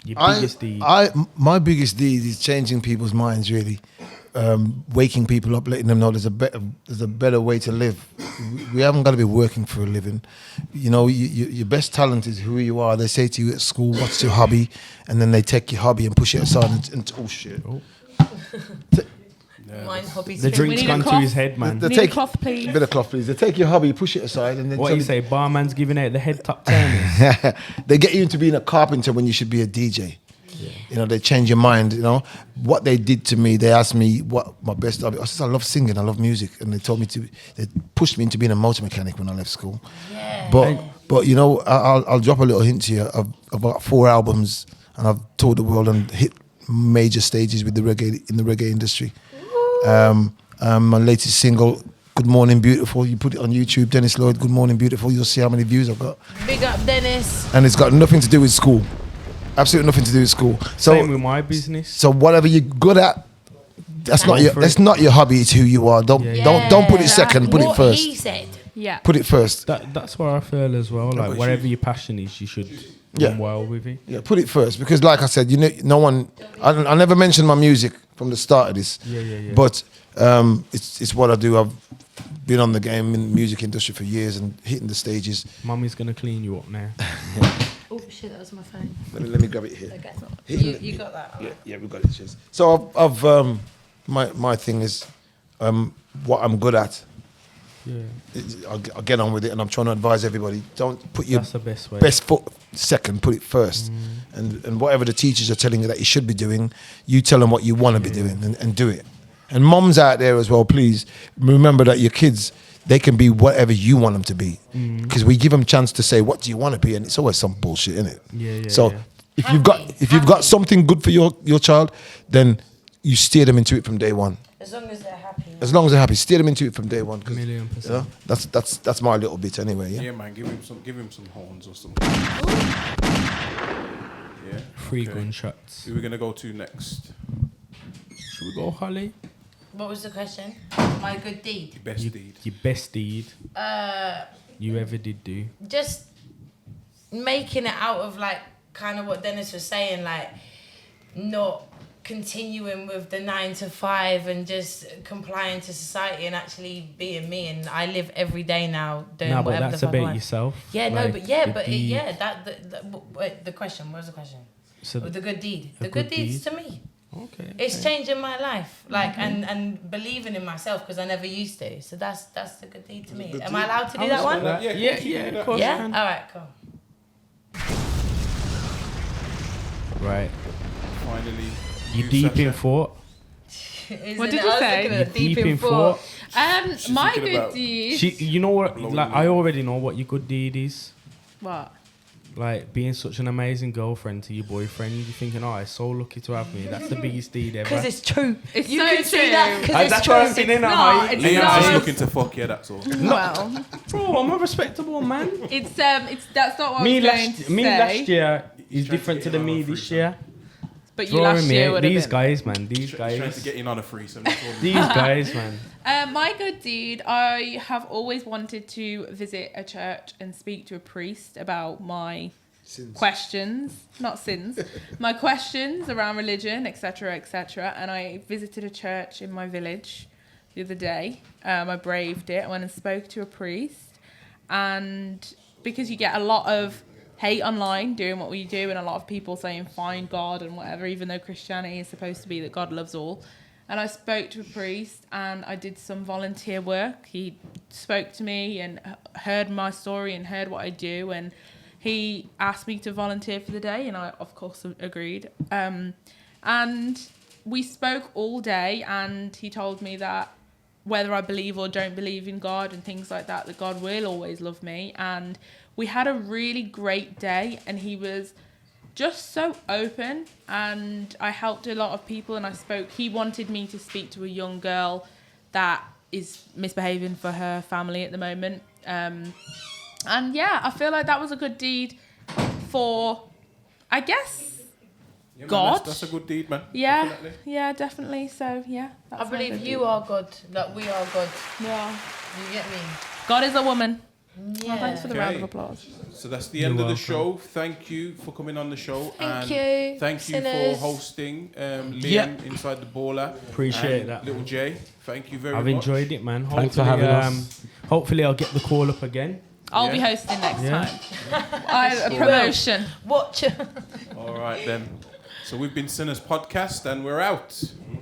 Your biggest deed. My biggest deed is changing people's minds, really. Waking people up, letting them know there's a better way to live. We haven't got to be working for a living. You know, your best talent is who you are. They say to you at school, what's your hobby? And then they take your hobby and push it aside and oh shit. Mine's hobby The too. drink's need a gone to cloth. his head, man. They Need a take cloth, please. a bit of cloth, please. They take your hobby, push it aside, and then What tell you say? Barman's giving out the head top turners. they get you into being a carpenter when you should be a DJ. You know, they change your mind. You know what they did to me. They asked me what my best hobby. I said I love singing, I love music, and they told me they pushed me into being a motor mechanic when I left school. Yeah. But you know, I'll drop a little hint to you. I've got 4 albums, and I've toured the world and hit major stages with the reggae industry. My latest single, Good Morning Beautiful, you put it on YouTube, Dennis Lloyd, Good Morning Beautiful, you'll see how many views I've got. Big up Dennis. And it's got nothing to do with school. Absolutely nothing to do with school. Same with my business. So whatever you're good at, that's Go for it. not your hobby, it's who you are. Don't put it second, put it What first. he said. Yeah. Put it first. That's what I feel as well. Like whatever your passion is, you should run well with it. Yeah, put it first. Because like I said, you know, no one I never mentioned my music from the start of this. Yeah. But it's what I do. I've been on the game in the music industry for years and hitting the stages. Mummy's gonna clean you up now. Oh shit, that was my phone. Let me grab it here. Okay. Hitting You got that. Yeah, we got it. Cheers. So I've my thing is what I'm good at. Yeah, I'll get on with it, and I'm trying to advise everybody: don't put your that's the best way. best foot second, put it first. And whatever the teachers are telling you that you should be doing, you tell them what you want to be doing and do it. And moms out there as well, please remember that your kids, they can be whatever you want them to be, because we give them chance to say, what do you want to be? And it's always some bullshit, isn't it? Yeah. So if you've got something good for your child, then you steer them into it from day one. As long as they're happy. As long as they're happy, steer them into it from day one. 'Cause, 1,000,000%. you know, that's my little bit anyway. Yeah. Yeah, man, give him some horns or something. Yeah. Free gunshots. Who are we gonna go to next? Should we go, Holly? What was the question? My good deed. Your best deed. Your best deed you ever did do. Just making it out of like kind of what Dennis was saying, like not continuing with the 9 to 5 and just complying to society and actually being me. And I live every day now doing No, but whatever that's the fuck I about want. yourself. Yeah, Like, the question. What was the question? So The good deed. a The good good deed's deed? to me. Okay. It's changing my life, like, and believing in myself because I never used to. So that's a good deed to me. Am I allowed to do that one? Yeah, of course. Yeah. You can. All right, cool. Right. Finally. You deep in thought. What did you say? Deep in thought. My thinking good about- deed. You know what? Like, I already know what your good deed is. What? Like being such an amazing girlfriend to your boyfriend. You're thinking, oh, it's so lucky to have me. That's the biggest deed ever. Because it's true. It's You so can true. see that because it's That's true. what I've seen in a high. It's Liam's not. just looking to fuck, yeah, that's all. Well, Bro, I'm a respectable man. it's that's not what I was going to Me say. last year is trying different to to get the in on me a this threesome. year. But you last year would have These been. guys, man. These Trying to guys. get in on a threesome. That's all. These guys, man. My good deed, I have always wanted to visit a church and speak to a priest about my questions, not sins, my questions around religion, etc., etc. And I visited a church in my village the other day. I braved it. I went and spoke to a priest. And because you get a lot of hate online doing what we do, and a lot of people saying find God and whatever, even though Christianity is supposed to be that God loves all. And I spoke to a priest and I did some volunteer work. He spoke to me and heard my story and heard what I do, and he asked me to volunteer for the day, and I of course agreed. And we spoke all day, and he told me that whether I believe or don't believe in God and things like that, that God will always love me. And we had a really great day, and he was just so open, and I helped a lot of people, and he wanted me to speak to a young girl that is misbehaving for her family at the moment. And yeah, I feel like that was a good deed for, I guess, Yeah, man, God. that's a good deed, man. Yeah, Definitely. yeah, definitely. So yeah, I that's my believe good you deed. are God. Like we are God. Yeah, You get me? God is a woman. Yeah. Well, thanks for the Okay. round of applause. So that's the end of the show. Thank you for coming on the show. Thank and you, Thank you sinners. for hosting Liam Yeah. inside the baller. Appreciate and that, Little man. Jay. Thank you very much. I've enjoyed it, man. Thanks for having us. Hopefully, I'll get the call up again. I'll be Yeah. hosting next Yeah. time. A promotion. Watch. All right then. So we've been Sinners Podcast and we're out.